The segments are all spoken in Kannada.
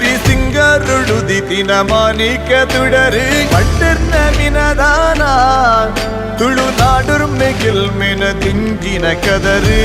ಸಿರಿ ಸಿಂಗರುಡುದಿತಿನ ಮಾಣಿಕ್ಯ ತುಡರು ಪಟ್ಟಿರ್ನ ಮಿನದಾನ ತುಳುನಾಡುರ್ಮೆ ಗೆಲ್ಮೆನ ದಿಂಗಿನ ಕದರು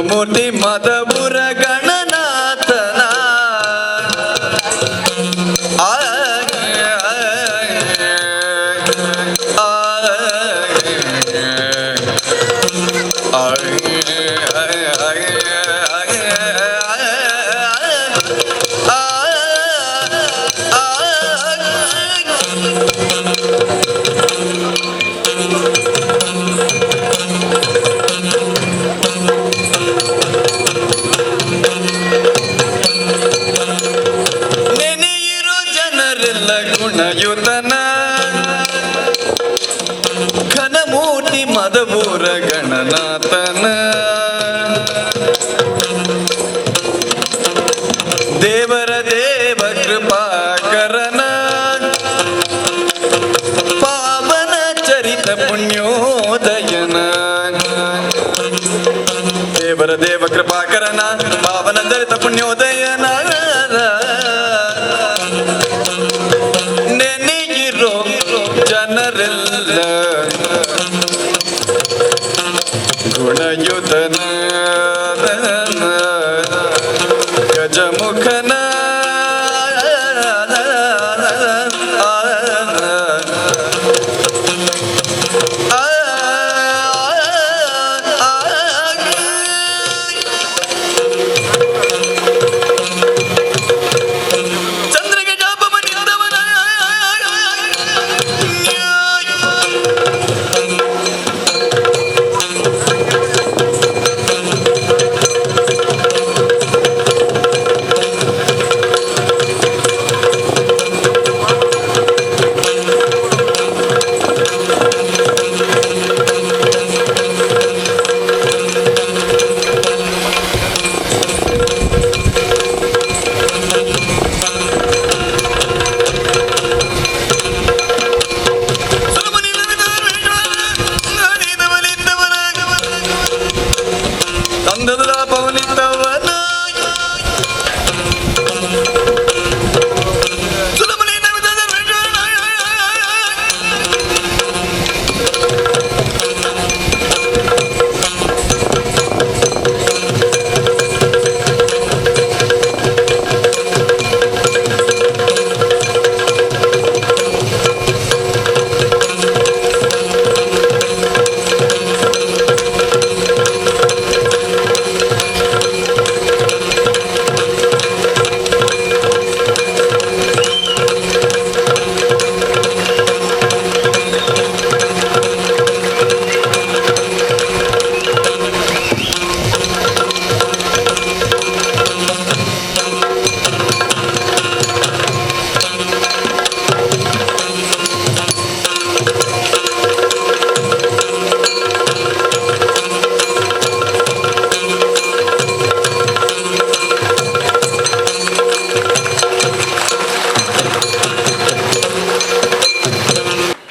ಮೂರ್ತಿ ಮದಪುರ ಗಣನಾಥನ ಗುಣಯುತನ ಘನಮೂರ್ತಿ ಮದಪುರ ಗಣನಾಥನ ದೇವರ ದೇವ ಕೃಪಾಕರನ ಪಾವನ ಚರಿತ ಪುಣ್ಯೋದಯನ ದೇವರ ದೇವ ಕೃಪಾಕರನ ಪಾವನ ಚರಿತ ಪುಣ್ಯೋದಯನ ಜನರೆಲ್ಲ ಗುಣಯುತನ ಗಜಮುಖನ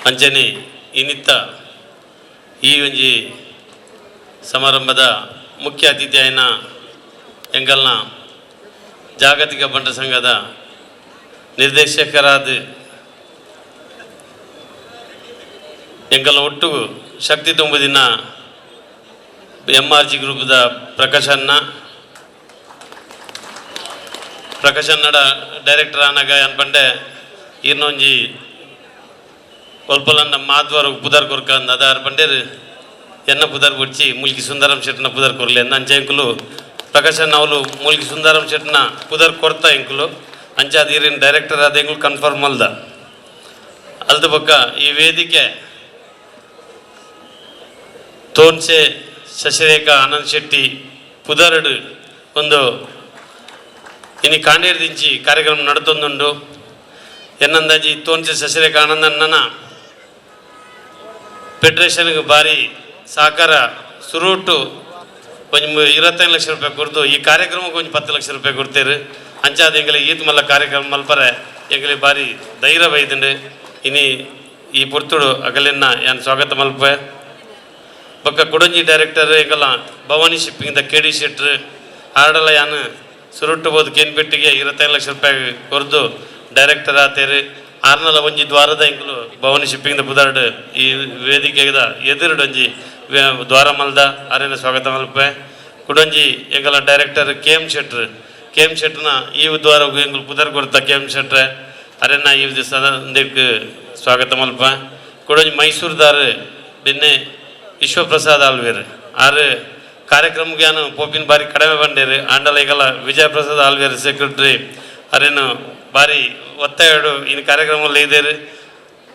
ಅಂಚನೆ ಇನ್ನಿತ್ತ ಈ ಒಂಜಿ ಸಮಾರಂಭದ ಮುಖ್ಯ ಅತಿಥಿ ಆಯ್ನ ಎಂಕಲ್ನ ಜಾಗತಿಕ ಬಂಡ ಸಂಘದ ನಿರ್ದೇಶಕರಾದ ಎಂಕಲ್ನ ಒಟ್ಟು ಶಕ್ತಿ ತುಂಬುದಿನ MRG ಗ್ರೂಪದ ಪ್ರಕಾಶನ್ನಡ ಡೈರೆಕ್ಟರ್ ಆನಾಗ ಅನ್ಪಂಡೆ ಇನ್ನೊಂಜಿ ಒಲ್ಪಲನ್ನ ಮಾಧ್ವರು ಪುದರ್ ಕೊರ್ಕ ಅಂದ ಅರ್ಪಂಡೇರು ಎನ್ನ ಪುದರ್ ಬಿಡ್ಚಿ ಮುಲ್ಕಿ ಸುಂದರಂ ಶೆಟ್ನ ಪುದರ್ ಕೊರ್ಲಿ ಅಂದ ಅಂಚೆ ಎಂಕುಲು ಪ್ರಕಾಶನ್ ಅವಳು ಮುಲ್ಕಿ ಸುಂದರಂ ಶೆಟ್ನ ಪುದರ್ ಕೊರ್ತಾ ಎಂಕುಲು ಅಂಚೆ ಅದು ಇರಿನ ಡೈರೆಕ್ಟರ್ ಆದ ಎಂಕುಲು ಕನ್ಫರ್ಮ್ ಅಲ್ದ ಅಲ್ದ ಪಕ್ಕ ಈ ವೇದಿಕೆ ತೋನ್ಸೆ ಶಶಿರೇಖಾ ಆನಂದ್ ಶೆಟ್ಟಿ ಪುದರ್ಡ್ ಒಂದು ಇನ್ನು ಕಾಂಡೇರ್ದಿಂಚಿ ಕಾರ್ಯಕ್ರಮ ನಡತೊಂದುಂಡು ಎನ್ನಂದಾಜಿ ತೋನ್ಸಿ ಸಸಿರೇಖ ಆನಂದಣ್ಣನ ಫೆಡರೇಷನ್ಗೆ ಭಾರಿ ಸಹಕಾರ ಸುರುಟು ಒಂದು 25 ಲಕ್ಷ ರೂಪಾಯಿ ಕೊಡ್ತು ಈ ಕಾರ್ಯಕ್ರಮಕ್ಕೆ ಒಂದು 10 ಲಕ್ಷ ರೂಪಾಯಿ ಕೊಡ್ತೇವೆ ಅಂಚಾದ ಎಂಗಳಿಗೆ ಈದ್ ಮಲ್ಲ ಕಾರ್ಯಕ್ರಮ ಮಲ್ಪರೆ ಎಂಗಳಿಗೆ ಭಾರಿ ಧೈರ್ಯ ಬೈದಂಡು ಇನಿ ಈ ಪುರ್ತುಡು ಅಗಲಿನ ಯಾನ್ ಸ್ವಾಗತ ಮಲ್ಪೆ ಬೊಕ್ಕ ಕುಡಂಜಿ ಡೈರೆಕ್ಟರ್ ಎಂಗಲ ಭವಾನಿ ಶಿಪ್ಪಿಂಗ್ KD ಶೆಟ್ರ್ ಆಡಲ ಯಾನು ಸುರುಟ್ಟು ಬೋದು ಕೇನ್ಪೆಟ್ಟಿಗೆ 25 ಲಕ್ಷ ರೂಪಾಯಿ ಕೊರ್ದು ಡೈರೆಕ್ಟರ್ ಆತೇರು ಆರ್ನಲ ಒಂಜಿ ದ್ವಾರದ ಎಂಕಲು ಭವಾನಿ ಶಿಪ್ಪಿಂಗ್ ಪುದಾರ್ಡ್ ಈ ವೇದಿಕೆದ ಎದುರುಡು ಒಂಜಿ ದ್ವಾರ ಮಲ್ದ ಆರೇನ ಸ್ವಾಗತ ಮಲ್ಪೆ ಕುಡಂಜಿ ಎಂಗಲ ಡೈರೆಕ್ಟರ್ KM ಶೆಟ್ರ್ನ ಈ ದ್ವಾರ ಎಂಗಲು ಪುದರ್ ಕೊಡ್ತ KM ಶೆಟ್ರೆ ಅರೆನ ಈ ಸದಕ್ಕೆ ಸ್ವಾಗತ ಮಲ್ಪ ಕುಡಂಜಿ ಮೈಸೂರ್ದಾರ್ ಬೆನ್ನೆ ವಿಶ್ವಪ್ರಸಾದ್ ಆಳ್ವೇರು ಆರು ಕಾರ್ಯಕ್ರಮಕ್ಕೆ ನಾನು ಪೋಪಿನ ಬಾರಿ ಕಡಿಮೆ ಬಂಡೇರು ಆಂಡಲ ಈಗಲ ವಿಜಯ ಪ್ರಸಾದ್ ಆಳ್ವೇರು ಸೆಕ್ರೆಟರಿ ಅರೇನು ಭಾರಿ ಒತ್ತಾಯಡು ಇನ್ನು ಕಾರ್ಯಕ್ರಮದಲ್ಲಿ ಇದ್ದೇರು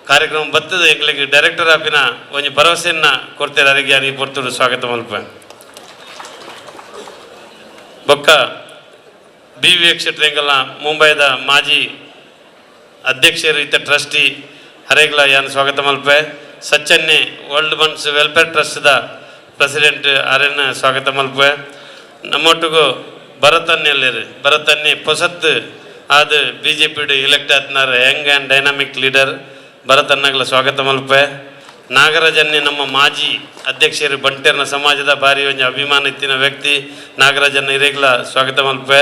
ಕಾರ್ಯಕ್ರಮ ಬರ್ತದೆ ಎಂಗಳಿಗೆ ಡೈರೆಕ್ಟರ್ ಆಪಿನ ಒಂದು ಭರವಸೆಯನ್ನು ಕೊಡ್ತೇನೆ ಅದಕ್ಕೆ ಈ ಪೊರ್ತುಡು ಸ್ವಾಗತ ಮಲ್ಪ ಬೊಕ್ಕ BV ಶೆಟ್ರ್ ಎಂಗಲ್ಲ ಮುಂಬೈದ ಮಾಜಿ ಅಧ್ಯಕ್ಷರು ಇತ್ತ ಟ್ರಸ್ಟಿ ಹರೇಗ್ಲ ಯಾನ್ ಸ್ವಾಗತ ಮಲ್ಪೆ ಸಚ್ಚನ್ನೆ ವರ್ಲ್ಡ್ ಬನ್ಸ್ ವೆಲ್ಫೇರ್ ಟ್ರಸ್ಟ್ದ ಪ್ರೆಸಿಡೆಂಟ್ ಅರೆನ ಸ್ವಾಗತ ಮಲ್ಪೆ ನಮ್ಮೊಟ್ಟಿಗೂ ಭರತನ್ನೇ ಪೊಸತ್ ಅದು BJP ಇಲೆಕ್ಟ್ ಆತ್ನಾರ ಯಂಗ್ ಆ್ಯಂಡ್ ಡೈನಾಮಿಕ್ ಲೀಡರ್ ಭರತನ್ನಗಳ ಸ್ವಾಗತ ಮಲ್ಪೆ ನಾಗರಾಜನ್ನೇ ನಮ್ಮ ಮಾಜಿ ಅಧ್ಯಕ್ಷರು ಬಂಟೇರ್ನ ಸಮಾಜದ ಭಾರಿ ಒಂದು ಅಭಿಮಾನ ಇತ್ತಿನ ವ್ಯಕ್ತಿ ನಾಗರಾಜನ್ನ ಹಿರೇಗ್ಲ ಸ್ವಾಗತ ಮಲ್ಪೆ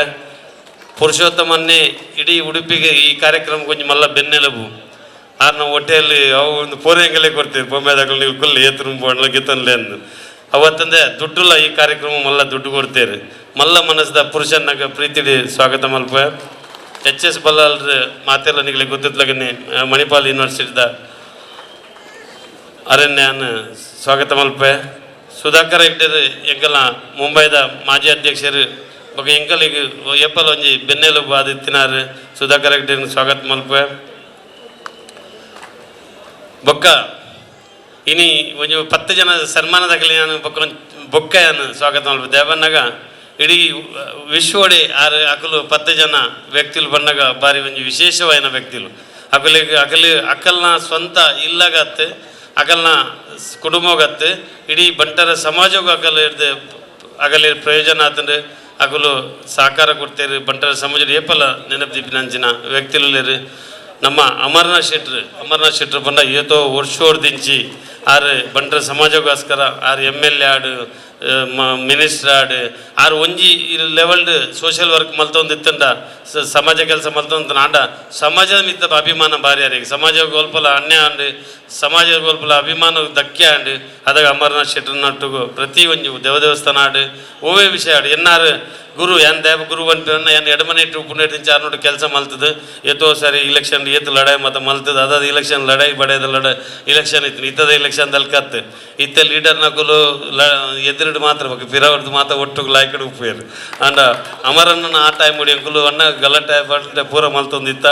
ಪುರುಷೋತ್ತಮನ್ನೇ ಇಡೀ ಉಡುಪಿಗೆ ಈ ಕಾರ್ಯಕ್ರಮಕ್ಕೆ ಕೊಂಚ ಮಲ್ಲ ಬೆನ್ನೆಲುಬು ಆರ್ನ ಹೋಟೆಲ್ ಅವು ಒಂದು ಪೂರೈಂಗಲೇ ಕೊಡ್ತೀವಿ ಬೊಮ್ಮೆದಾಗಲು ನೀವು ಕುಲ್ಲ ಏತರು ಗಿತ್ತನ್ಲೆ ಅಂದು ಅವತ್ತಂದೆ ದುಡ್ಡುಲ್ಲ ಈ ಕಾರ್ಯಕ್ರಮ ಮಲ್ಲ ದುಡ್ಡು ಕೊಡ್ತೇವೆ ಮಲ್ಲ ಮನಸ್ಸದ ಪುರುಷನಾಗ ಪ್ರೀತಿಡಿ ಸ್ವಾಗತ ಮಲ್ಪ HS ಬಲ್ಲಾಲ್ರ ಮಾತೆಲ್ಲ ನಿಗಲಿ ಗೊತ್ತಿತ್ಲಾಗನೆ ಮಣಿಪಾಲ್ ಯೂನಿವರ್ಸಿಟಿದ ಅರಣ್ಯಾನ ಸ್ವಾಗತ ಮಲ್ಪೆ ಸುಧಾಕರ್ ಹೆಗ್ಡೆರ್ ಎಂಕಲ ಮುಂಬೈದ ಮಾಜಿ ಅಧ್ಯಕ್ಷರು ಬೊಕ ಎಂಕಲಿಗೆ ಎಪ್ಪಲ್ ಒಂಜಿ ಬೆನ್ನೆಲುಬು ಅದು ತಿನ್ನಾರು ಸುಧಾಕರ್ ಹೆಗ್ಡೆರ್ನ ಸ್ವಾಗತ ಮಲ್ಪೆ ಬೊಕ್ಕ ಇನಿ ಒಂದು 10 ಜನ ಸನ್ಮಾನದಾಗಲಿ ನಾನು ಬೊಕ್ಕಯನ್ನು ಸ್ವಾಗತ ಮಲ್ಪ ದೇವನ್ನಾಗ ಇಡೀ ವಿಶ್ವಡೆ ಆರು ಅಕಲು 10 ಜನ ವ್ಯಕ್ತಿಲು ಬಂದಾಗ ಭಾರಿ ಒಂದು ವಿಶೇಷವಾದ ವ್ಯಕ್ತಿಲು ಅಕಲ್ನ ಸ್ವಂತ ಇಲ್ಲಾಗತ್ತೆ ಅಕಲ್ನ ಕುಟುಂಬಗತ್ತೆ ಇಡೀ ಬಂಟರ ಸಮಾಜಕ್ಕೂ ಅಗಲಿ ಪ್ರಯೋಜನ ಆತಂದ್ರೆ ಅಕಲು ಸಹಕಾರ ಕೊಡ್ತೇರು ಬಂಟರ ಸಮಾಜ ಏಪಲ ನೆನಪುದಿಪ್ಪಿನಂಚಿನ ವ್ಯಕ್ತಿಲು ನಮ್ಮ ಅಮರನಾಥ್ ಶೆಟ್ರ್ ಬಂದ ಏತೋ ವರ್ಷೋರ್ದಿಂಚಿ ಆರು ಬಂಟರ ಸಮಾಜಗೋಸ್ಕರ ಆರು MLA ಆಡು ಮಿನಿಸ್ಟರ್ ಆಡು ಆರು ಒಂಜಿ ಲೆವೆಲ್ಡ್ ಸೋಷಿಯಲ್ ವರ್ಕ್ ಮಲ್ತೊಂದಿತ್ತಂಡ ಸಮಾಜ ಕೆಲಸ ಮಲ್ತೊಂದ ಆಂಡ ಸಮಾಜದ ಮಿತ್ತ ಅಭಿಮಾನ ಭಾರಿ ಯಾರಿಗೆ ಸಮಾಜ ಗೋಲ್ಪಲ ಅನ್ಯಾಯ ಅಂಡು ಸಮಾಜ ಗೋಲ್ಪಲ ಅಭಿಮಾನ ಧಕ್ಕೆ ಆಂಡು ಅದಾಗ ಅಮರನಾಥ್ ಶೆಟ್ರ್ ನಟ್ಟುಗು ಪ್ರತಿ ಒಂದು ದೇವಸ್ಥಾನ ಆಡು ಓವೇ ವಿಷಯ ಆಡು ಎನ್ನಾರು ಗುರು ಏನ್ ದೇವ ಗುರು ಬಂಟನ್ನ ಏನು ಎಡಮನೆ ಇಟ್ಟು ಪುಣ್ಯಟಿಂಚ ಆರ್ನೋಡು ಕೆಲಸ ಮಲ್ತದೆ ಎತ್ತೋ ಸರಿ ಇಲೆಕ್ಷನ್ ಏತು ಲಡಾಯಿ ಮತ್ತು ಮಲ್ತದೆ ಅದಾದ ಇಲೆಕ್ಷನ್ ಲಡಾಯಿ ಬಡೆಯದ ಇಲೆಕ್ಷನ್ ಇತ್ತು ಇತ್ತದ ಇಲೆಕ್ಷನ್ದಲ್ಲಿ ಕತ್ತು ಇತ್ತ ಲೀಡರ್ ನಕಲು ಎದುರುಡು ಮಾತ್ರ ಬೇಕು ಪಿರವರ್ದು ಮಾತ್ರ ಒಟ್ಟಿಗೆ ಲಾಯ್ಕಡು ಉಪ್ಪೇರು ಅಂಡ ಅಮರಣ್ಣನ ಆ ಟೈಮ್ ಮುಡಿ ಅಂಕಲು ಅಣ್ಣ ಗಲಾಟೆ ಬಂಟೆ ಪೂರ ಮಲ್ತೊಂದಿತ್ತ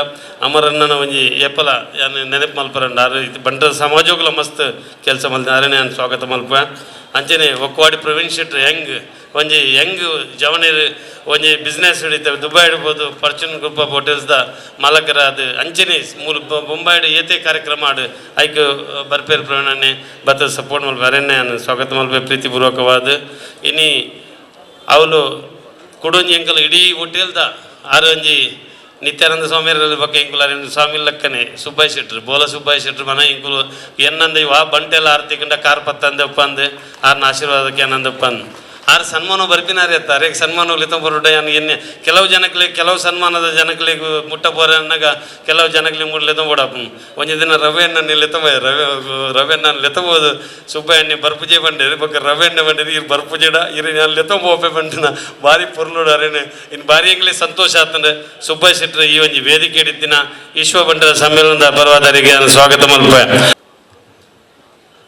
ಅಮರಣ್ಣನ ಒಂಜಿ ಏಪಲ ಏನು ನೆನಪು ಮಲ್ಪರಂಡ ಆರು ಇದು ಬಂಟರ ಸಮಾಜೋಗ್ಲ ಮಸ್ತ್ ಕೆಲಸ ಮಲ್ತ ಅರೇ ನಾನು ಸ್ವಾಗತ ಮಲ್ಪ ಅಂಚನೆ ಒಕ್ಕವಾಡಿ ಪ್ರವೀಣ್ ಶೆಟ್ರ್ ಒಂಜಿ ಯಂಗ್ ಜವನರು ಒಂಜಿ ಬಿಸ್ನೆಸ್ ಹಿಡಿತೇವೆ ದುಬೈ ಇಡ್ಬೋದು ಫಾರ್ಚೂನ್ ಗ್ರೂಪ್ ಆಫ್ ಹೋಟೆಲ್ಸ್ದ ಮಾಲಕರ ಅದು ಅಂಚನೆ ಮುಂಬೈಡ್ ಏತೆ ಕಾರ್ಯಕ್ರಮ ಆಡು ಐಕ್ ಬರ್ಪೇರು ಪ್ರವೀಣನ್ನೇ ಬತ್ತ ಸಪೋರ್ಟ್ ಮಲ್ಪ ಅರಣ್ಯ ಸ್ವಾಗತ ಮಲ್ಪ ಪ್ರೀತಿಪೂರ್ವಕವಾದ ಇನಿ ಅವಳು ಕುಡೊಂಜಿ ಎಂಕಲ್ ಇಡೀ ಹೋಟೆಲ್ದ ಆರು ಒಂಜಿ ನಿತ್ಯಾನಂದ ಸ್ವಾಮಿಯರ ಬಗ್ಗೆ ಇಂಕುಲು ಅರೇನು ಸ್ವಾಮಿ ಲಕ್ಕನೆ ಸುಬ್ಬಾಯ್ ಶೆಟ್ರ್ ಬೋಲ ಸುಬ್ಬಾಯ್ ಶೆಟ್ರ್ ಮನ ಇಂಕುಲು ಎನ್ನಂದ ಇವ ಬಂಟೆಲ್ಲ ಆರ್ತಿಕೊಂಡ ಕಾರ್ ಪತ್ತಂದೆ ಒಪ್ಪಂದು ಆರ್ನ ಆಶೀರ್ವಾದಕ್ಕೆ ಆನಂದ ಒಪ್ಪಂದು ಆರು ಸನ್ಮಾನ ಬರ್ಪಿನಾರಿ ಅತ್ತ ಅರೇಗೆ ಸನ್ಮಾನ ಲಿತಂಬರುಡ ಎನ್ನೆ ಕೆಲವು ಜನಗಳಿಗೆ ಕೆಲವು ಸನ್ಮಾನದ ಜನಗಳಿಗೆ ಮುಟ್ಟಬೋರ ಅನ್ನಗ ಕೆಲವು ಜನಗಳಿಗೆ ಮುಟ್ಲಿತಂಬೋಡಪ್ಪ ಒಂದು ದಿನ ರವೆಯನ್ನು ಲಿತಂಬ ರವೆಯನ್ನು ಲಿತಬೋದು ಸುಬ್ಬಯ್ಯಣ್ಣೆ ಬರ್ಪುಜೆ ಬಂಡೇರಿ ಬಗ್ಗೆ ರವೆಣ್ಣೆ ಬಂಡೇರಿ ಇರು ಬರ್ಪುಜೆಡ ಇರಿ ನಾನು ಲಿತಂಬೋಪೆ ಬಂಡಿನ ಭಾರಿ ಪೊರ್ಲುಡು ಅರೇನೆ ಇನ್ನು ಭಾರಿ ಎಂಗ್ಲಿ ಸಂತೋಷ ಆತಂದ್ರೆ ಸುಬ್ಬಯ್ಯ ಶೆಟ್ರ್ ಈ ಒಂದು ವೇದಿಕೆ ಹಿಡಿದಿನ ವಿಶ್ವ ಬಂಟರ ಸಮ್ಮೇಳನದ ಪರವಾದರಿಗೆ ಸ್ವಾಗತ ಮಲ್ಪೆ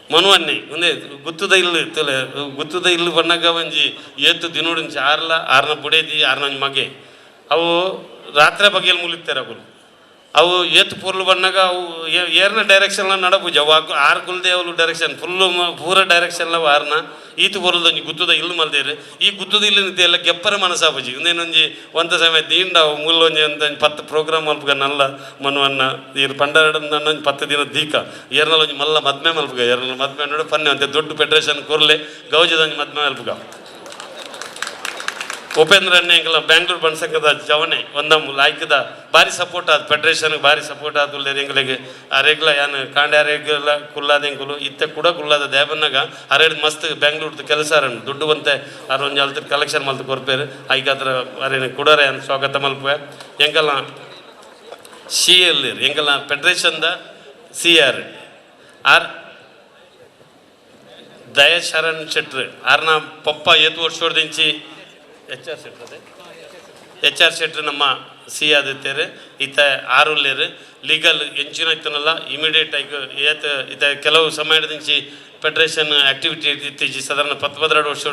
ಮನುವನ್ನೇ ಮುಂದೆ ಗುತ್ತದ ಇಲ್ಲು ಬಣ್ಣಗ ಒಂಜಿ ಏತು ದಿನೋಡಿಂಚ ಆರ್ನ ಬುಡೇದಿ ಆರ್ನ ಮಗೆ ಅವು ರಾತ್ರಿ ಬಗೆಯಲ್ಲಿ ಮುಲಿತಾರೆ ಅವು ಅವು ಏತ್ ಪೂರ್ಲು ಬಂದಾಗ ಅವು ಏರ್ನ ಡೈರೆಕ್ಷನ್ಲ ನಡಪುಜ ಅವು ಆರು ಕುಲ್ದೆ ಅವಳು ಡೈರೆಕ್ಷನ್ ಫುಲ್ಲು ಪೂರ ಡೈರೆಕ್ಷನ್ಲ ಆರ್ನ ಈತು ಬರೋದು ಒಂಜಿ ಗುತ್ತದ ಇಲ್ಲು ಮಲ್ದೇರು ಈ ಗುತ್ತದ ಇಲ್ಲ ಎಲ್ಲ ಗೆಪ್ಪರ ಮನಸ್ಸಾಪುಜಿ ಇನ್ನೇನೊಂಜಿ ಒಂದ ಸಮಯ ದೀಂಡ ಮೂಲ ಒಂಜಿ ಅಂತ 10 ಪ್ರೋಗ್ರಾಮ್ ಮಲ್ಪಗ ನಲ್ಲ ಮನುವನ್ನ ಇರು ಪಂಡರಡ ನನ್ನ 10 ದಿನ ದೀಕ ಏರ್ನಲ್ಲಿ ಒಂಜಿ ಮಲ್ಲ ಮದ್ಮೆ ಮಲ್ಪಗ ಏರ್ನಲ್ಲಿ ಮದ್ಮೆ ನೋಡಿ ಪನ್ನೆ ಅಂತ ದೊಡ್ಡ ಫೆಡರೇಷನ್ ಕೊರ್ಲೆ ಗೌಜದಂಜಿ ಮದ್ಮೆ ಮಲ್ಪಗ ಉಪೇಂದ್ರ ಎಂಕಲ ಬ್ಯಾಂಗ್ಳೂರು ಬಣ್ಸಂಗದ ಜವನೆ ಒಂದಮ್ಮ ಲಾಯ್ಕದ ಭಾರಿ ಸಪೋರ್ಟ್ ಆದ ಫೆಡ್ರೇಷನ್ಗೆ ಭಾರಿ ಸಪೋರ್ಟ್ ಆದ ಎಂಗಳಿಗೆ ಅರೆಗ್ಲ ಯಾನು ಕಾಂಡೆ ಅರೆಗ್ಲ ಕುಲ್ಲಾದ ಎಂಕುಲು ಇತ್ತೆ ಕೂಡ ಕುಲ್ಲಾದ ದೇವನ್ನಾಗ ಅರೆಡ್ ಮಸ್ತ್ ಬ್ಯಾಂಗ್ಳೂರ್ದು ಕೆಲಸ ದುಡ್ಡು ಬಂತೆ ಅರ್ ಒಂದು ಅಲ್ತ ಕಲೆಕ್ಷನ್ ಮಲ್ತು ಕೊರ್ಪೇರು ಐಕಾತ್ರ ಅರೇನು ಕುಡರೆ ಅಂತ ಸ್ವಾಗತ ಮಲ್ಪೆ ಎಂಕಲ್ಲ ಸಿ ಎಲ್ ಎಂಕಲ್ಲ ಫೆಡ್ರೇಷನ್ದ C R R Dayasharan Shetty ಆರ್ನ ಪಪ್ಪ ಏತು ವರ್ಷದಿಂಚಿ ಎಚ್ ಆರ್ ಶೆಟ್ರ್ ನಮ್ಮ ಸಿ ಆದಿತ್ತೇರು ಈತ ಆರುಲ್ಲೇರು ಲೀಗಲ್ ಎಂಚಿನ ಇತ್ತನಲ್ಲ ಇಮಿಡಿಯೇಟ್ ಆಗಿ ಏತ್ ಈತ ಕೆಲವು ಸಮಯದಿಂಚಿ ಫೆಡ್ರೇಷನ್ ಆ್ಯಕ್ಟಿವಿಟಿ ಇತ್ತೀಜಿ ಸಾಧಾರಣ 10-12 ವರ್ಷ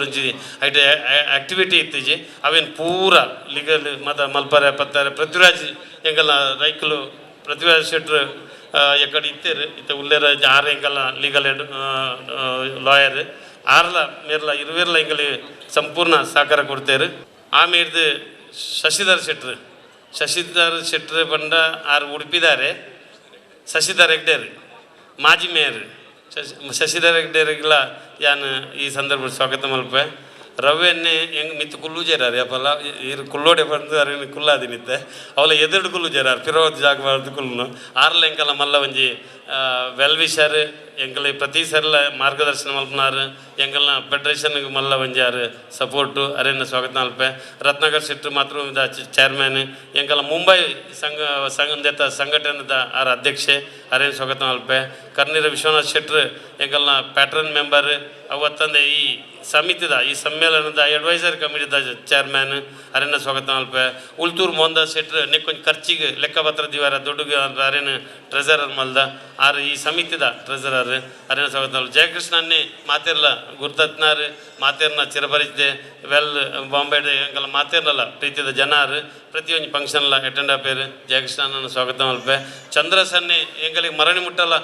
ಐಟೆ ಆ್ಯಕ್ಟಿವಿಟಿ ಇತ್ತೀಜಿ ಅವೇನು ಪೂರ ಲೀಗಲ್ ಮತ ಮಲ್ಪರೆ ಪತ್ತಾರೆ ಪೃಥ್ವಿರಾಜ್ ಎಂಗಲ್ಲ ರೈಕಲು ಪೃಥ್ವಿರಾಜ್ ಶೆಟ್ರ್ ಎಕಡೆ ಇತ್ತೇರು ಇತ್ತ ಉಲ್ಲೇರ ಆರು ಎಂಗಲ್ಲ ಲೀಗಲ್ ಲಾಯರ್ ಆರ್ಲ ಮೇರ್ಲ ಇರುವೇರ್ಲ ಎಂಗಲಿ ಸಂಪೂರ್ಣ ಸಹಕಾರ ಕೊಡ್ತೇರು ಆಮೇಲೆ ಶಶಿಧರ್ ಶೆಟ್ರ್ ಬಂಡ ಆರು ಉಡುಪಿದಾರೆ ಶಶಿಧರ್ ಹೆಗ್ಡೇರ್ ಮಾಜಿ ಮೇಯರ್ ಶಶಿಧರ್ ಹೆಗ್ಡೇರಿಗೆಲ್ಲ ಯಾನು ಈ ಸಂದರ್ಭ ಸ್ವಾಗತ ಮಲ್ಪೆ ರವ್ಯನ್ನೇ ಹೆಂಗೆ ಮಿತ್ತು ಕುಲ್ಲು ಜೇರಾರು ಅಪ್ಪಲ್ಲ ಇರು ಕುಲ್ಲೋಡೆ ಬಂದು ಅರೇನು ಕುಲ್ಲಾದಿನಿತ್ತೆ ಅವಳ ಎದುರು ಕುಲ್ಲು ಜೇರಾರು ಪಿರೋದ್ ಜಾಗ ಬಾರ್ದು ಕುಲ್ಲು ಆರ್ಲ ಎಂಕಲ್ಲ ಮಲ್ಲ ಒಂಜಿ ವೆಲ್ವಿಷರ್ ಎಂಕಲ್ ಪ್ರತಿ ಸರ್ಲ ಮಾರ್ಗದರ್ಶನ ಮಲ್ಪನಾರು ಎಂಕಲ್ನ ಫೆಡ್ರೇಷನ್ಗೆ ಮಲ್ಲ ಒಂಜಾರು ಸಪೋರ್ಟು ಅರೇನ ಸ್ವಾಗತ ಮಲ್ಪೆ ರತ್ನಾಕರ್ ಶೆಟ್ರ್ ಮಾತ್ರ ಚೇರ್ಮನ್ ಎಂಕಲ್ಲ ಮುಂಬೈ ಸಂಘದ ಸಂಘಟನೆದ ಆರ ಅಧ್ಯಕ್ಷೆ ಅರೇನು ಸ್ವಾಗತ ಮಲ್ಪೆ ಕರ್ನೀರ ವಿಶ್ವನಾಥ್ ಶೆಟ್ರ್ ಎಂಕಲ್ನ ಪ್ಯಾಟ್ರನ್ ಮೆಂಬರ್ ಅವತ್ತಂದೆ ಈ ಸಮಿತಿದ ಈ ಸಮ್ಮೇಳನದ ಅಡ್ವೈಸರ್ ಕಮಿಟಿದ ಚೇರ್ಮನ್ ಅರೇನ ಸ್ವಾಗತ ಮಲ್ಪೆ ಉಲ್ತೂರು ಮೋಹನ್ದಾಸ್ ಶೆಟ್ರ್ ನೆಕ್ಕೊಂದು ಖರ್ಚಿಗೆ ಲೆಕ್ಕಪತ್ರ ದಿವಾರ ದೊಡ್ಡ ಅರೇನು ಟ್ರೆಜರರ್ ಮಲ್ದ ಆರು ಈ ಸಮಿತಿದ ಟ್ರೆಜರರ್ ಅರೇನ ಸ್ವಾಗತ ಮಲ್ಪೆ ಜಯಕೃಷ್ಣನ್ನೇ ಮಾತೇರ್ಲ ಗುರ್ತತ್ನಾರು ಮಾತೇರ್ನ ಚಿರಪರಿಚಿತೆ ವೆಲ್ ಬಾಂಬೆ ಎಂಕಲ್ಲ ಮಾತೇರ್ಲಲ್ಲ ಪ್ರೀತಿದ ಜನಾರು ಪ್ರತಿಯೊಂದು ಫಂಕ್ಷನ್ಲ ಅಟೆಂಡ್ ಆಪೇರು ಜಯಕೃಷ್ಣನ ಸ್ವಾಗತ ಮಲ್ಪೆ ಚಂದ್ರಸನ್ನೆ ಎಂಗಳಿಗೆ ಮರಣಿ ಮುಟ್ಟಲ್ಲ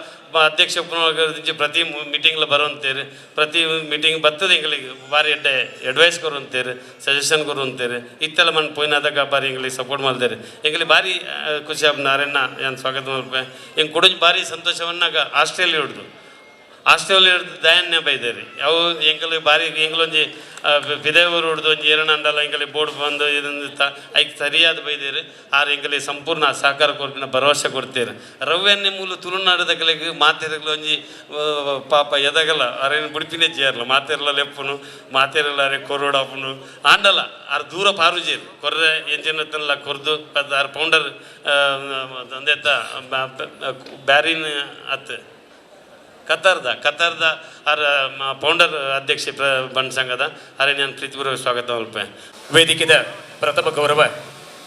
ಅಧ್ಯಕ್ಷ ಉಪನೋಗಿ ಪ್ರತಿ ಮೀಟಿಂಗ್ಲ ಬರುವಂತೇರು ಪ್ರತಿ ಮೀಟಿಂಗ್ ಬರ್ತದೆ ಎಂಗಳಿಗೆ ಭಾರಿ ಅಡ್ವೈಸ್ ಕೊರುವಂತೇರು ಸಜೆಷನ್ ಕೊರುವಂತೇರು ಇತ್ತೆಲ್ಲ ಮನ್ ಪೋಯ್ನಾದಾಗ ಭಾರಿ ಎಂಗಳಿಗೆ ಸಪೋರ್ಟ್ ಮಾಡ್ತಾರೆ ಎಂಗಳಿಗೆ ಭಾರಿ ಖುಷಿ ಆಪ್ ನಾರಾಯಣ ಏನು ಸ್ವಾಗತ ಮಲ್ಪೆ ಹೆಂಗೆ ಕೊಡೋದು ಭಾರಿ ಸಂತೋಷವನ್ನಾಗ ಆಸ್ಟ್ರೇಲಿಯಾ ಹಿಡ್ದು ದಯಾನ್ಯ ಬೈದೇರಿ ಅವು ಎಂಕಲ್ ಭಾರಿ ಎಂಗಳೊಂಜಿ ವಿದೇವರು ಹಿಡ್ದು ಒಂಜಿ ಏರಣ ಅಂಡಲ್ಲ ಎಂಕಲಿ ಬೋರ್ಡ್ ಬಂದು ಇದನ್ನ ಐಕ್ ಸರಿಯಾದ ಬೈದೇರಿ ಆರು ಎಂಕಲಿ ಸಂಪೂರ್ಣ ಸಹಕಾರ ಕೊಡ್ಪಿನ ಭರವಸೆ ಕೊಡ್ತೀರಿ ರವ್ಯನ್ನೇ ಮೂಲ ತುಳುನಾಡದಗಳಿಗೆ ಮಾತೇರಗಳು ಒಂಜಿ ಪಾಪ ಎದಗಲ್ಲ ಅರೇನು ಬುಡ್ಪಿನೇ ಜೇರ್ಲ ಮಾತೇರಲ್ಲ ಲೆಪ್ಪನು ಮಾತೇರಲ್ಲ ಅರೆ ಕೊರೋಡಾಪನು ಆಂಡಲ್ಲ ಆರು ದೂರ ಪಾರುಜೇರು ಕೊರ್ರೆ ಎಂಚಿನತ್ತಲ್ಲ ಕೊರ್ದು ಆರು ಪೌಂಡರ್ ಅಂದೇತ ಬ್ಯಾರಿನ್ ಅತ್ತು ಕತಾರ್ದ ಆರ ಪೌಂಡರ್ ಅಧ್ಯಕ್ಷೆ ಬಣ್ಣ ಸಂಘದ ಅರೆ ನಾನು ಪ್ರೀತಿಪೂರ್ವಕ ಸ್ವಾಗತ ಮಲ್ಪೆ ವೇದಿಕೆದ ಪ್ರಥಮ ಗೌರವ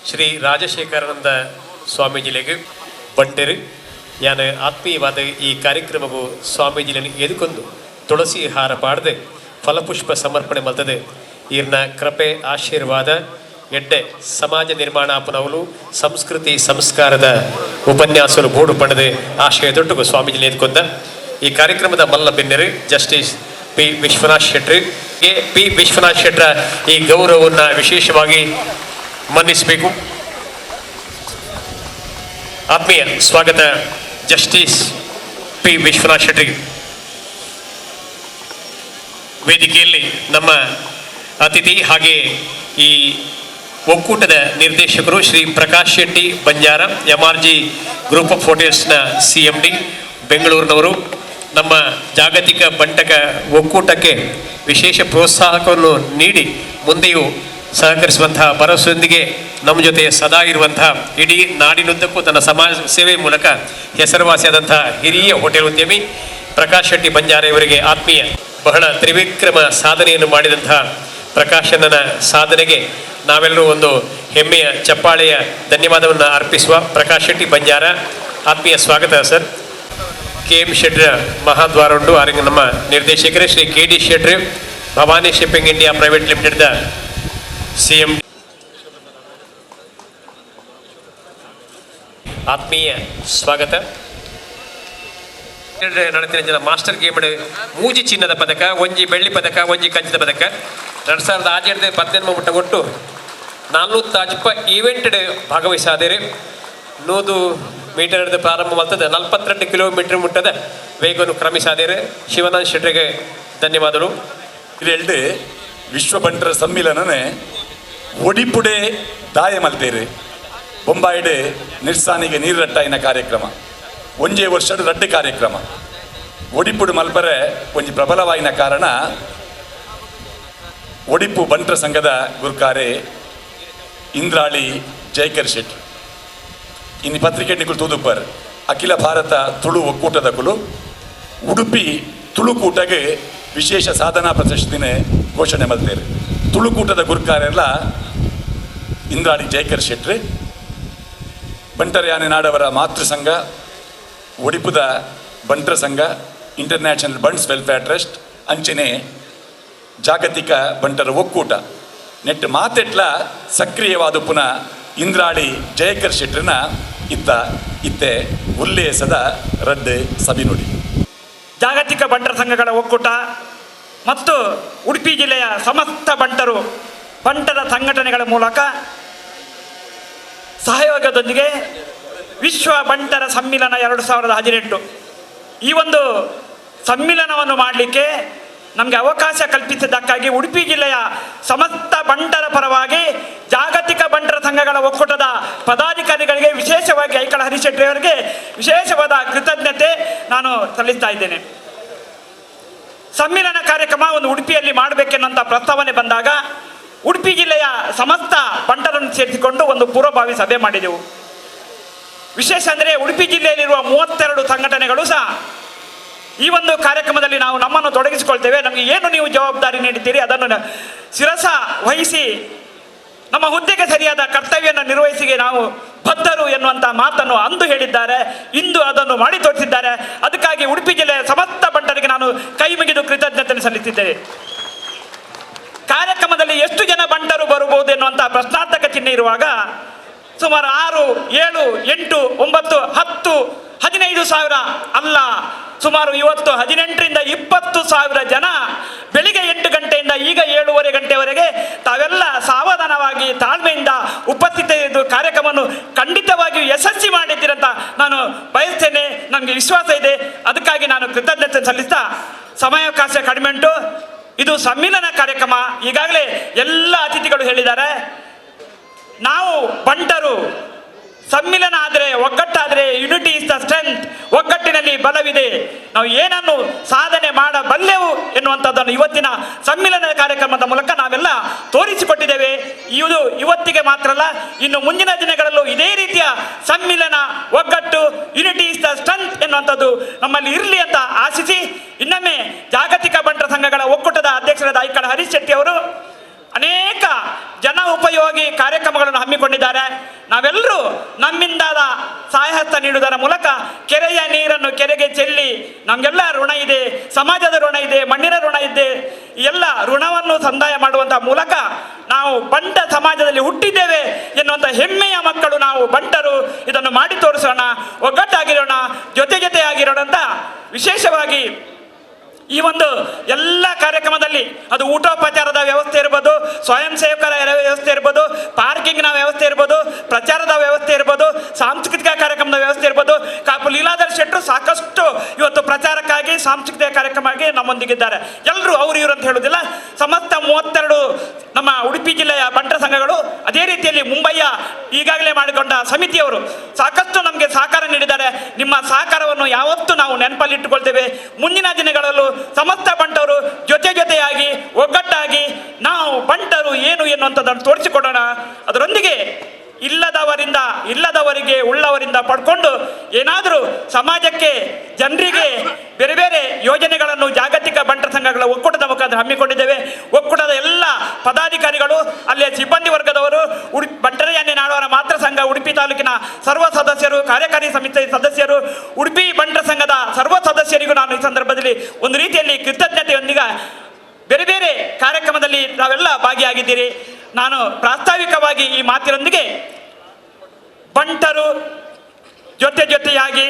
ಶ್ರೀ ರಾಜಶೇಖರಾನಂದ ಸ್ವಾಮೀಜಿಲೆಗೆ ಬಂಟೆರು ಯಾನ ಆತ್ಮೀಯವಾದ ಈ ಕಾರ್ಯಕ್ರಮವು ಸ್ವಾಮೀಜಿలను ಎದುಕೊಂಡು ತುಳಸಿ ಹಾರ ಪಾಡದೆ ಫಲಪುಷ್ಪ ಸಮರ್ಪಣೆ ಮಲ್ತದೆ ಈರ್ನ ಕೃಪೆ ಆಶೀರ್ವಾದ ಎಡ್ಡೆ ಸಮಾಜ ನಿರ್ಮಾಣ ಆಪನವಲು ಸಂಸ್ಕೃತಿ ಸಂಸ್ಕಾರದ ಉಪನ್ಯಾಸರು ಬೋರ್ಡು ಪಡೆದೆ ಆಶಯ ದೊಡ್ಡಗು ಸ್ವಾಮೀಜಿನ ಎದುಕೊಂಡ ಈ ಕಾರ್ಯಕ್ರಮದ ಮಲ್ಲ ಬೆನ್ನೆರು justice P Vishwanath Shetty P Vishwanath ಶೆಟ್ರ ಈ ಗೌರವವನ್ನು ವಿಶೇಷವಾಗಿ ಮನ್ನಿಸಬೇಕು. ಆತ್ಮೀಯ ಸ್ವಾಗತ ಜಸ್ಟಿಸ್ ಪಿ ವಿಶ್ವನಾಥ್ ಶೆಟ್ರಿಗೆ. ವೇದಿಕೆಯಲ್ಲಿ ನಮ್ಮ ಅತಿಥಿ ಹಾಗೆ ಈ ಒಕ್ಕೂಟದ ನಿರ್ದೇಶಕರು Shri Prakash Shetty Banjara MRG group of ಹೋಟೆಲ್ಸ್ನ CMD ಬೆಂಗಳೂರಿನವರು. ನಮ್ಮ ಜಾಗತಿಕ ಬಂಟಕ ಒಕ್ಕೂಟಕ್ಕೆ ವಿಶೇಷ ಪ್ರೋತ್ಸಾಹಕವನ್ನು ನೀಡಿ ಮುಂದೆಯೂ ಸಹಕರಿಸುವಂತಹ ಭರವಸೆಯೊಂದಿಗೆ ನಮ್ಮ ಜೊತೆ ಸದಾ ಇರುವಂತಹ ಇಡೀ ನಾಡಿನುದ್ದಕ್ಕೂ ತನ್ನ ಸಮಾಜ ಸೇವೆ ಮೂಲಕ ಹೆಸರುವಾಸಿಯಾದಂತಹ ಹಿರಿಯ ಹೋಟೆಲ್ ಉದ್ಯಮಿ ಪ್ರಕಾಶ್ ಶೆಟ್ಟಿ ಬಂಜಾರ ಇವರಿಗೆ ಆತ್ಮೀಯ ಬಹಳ ತ್ರಿವಿಕ್ರಮ ಸಾಧನೆಯನ್ನು ಮಾಡಿದಂತಹ ಪ್ರಕಾಶನ ಸಾಧನೆಗೆ ನಾವೆಲ್ಲರೂ ಒಂದು ಹೆಮ್ಮೆಯ ಚಪ್ಪಾಳೆಯ ಧನ್ಯವಾದವನ್ನು ಅರ್ಪಿಸುವ ಪ್ರಕಾಶ್ ಶೆಟ್ಟಿ ಬಂಜಾರ ಆತ್ಮೀಯ ಸ್ವಾಗತ ಸರ್. KM ಶೆಟ್ರ ಮಹಾದ್ವಾರ ಉಂಟು ಅವರಿಗೆ ನಮ್ಮ ನಿರ್ದೇಶಕರೇ Shri KD Shetty Bhavani shipping India private ಲಿಮಿಟೆಡ್ದ CMD ಆತ್ಮೀಯ ಸ್ವಾಗತ. ನಡೆತಿನ ಮಾಸ್ಟರ್ ಗೇಮ್ ಮೂಜಿ ಚಿನ್ನದ ಪದಕ, ಒಂಜಿ ಬೆಳ್ಳಿ ಪದಕ, ಒಂಜಿ ಕಂಚಿನ ಪದಕ 2017 ಮುಟ್ಟ ಒಟ್ಟು 400 ಈವೆಂಟ್ ಭಾಗವಹಿಸಾದೇರಿ. 100 ಮೀಟರ್ ಹಿಡಿದು ಪ್ರಾರಂಭವಾಗ್ತದೆ, 42 ಕಿಲೋಮೀಟರ್ ಮುಟ್ಟದ ವೇಗವನ್ನು ಕ್ರಮಿಸಾದೇರಿ. ಶಿವನಾಥ್ ಶೆಟ್ಟರಿಗೆ ಧನ್ಯವಾದಗಳು. ಇದು ವಿಶ್ವ ಬಂಟರ ಸಮ್ಮಿಲನನೇ ಒಡಿಪುಡೆ ದಾಯ ಮಲ್ತೇರಿ ಬೊಂಬಾಯಿಡೆ ನಿರ್ಸಾನಿಗೆ ನೀರಟ್ಟಾಯಿನ ಕಾರ್ಯಕ್ರಮ ಒಂಜೇ ವರ್ಷದ ರಡ್ಡು ಕಾರ್ಯಕ್ರಮ ಒಡಿಪುಡು ಮಲ್ಪರೆ ಒಂಜಿ ಪ್ರಬಲವಾಯಿನ ಕಾರಣ ಒಡಿಪು ಬಂಟರ ಸಂಘದ ಗುರುಕಾರೆ ಇಂದ್ರಾಳಿ ಜಯಕರ್ ಶೆಟ್ಟಿ ಇನ್ನು ಪತ್ರಿಕೆ ನಿಕುಲು ತೂದುಪ್ಪರ್ ಅಖಿಲ ಭಾರತ ತುಳು ಒಕ್ಕೂಟದ ಕುಲು ಉಡುಪಿ ತುಳುಕೂಟಗೆ ವಿಶೇಷ ಸಾಧನಾ ಪ್ರಶಸ್ತಿನೇ ಘೋಷಣೆ ಮಲ್ತೇರಿ. ತುಳುಕೂಟದ ಗುರುಕಾರೆಲ್ಲ ಇಂದ್ರಾಳಿ ಜಯಕರ್ ಶೆಟ್ಟಿ, ಬಂಟರಯಾನೆ ನಾಡವರ ಮಾತೃ ಸಂಘ, ಒಡಿಪುದ ಬಂಟರ ಸಂಘ, ಇಂಟರ್ನ್ಯಾಷನಲ್ ಬಂಟ್ಸ್ ವೆಲ್ಫೇರ್ ಟ್ರಸ್ಟ್ ಅಂಚನೆ ಜಾಗತಿಕ ಬಂಟರ ಒಕ್ಕೂಟ ನೆಟ್ಟು ಮಾತೆಟ್ಲ ಸಕ್ರಿಯವಾದ ಪುನಃ ಇಂದ್ರಾಳಿ ಜಯಕರ್ ಶೆಟ್ರಿನ ಇತ್ತೆ ಉಲ್ಲೇಸದ ರಡ್ಡು ಸಭಿ ಜಾಗತಿಕ ಬಂಟರ ಸಂಘಗಳ ಒಕ್ಕೂಟ ಮತ್ತು ಉಡುಪಿ ಜಿಲ್ಲೆಯ ಸಮಸ್ತ ಬಂಟರ ಸಂಘಟನೆಗಳ ಮೂಲಕ ಸಹಯೋಗದೊಂದಿಗೆ ವಿಶ್ವ ಬಂಟರ ಸಮ್ಮಿಲನ 2018 ಈ ಒಂದು ಸಮ್ಮಿಲನವನ್ನು ಮಾಡಲಿಕ್ಕೆ ನಮಗೆ ಅವಕಾಶ ಕಲ್ಪಿಸಿದ್ದಕ್ಕಾಗಿ ಉಡುಪಿ ಜಿಲ್ಲೆಯ ಸಮಸ್ತ ಬಂಟರ ಪರವಾಗಿ ಜಾಗತಿಕ ಬಂಟರ ಸಂಘಗಳ ಒಕ್ಕೂಟದ ಪದಾಧಿಕಾರಿಗಳಿಗೆ, ವಿಶೇಷವಾಗಿ ಐಕಳ ಹರಿಶೆಟ್ಟಿ ಅವರಿಗೆ ವಿಶೇಷವಾದ ಕೃತಜ್ಞತೆ ನಾನು ಸಲ್ಲಿಸ್ತಾ ಇದ್ದೇನೆ. ಸಮ್ಮಿಲನ ಕಾರ್ಯಕ್ರಮ ಒಂದು ಉಡುಪಿಯಲ್ಲಿ ಮಾಡಬೇಕೆನ್ನುವಂಥ ಪ್ರಸ್ತಾವನೆ ಬಂದಾಗ ಉಡುಪಿ ಜಿಲ್ಲೆಯ ಸಮಸ್ತ ಬಂಟರನ್ನು ಸೇರಿಸಿಕೊಂಡು ಒಂದು ಪೂರ್ವಭಾವಿ ಸಭೆ ಮಾಡಿದೆವು. ವಿಶೇಷ ಅಂದರೆ ಉಡುಪಿ ಜಿಲ್ಲೆಯಲ್ಲಿರುವ 32 ಸಂಘಟನೆಗಳು ಸಹ ಈ ಒಂದು ಕಾರ್ಯಕ್ರಮದಲ್ಲಿ ನಾವು ನಮ್ಮನ್ನು ತೊಡಗಿಸಿಕೊಳ್ತೇವೆ, ನಮಗೆ ಏನು ನೀವು ಜವಾಬ್ದಾರಿ ನೀಡಿದ್ದೀರಿ ಅದನ್ನು ಶಿರಸ ವಹಿಸಿ ನಮ್ಮ ಹುದ್ದೆಗೆ ಸರಿಯಾದ ಕರ್ತವ್ಯವನ್ನು ನಿರ್ವಹಿಸಿಗೆ ನಾವು ಬದ್ಧರು ಎನ್ನುವಂಥ ಮಾತನ್ನು ಅಂದು ಹೇಳಿದ್ದಾರೆ. ಇಂದು ಅದನ್ನು ಮಾಡಿ ತೋರಿಸಿದ್ದಾರೆ. ಅದಕ್ಕಾಗಿ ಉಡುಪಿ ಜಿಲ್ಲೆಯ ಸಮಸ್ತ ಬಂಟರಿಗೆ ನಾನು ಕೈ ಮುಗಿದು ಕೃತಜ್ಞತೆ ಸಲ್ಲಿಸಿದ್ದೇನೆ. ಕಾರ್ಯಕ್ರಮದಲ್ಲಿ ಎಷ್ಟು ಜನ ಬಂಟರು ಬರಬಹುದು ಎನ್ನುವಂಥ ಪ್ರಶ್ನಾರ್ಥಕ ಚಿಹ್ನೆ ಇರುವಾಗ ಸುಮಾರು 6, 7, 8, 9, 10, 15 ಸಾವಿರ ಅಲ್ಲ, ಸುಮಾರು ಇವತ್ತು 18ರಿಂದ 20 ಸಾವಿರ ಜನ ಬೆಳಿಗ್ಗೆ 8 ಗಂಟೆಯಿಂದ ಈಗ 7:30 ಗಂಟೆವರೆಗೆ ತಾವೆಲ್ಲ ಸಾವಧಾನವಾಗಿ ತಾಳ್ಮೆಯಿಂದ ಉಪಸ್ಥಿತ ಕಾರ್ಯಕ್ರಮವನ್ನು ಖಂಡಿತವಾಗಿಯೂ ಯಶಸ್ವಿ ಮಾಡಿದ್ದೀರಂತ ನಾನು ಬಯಸ್ತೇನೆ. ನನಗೆ ವಿಶ್ವಾಸ ಇದೆ. ಅದಕ್ಕಾಗಿ ನಾನು ಕೃತಜ್ಞತೆ ಸಲ್ಲಿಸ್ತಾ, ಸಮಯಾವಕಾಶ ಕಡಿಮೆ ಉಂಟು. ಇದು ಸಮ್ಮಿಲನ ಕಾರ್ಯಕ್ರಮ. ಈಗಾಗಲೇ ಎಲ್ಲ ಅತಿಥಿಗಳು ಹೇಳಿದ್ದಾರೆ, ನಾವು ಬಂಟರು ಸಮ್ಮಿಲನ ಆದರೆ, ಒಗ್ಗಟ್ಟಾದರೆ, ಯುನಿಟಿ ಇಸ್ ದ ಸ್ಟ್ರೆಂತ್, ಒಗ್ಗಟ್ಟಿನಲ್ಲಿ ಬಲವಿದೆ, ನಾವು ಏನನ್ನು ಸಾಧನೆ ಮಾಡಬಲ್ಲೆವು ಎನ್ನುವಂಥದ್ದನ್ನು ಇವತ್ತಿನ ಸಮ್ಮಿಲನದ ಕಾರ್ಯಕ್ರಮದ ಮೂಲಕ ನಾವೆಲ್ಲ ತೋರಿಸಿಕೊಟ್ಟಿದ್ದೇವೆ. ಇದು ಇವತ್ತಿಗೆ ಮಾತ್ರ ಅಲ್ಲ, ಇನ್ನು ಮುಂದಿನ ದಿನಗಳಲ್ಲೂ ಇದೇ ರೀತಿಯ ಸಮ್ಮಿಲನ, ಒಗ್ಗಟ್ಟು, ಯುನಿಟಿ ಇಸ್ ದ ಸ್ಟ್ರೆಂತ್ ಎನ್ನುವಂಥದ್ದು ನಮ್ಮಲ್ಲಿ ಇರಲಿ ಅಂತ ಆಶಿಸಿ, ಇನ್ನೊಮ್ಮೆ ಜಾಗತಿಕ ಬಂಟರ ಸಂಘಗಳ ಒಕ್ಕೂಟದ ಅಧ್ಯಕ್ಷರಾದ ಐಕಳ ಹರೀಶ್ ಶೆಟ್ಟಿ ಅವರು ಅನೇಕ ಜನ ಉಪಯೋಗಿ ಕಾರ್ಯಕ್ರಮಗಳನ್ನು ಹಮ್ಮಿಕೊಂಡಿದ್ದಾರೆ. ನಾವೆಲ್ಲರೂ ನಮ್ಮಿಂದಾದ ಸಹಾಯಹಸ್ತ ನೀಡುವುದರ ಮೂಲಕ ಕೆರೆಯ ನೀರನ್ನು ಕೆರೆಗೆ ಚೆಲ್ಲಿ, ನಮಗೆಲ್ಲ ಋಣ ಇದೆ, ಸಮಾಜದ ಋಣ ಇದೆ, ಮಣ್ಣಿನ ಋಣ ಇದೆ, ಎಲ್ಲ ಋಣವನ್ನು ಸಂದಾಯ ಮಾಡುವಂಥ ಮೂಲಕ ನಾವು ಬಂಟ ಸಮಾಜದಲ್ಲಿ ಹುಟ್ಟಿದ್ದೇವೆ ಎನ್ನುವಂಥ ಹೆಮ್ಮೆಯ ಮಕ್ಕಳು ನಾವು ಬಂಟರು. ಇದನ್ನು ಮಾಡಿ ತೋರಿಸೋಣ, ಒಗ್ಗಟ್ಟಾಗಿರೋಣ, ಜೊತೆಯಾಗಿರೋಣ ಅಂತ ವಿಶೇಷವಾಗಿ ಈ ಒಂದು ಎಲ್ಲ ಕಾರ್ಯಕ್ರಮದಲ್ಲಿ ಅದು ಊಟೋಪಚಾರದ ವ್ಯವಸ್ಥೆ ಇರ್ಬೋದು, ಸ್ವಯಂ ಸೇವಕರ ವ್ಯವಸ್ಥೆ ಇರ್ಬೋದು, ಪಾರ್ಕಿಂಗ್ನ ವ್ಯವಸ್ಥೆ ಇರ್ಬೋದು, ಪ್ರಚಾರದ ವ್ಯವಸ್ಥೆ ಇರ್ಬೋದು, ಸಾಂಸ್ಕೃತಿಕ ಕಾರ್ಯಕ್ರಮದ ವ್ಯವಸ್ಥೆ ಇರ್ಬೋದು. ಕಾಪು ಲೀಲಾಧರ್ ಶೆಟ್ಟರು ಸಾಕಷ್ಟು ಇವತ್ತು ಪ್ರಚಾರಕ್ಕಾಗಿ, ಸಾಂಸ್ಕೃತಿಕ ಕಾರ್ಯಕ್ರಮವಾಗಿ ನಮ್ಮೊಂದಿಗಿದ್ದಾರೆ. ಎಲ್ಲರೂ ಅವರು ಇವರು ಅಂತ ಹೇಳೋದಿಲ್ಲ, ಸಮಸ್ತ 32 ನಮ್ಮ ಉಡುಪಿ ಜಿಲ್ಲೆಯ ಬಂಟರ ಸಂಘಗಳು, ಅದೇ ರೀತಿಯಲ್ಲಿ ಮುಂಬಯಿಯ ಈಗಾಗಲೇ ಮಾಡಿಕೊಂಡ ಸಮಿತಿಯವರು ಸಾಕಷ್ಟು ನಮಗೆ ಸಹಕಾರ ನೀಡಿದ್ದಾರೆ. ನಿಮ್ಮ ಸಹಕಾರವನ್ನು ಯಾವತ್ತೂ ನಾವು ನೆನಪಲ್ಲಿಟ್ಟುಕೊಳ್ತೇವೆ. ಮುಂದಿನ ದಿನಗಳಲ್ಲೂ ಸಮಸ್ತ ಬಂಟರು ಜೊತೆಯಾಗಿ ಒಗ್ಗಟ್ಟಾಗಿ ನಾವು ಬಂಟರು ಏನು ಎನ್ನುವಂಥದ್ದನ್ನು ತೋರಿಸಿಕೊಡೋಣ. ಅದರೊಂದಿಗೆ ಇಲ್ಲದವರಿಗೆ ಉಳ್ಳವರಿಂದ ಪಡ್ಕೊಂಡು ಏನಾದರೂ ಸಮಾಜಕ್ಕೆ, ಜನರಿಗೆ ಬೇರೆ ಬೇರೆ ಯೋಜನೆಗಳನ್ನು ಜಾಗತಿಕ ಬಂಟರ ಸಂಘಗಳ ಒಕ್ಕೂಟದ ಮುಖಾಂತರ ಹಮ್ಮಿಕೊಂಡಿದ್ದೇವೆ. ಒಕ್ಕೂಟದ ಎಲ್ಲ ಪದಾಧಿಕಾರಿಗಳು, ಅಲ್ಲಿಯ ಸಿಬ್ಬಂದಿ ವರ್ಗದವರು, ಬಂಟರಯಾನೆ ನಾಡವರ ಮಾತೃ ಸಂಘ ಉಡುಪಿ ತಾಲೂಕಿನ ಸರ್ವ ಸದಸ್ಯರು, ಕಾರ್ಯಕಾರಿ ಸಮಿತಿ ಸದಸ್ಯರು, ಉಡುಪಿ ಬಂಟರ ಸಂಘದ ಸರ್ವ ಸದಸ್ಯರಿಗೂ ನಾನು ಈ ಸಂದರ್ಭದಲ್ಲಿ ಒಂದು ರೀತಿಯಲ್ಲಿ ಕೃತಜ್ಞತೆಯೊಂದಿಗೆ ಬೇರೆ ಬೇರೆ ಕಾರ್ಯಕ್ರಮದಲ್ಲಿ ನಾವೆಲ್ಲ ಭಾಗಿಯಾಗಿದ್ದೀರಿ. ನಾನು ಪ್ರಾಸ್ತಾವಿಕವಾಗಿ ಈ ಮಾತಿನೊಂದಿಗೆ ಬಂಟರು ಜೊತೆಯಾಗಿ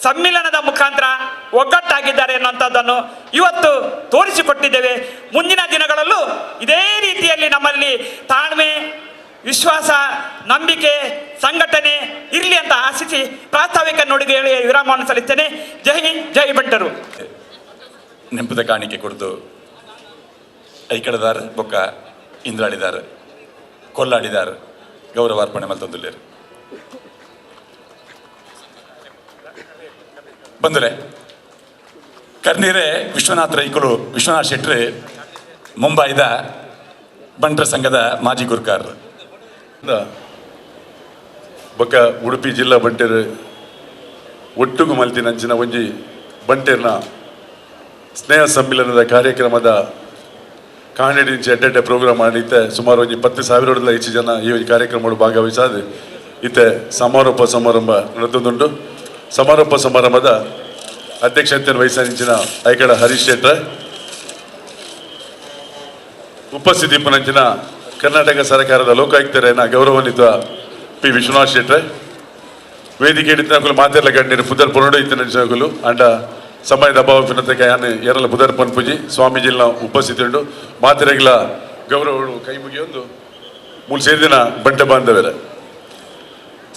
ಸಮ್ಮಿಲನದ ಮುಖಾಂತರ ಒಗ್ಗಟ್ಟಾಗಿದ್ದಾರೆ ಎನ್ನುವಂಥದ್ದನ್ನು ಇವತ್ತು ತೋರಿಸಿಕೊಟ್ಟಿದ್ದೇವೆ. ಮುಂದಿನ ದಿನಗಳಲ್ಲೂ ಇದೇ ರೀತಿಯಲ್ಲಿ ನಮ್ಮಲ್ಲಿ ತಾಳ್ಮೆ, ವಿಶ್ವಾಸ, ನಂಬಿಕೆ, ಸಂಘಟನೆ ಇರಲಿ ಅಂತ ಆಶಿಸಿ ಪ್ರಾಸ್ತಾವಿಕ ನುಡಿಗೆ ಹೇಳಿ ವಿರಾಮವನ್ನು ಸಲ್ಲಿಸ್ತೇನೆ. ಜೈ ಹಿಂದ್, ಜೈ ಬಂಟರು. ನೆಂಪದ ಕಾಣಿಕೆ ಕೊಡ್ದು ಐಕಡದಾರ ಬೊಕ್ಕ ಇಂದ್ರಾಡಿದಾರ ಕೊಲ್ಲಾಡಿದಾರ ಗೌರವಾರ್ಪಣೆ ಮಲ್ತೊಂದುಲ್ಲೇರು. ಬಂದರೆ ಕರ್ನೀರೆ ವಿಶ್ವನಾಥ್ ರೈಕುಲು ವಿಶ್ವನಾಥ್ ಶೆಟ್ಟಿ ಮುಂಬೈದ ಬಂಟರ ಸಂಘದ ಮಾಜಿ ಗುರ್ಕಾರ್ ಬೊಕ್ಕ ಉಡುಪಿ ಜಿಲ್ಲಾ ಬಂಟೇರು ಒಟ್ಟುಗು ಮಲ್ತಿನಂಚಿನ ಒಂಜಿ ಬಂಟೇರ್ನ ಸ್ನೇಹ ಸಮ್ಮಿಲನದ ಕಾರ್ಯಕ್ರಮದ ಕಾಣಿಡಿಂಚಿ ಎಡ್ಡೆಡ್ಡೆ ಪ್ರೋಗ್ರಾಮ್ ಮಾಡಿತ್ತೆ. ಸುಮಾರು ಒಂಜಿ 10,000 ಹೆಚ್ಚು ಜನ ಈ ಕಾರ್ಯಕ್ರಮ ಭಾಗವಹಿಸಾದ ಇತ್ತೆ ಸಮಾರೋಪ ಸಮಾರಂಭ ನಡೆದುಂಟು. ಸಮಾರೋಪ ಸಮಾರಂಭದ ಅಧ್ಯಕ್ಷತೆಯನ್ನು ವಹಿಸಿನ ಐಕಡ ಹರೀಶ್ ಶೆಟ್ಟಿ, ಉಪಸ್ಥಿತಿ ಪನಂಚಿನ ಕರ್ನಾಟಕ ಸರ್ಕಾರದ ಲೋಕಾಯುಕ್ತರೇನ ಗೌರವಾನ್ವಿತ ಪಿ ವಿಶ್ವನಾಥ್ ಶೆಟ್ಟಿ, ವೇದಿಕೆ ಹಿಡಿತನಕಲು ಮಾತೆಲ್ಲ ಗಣ್ಯರು ಪುದರ್ ಪುನಡು ಇತ್ತಿನಕಲು ಅಂಡ ಸಮಯದ ಅಭಾವ ಪಿನತಕ್ಕೆ ಯಾನು ಎರಲ ಪುದರ್ ಪನ್ಪುಜಿ ಸ್ವಾಮೀಜಿಲ್ನ ಉಪಸ್ಥಿತಿ ಉಂಟು. ಮಾತೆರೆಗಳ ಗೌರವಗಳು ಕೈ ಮುಗಿಯೊಂದು ಮೂಲ ಸೇರಿದಿನ ಬಂಟ ಬಾಂಧವರೇ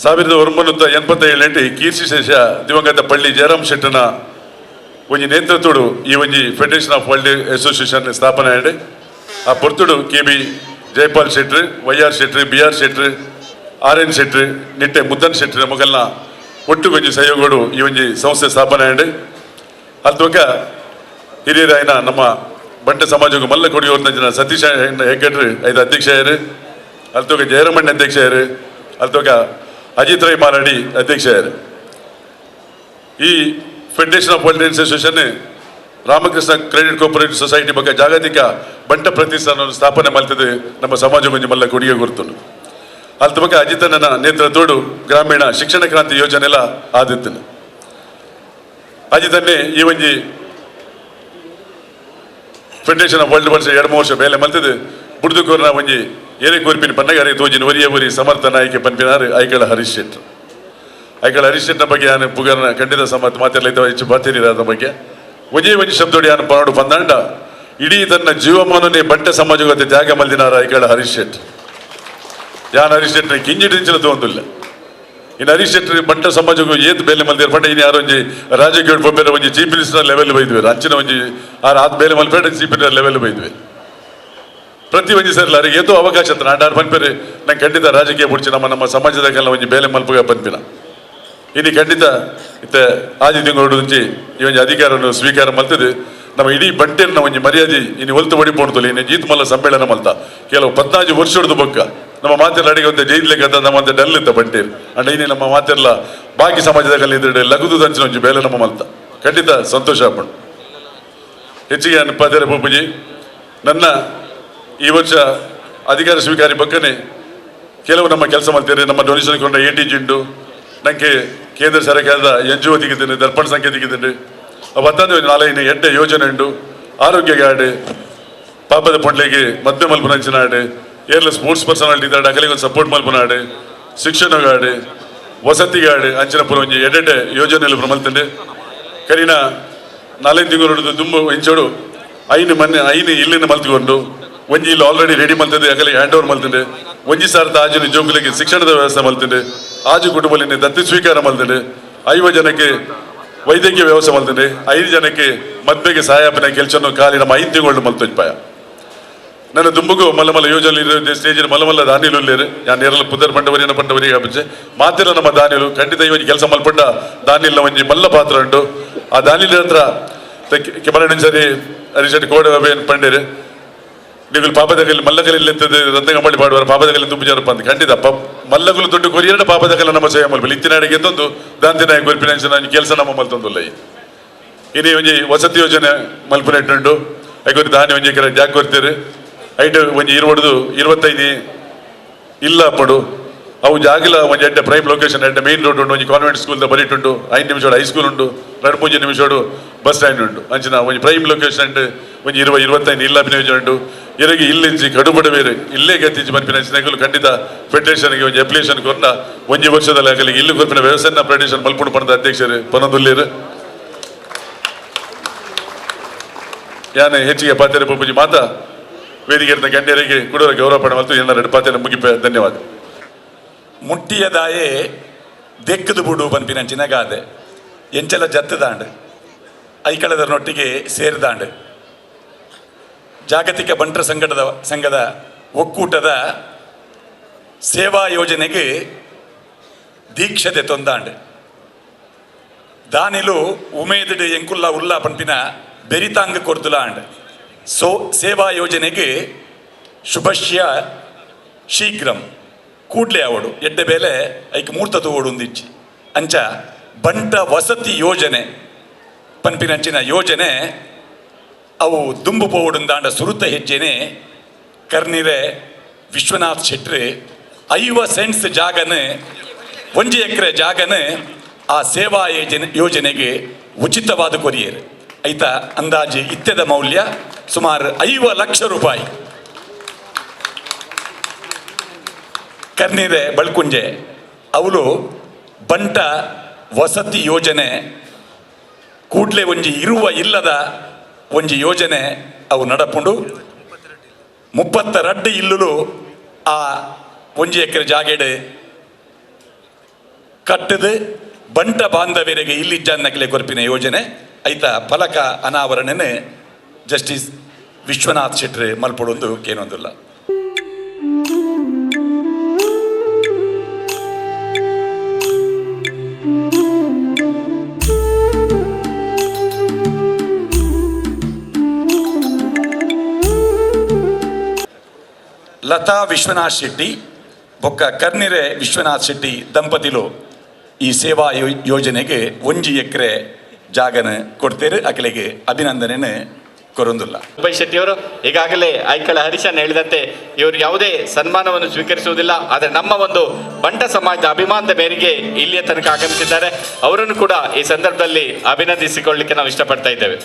1987 ಕೀರ್ತಿಶೇಷ ದಿವಂಗತ ಪಳ್ಳಿ ಜಯರಾಮ್ ಶೆಟ್ಟನ ಒಂಜಿ ನೇತೃತ್ವಡು ಈ ಒಂಜಿ ಫೆಡರೇಷನ್ ಆಫ್ ವರ್ಲ್ಡ್ ಅಸೋಸಿಯೇಷನ್ ಸ್ಥಾಪನೆ ಆಡಿ ಆ ಪೊರ್ತುಡು KB Jaipal Shetty, YR Shetty, BR Shetty, RN Shetty, Nitte Muddan Shetty ಮೊಗಲ್ನ ಒಟ್ಟು ಒಂಜಿ ಸಹಯೋಗಗಳು ಈ ಒಂಜಿ ಸಂಸ್ಥೆ ಸ್ಥಾಪನೆ ಆಡಿ ಅಲ್ತೋಕ ಹಿರಿಯರಾಯನ ನಮ್ಮ ಬಂಟ ಸಮಾಜಕ್ಕೆ ಮಲ್ಲ ಕೊಡಿ ಅವ್ರನ್ನ ಸತೀಶ್ ಹೆಗ್ಗಡ್ರಿ ಐದು ಅಧ್ಯಕ್ಷರು, ಅಲ್ತೋಕ ಜಯರಮಣ್ಣ ಅಧ್ಯಕ್ಷರು, ಅಲ್ತೋಕ ಅಜಿತ್ ರೈ ಮಾರಾಡಿ ಅಧ್ಯಕ್ಷರು. ಈ federation of world association Ramakrishna credit cooperative society ಬಗ್ಗೆ ಜಾಗತಿಕ ಬಂಟ ಪ್ರತಿಷ್ಠಾನವನ್ನು ಸ್ಥಾಪನೆ ಮಾಡ್ತದೆ. ನಮ್ಮ ಸಮಾಜ ಮಂಜಿ ಮಲ್ಲ ಕೊಡುಗೆ ಗುರುತು ಅಲ್ತ ಬಗ್ಗೆ ಅಜಿತನ ನೇತೃತ್ವಡು ಗ್ರಾಮೀಣ ಶಿಕ್ಷಣ ಕ್ರಾಂತಿ ಯೋಜನೆ ಎಲ್ಲ ಆದಿತ್ತು. ಅಜಿತನ್ನೇ ಈ ಒಂಜಿ ಫೆಡರೇಷನ್ ಆಫ್ ವರ್ಲ್ಡ್ ವರ್ಷ 2 ವರ್ಷ ಬೇಲೆ ಮಲ್ತದೆ ಬುಡ್ದುಕೋರ್ನ ಒಂಜಿ ಏರೆ ಕೋರ್ಪಿನ ಪನ್ನಗಾರಿ ತೋಜಿನ ಒರಿಯ ಸಮರ್ಥ ನಾಯಕಿ ಪನ್ಪಿನಾರು ಐಕಳ ಹರೀಶ್ ಶೆಟ್ಟಿ. ಐಕಳ ಹರೀಶ್ ಶೆಟ್ಟಿನ ಬಗ್ಗೆ ನಾನು ಪುಗರ್ನ ಖಂಡಿತ ಸಮರ್ಥ ಮಾತಾಡಲಿದ್ದ ಹೆಚ್ಚು ಬಾತಿರಿದ ಬಗ್ಗೆ ಒಂಜಿ ಶಬ್ದೋಡಿ ನಾನು ಪಾಡು ಬಂದಾಂಡ ಇಡೀ ತನ್ನ ಜೀವಮಾನನೇ ಬಂಟ ಸಮಾಜಕ್ಕೆ ತ್ಯಾಗ ಮಲ್ದಿನಾರ ಐಕಳ ಹರೀಶ್ ಶೆಟ್ಟಿ. ಯಾನ್ ಹರೀಶ್ ಶೆಟ್ಟಿ ಕಿಂಜಿಡಿಂಚಲ ತೋಂದಿಲ್ಲ. ಇನ್ನು ಹರೀಶ್ ಶೆಟ್ಟಿ ಬಂಟ ಸಮಾಜಕ್ಕೂ ಏತ್ ಬೇಲೆ ಮಲ್ದಿರ ಪಂಡ ಇನ್ನು ಯಾರು ಒಂಜಿ ರಾಜಕೀಯ ಬೊಬ್ಬೆರ ಒಂಜಿ ಚೀಫ್ ಮಿನಿಸ್ಟರ್ ಲೆವೆಲ್ ಬೈದ್ವಿ ಅಂಚಿನ ಒಂಜಿ ಆತ್ ಬೇಲೆ ಮಲ್ಪೇಟ ಚೀಫ್ ಮಿನಿಸ್ಟರ್ ಲೆವೆಲ್ ಬೈದ್ವಿ. ಪ್ರತಿ ಒಂಜಿ ಸರಿ ಅರಿಗೆ ಏತೋ ಅವಕಾಶ ಅಂತ ನಾಡಾರು ಪನ್ಪೇರಿ ನಂಗೆ ಖಂಡಿತ ರಾಜಕೀಯ ಬಿಡ್ಚಿ ನಮ್ಮ ಸಮಾಜದಾಗೆಲ್ಲ ಒಂಜಿ ಬೇಲೆ ಮಲ್ಪಗ ಪನ್ಪಿನ ಇನ್ನು ಖಂಡಿತ ಇತ್ತ ಆದಿ ತಿಂಗಳು ಮುಂಚೆ ಈ ಒಂದು ಅಧಿಕಾರವನ್ನು ಸ್ವೀಕಾರ ಮಲ್ತದೆ. ನಮ್ಮ ಇಡೀ ಬಂಟೇರ್ನ ಒಂಜಿ ಮರ್ಯಾದೆ ಇನ್ನು ಹೊಲ್ತು ಹೊಡಿಪೋಣ್ತಲ್ಲ ಇನ್ನು ಜೀತ್ ಮಲ್ಲ ಸಮ್ಮೇಳನ ಮಲ್ತ ಕೆಲವು 14 ವರ್ಷದ ಬೊಕ್ಕ ನಮ್ಮ ಮಾತೆಲ್ಲ ಅಡಿಗೆ ಒಂದು ಜೈಲ್ಲೆಕ್ಕ ನಮ್ಮಂತ ಡಲ್ ಇತ್ತ ಬಂಟೇರು ಅಂಡ್ ಇನ್ನು ನಮ್ಮ ಮಾತೆಲ್ಲ ಬಾಕಿ ಸಮಾಜದಲ್ಲಿ ಇದ್ರೆ ಲಗುದು ದಂಚಿನ ಒಂಜಿ ಬೇಲೆ ನಮ್ಮ ಮಲ್ತ ಖಂಡಿತ ಸಂತೋಷ ಪಡು. ಹೆಚ್ಚಿಗೆ ಪದೇರ ಪೂಜಿ ನನ್ನ ಈ ವರ್ಷ ಅಧಿಕಾರ ಸ್ವೀಕಾರಿ ಬಕ್ಕನೆ ಕೆಲವು ನಮ್ಮ ಕೆಲಸ ಮಾಡ್ತಾರೆ. ನಮ್ಮ ಡೊನೇಷನ್ ಕೊಂಡ ATG ಉಂಟು, ನನಗೆ ಕೇಂದ್ರ ಸರ್ಕಾರದ NGO ದಿಗಿದ್ದೇನೆ, ದರ್ಪಣ ಸಂಖ್ಯೆ ದಿಗಿದ್ದೇನೆ, ಅವತ್ತಂದು 4 ಯೋಜನೆ ಉಂಟು. ಆರೋಗ್ಯ ಗಾರ್ಡ್, ಪಾಪದ ಪೊಂಡ್ಲೆಗೆ ಮದ್ವೆ ಮಲ್ಪುನಂಚಿನಾಡು, ಏರ್ಲ ಸ್ಪೋರ್ಟ್ಸ್ ಪರ್ಸನಾಲಿಟಿ ಇದ್ದಾಡೆ ಅಕಲಿಗೆ ಒಂದು ಸಪೋರ್ಟ್ ಮಲ್ಪನಾಡು, ಶಿಕ್ಷಣ ಗಾರ್ಡ್, ವಸತಿ ಗಾರ್ಡ್ ಅಂಚಿನಪುರ ಒಂಜಿ ಎಡ್ಡೆ ಯೋಜನೆ ಮಲ್ತಂಡೆ. ಕರಿನ 4 ತಿಂಗಳು ತುಂಬ ಹೆಂಚೋಡು ಐನು ಇಲ್ಲಿನ ಮಲ್ತ್ಕೊಂಡು ಒಂಜಿ ಇಲ್ಲಿ ಆಲ್ರೆಡಿ ರೆಡಿ ಮಲ್ತದೆ ಅಕಲಿಗೆ ಹ್ಯಾಂಡ್ ಓವರ್ ಮಲ್ತಂಡೆ. ಒಂಜಿ ಸಾರ್ಥ ಆಜಿನ ಜೋಗುಲಿಗೆ ಶಿಕ್ಷಣದ ವ್ಯವಸ್ಥೆ ಮಲ್ತಂಡೆ, ಆಜು ಕುಟುಂಬದಲ್ಲಿ ದತ್ತಿ ಸ್ವೀಕಾರ ಮಲ್ತಂಡೆ, 5 ಜನಕ್ಕೆ ವೈದ್ಯಕೀಯ ವ್ಯವಸ್ಥೆ ಮಲ್ತಂಡೆ, 5 ಜನಕ್ಕೆ ಮದ್ವೆಗೆ ಸಹಾಯಪನ ಕೆಲಸವನ್ನು ಖಾಲಿ ನಮ್ಮ 5 ತಿಂಗಳು ಮಲ್ತೋಜ್ಪಾಯ. ನನ್ನ ದುಂಬುಗು ಮಲ್ಲಮಲ್ಲ ಯೋಜನೆ ಸ್ಟೇಜಿನ ಮಲ್ಲಮಲ್ಲ ದಾನಿಲು ಇಲ್ಲೇರು ಯಾನ್ ನೇರಲ್ಲ ಪುದರ್ ಪಂಡವರಿನ ಪಂಡವರಿಗೆ ಹಬ್ಬೆ ಮಾತಿಲ್ಲ ನಮ್ಮ ದಾನಿಲು ಖಂಡಿತ ಇವನ್ ಕೆಲಸ ಮಲ್ಪಂಡ ದಾನಿಲ್ಲ ಒಂಜಿ ಮಲ್ಲ ಪಾತ್ರ ಉಂಟು. ಆ ದಾನಿಲ ಹತ್ರ ಕೆಮರಣ ಸರಿ ಹರಿಶೆಟ್ಟಿ ಕೋಡೆ ಪಂಡೇರು ನೀವು ಪಾಪದಗಲ್ಲಿ ಮಲ್ಲಗಲ್ಲಿ ಎತ್ತದ ರತ್ನಗಂಬಳಿ ಪಾಡುವಾರ ಪಾಪದಗಲ್ಲಿ ತುಂಬುಜಾರಪ್ಪ ಅಂತ ಖಂಡಿತ ಮಲ್ಲಗಲು ದೊಡ್ಡ ಕೊರಿಯರ ಪಾಪದಗಲ್ಲ ನಮ್ಮ ಸೇವೆ ಮಲ್ಪಲ್ಲಿ ಇತ್ತಿನಾಡಿಗೆ ಎತ್ತೊಂದು ದಾಂತಿನಾಯ ಗುರುಪಿನ ಕೆಲಸ ನಮ್ಮ ಮಲ್ತೊಂದಿಲ್ಲ. ಇನ್ನು ಒಂಜಿ ವಸತಿ ಯೋಜನೆ ಮಲ್ಪನೆಟ್ಟುಂಟು ಐಗೊರಿ ದಾನಿ ಒಂಜಿ ಎಕರೆ ಜಾಗ ಕೊಡ್ತೀರಿ ಐಟ್ ಒಂಜಿ 25 ಇಲ್ಲ ಪಡು ಅವು ಜಾಗಿಲ ಒಂಜಿ ಎಡ್ಡೆ ಪ್ರೈಮ್ ಲೊಕೇಶನ್ ಎಡ್ಡೆ ಮೇನ್ ರೋಡ್ ಉಂಟು, ಒಂಜಿ ಕಾನ್ವೆಂಟ್ ಸ್ಕೂಲ್ದ ಬರೀಟುಂಟು, 5 ನಿಮಿಷ ಹೈಸ್ಕೂಲ್ ಉಂಟು, 2-3 ನಿಮಿಷ ಬಸ್ ಸ್ಟ್ಯಾಂಡ್ ಉಂಟು ಅಂಚಿನ ಒಂಜಿ ಪ್ರೈಮ್ ಲೊಕೇಶನ್ ಒಂಜಿ 20-25 ಇಲ್ಲ ಅಭಿನಯ ಉಂಟು ಇರಗಿ ಇಲ್ಲಿಂಚಿ ಕಡುಬಡ ಬೇರೆ ಇಲ್ಲೇ ಗತ್ತಿಂಚಿ ಮನ್ಪಿನ ಸ್ನೇಹಿತರು ಖಂಡಿತ ಫೆಡರೇಷನ್ಗೆ ಒಂದು ಅಪ್ಲಿಕೇಶನ್ ಕೊರ್ನ ಒಂಜಿ ವರ್ಷದಲ್ಲಿ ಆಗಲಿ ಇಲ್ಲಿ ಕೊರ್ಪಿನ ವ್ಯವಸಾಯ ಫೆಡರೇಷನ್ ಮಲ್ಪುಣ ಪಣದ ಅಧ್ಯಕ್ಷರು ಪನದುಲ್ಲೇರು ಯಾನೆ ಹೆಚ್ಚಿಗೆ ಪಾತ್ರೆ ಪೂಜಿ ಮಾತಾ ವೇದಿಕೆ ಗಣ್ಯರಿಗೆ ಕೂಡ ಗೌರವ ಪಡ ಮತ್ತು ಏನಾರು ಪಾತ್ರೆ ಮುಗಿಪ ಧನ್ಯವಾದ. ಮುಟ್ಟಿಯದಾಯೇ ದೆಕ್ಕದು ಬುಡು ಪನ್ಪಿನ ಚಿನಗಾದೆ ಎಂಚಲ ಜತ್ತದಾಂಡ್ ಐಕಳದರನೊಟ್ಟಿಗೆ ಸೇರಿದಾಂಡ್ ಜಾಗತಿಕ ಬಂಟರ ಸಂಘದ ಒಕ್ಕೂಟದ ಸೇವಾ ಯೋಜನೆಗೆ ದೀಕ್ಷತೆ ತೊಂದಾಂಡ್ ದಾನಿಲು ಉಮೇದುಡು ಎಂಕುಲ್ಲ ಉಲ್ಲಾ ಪನ್ಪಿನ ಬೆರಿತಾಂಗ್ ಕೊರ್ದುಲಾಂಡ್ ಸೇವಾ ಯೋಜನೆಗೆ ಶುಭಶ್ಯ ಶೀಘ್ರಂ ಕೂಡ್ಲೆ ಅವಡು ಎಡ್ಡೆ ಬೇಲೆ ಐಕ್ ಮೂರ್ತತು ಓಡುಂದಿಚ್ಚಿ ಅಂಚ ಬಂಟ ವಸತಿ ಯೋಜನೆ ಪನ್ಪಿನಂಚಿನ ಯೋಜನೆ ಅವು ದುಂಬು ಪೋಡುಂದಾಂಡ ಸುರುತ ಹೆಜ್ಜೆನೆ ಕರ್ನಿರೆ ವಿಶ್ವನಾಥ್ ಶೆಟ್ಟಿ 50 ಸೆಂಟ್ಸ್ ಜಾಗನ 1 ಎಕರೆ ಜಾಗನ ಆ ಸೇವಾ ಯೋಜನೆಗೆ ಉಚಿತವಾದ ಕೊರಿಯರು ಐತ ಅಂದಾಜು ಇತ್ಯದ ಮೌಲ್ಯ ಸುಮಾರು 5 ಲಕ್ಷ ರೂಪಾಯಿ. ಕರ್ನೀರೆ ಬಳ್ಕುಂಜೆ ಅವಳು ಬಂಟ ವಸತಿ ಯೋಜನೆ ಕೂಡ್ಲೆ ಒಂಜಿ ಇರುವ ಇಲ್ಲದ ಒಂಜಿ ಯೋಜನೆ ಅವು ನಡಪುಂಡು 32 ಇಲ್ಲುಲು ಆ 1 ಎಕರೆ ಜಾಗೆಡ್ ಕಟ್ಟದು ಬಂಟ ಬಾಂಧವ್ಯರಿಗೆ ಇಲ್ಲಿಜ್ಜನ್ನಕ್ಲೆ ಕೊರ್ಪಿನ ಯೋಜನೆ ಐತ ಫಲಕ ಅನಾವರಣನೆ ಜಸ್ಟಿಸ್ ವಿಶ್ವನಾಥ್ ಶೆಟ್ಟಿ ಮಲ್ಪಡೊಂದು ಕೇನೊಂದಿಲ್ಲ. ಲತಾ ವಿಶ್ವನಾಥ್ ಶೆಟ್ಟಿ ಬೊಕ್ಕ ಕರ್ನಿರೆ ವಿಶ್ವನಾಥ್ ಶೆಟ್ಟಿ ದಂಪತಿಲು ಈ ಸೇವಾ ಯೋಜನೆಗೆ 1 ಎಕರೆ ಜಾಗನ ಕೊಡ್ತೇವೆ ಅಕಲೆಗೆ ಅಭಿನಂದನೆ ಕೊರೊಂದಿಲ್ಲ. ಉಭಯ್ ಶೆಟ್ಟಿ ಅವರು ಈಗಾಗಲೇ ಐಕಳ ಹರೀಶನ್ ಹೇಳಿದಂತೆ ಇವರು ಯಾವುದೇ ಸನ್ಮಾನವನ್ನು ಸ್ವೀಕರಿಸುವುದಿಲ್ಲ, ಆದರೆ ನಮ್ಮ ಒಂದು ಬಂಟ ಸಮಾಜದ ಅಭಿಮಾನದ ಮೇರೆಗೆ ಇಲ್ಲಿಯ ತನಕ ಆಗಮಿಸಿದ್ದಾರೆ. ಅವರನ್ನು ಕೂಡ ಈ ಸಂದರ್ಭದಲ್ಲಿ ಅಭಿನಂದಿಸಿಕೊಳ್ಳಲಿಕ್ಕೆ ನಾವು ಇಷ್ಟಪಡ್ತಾ ಇದ್ದೇವೆ.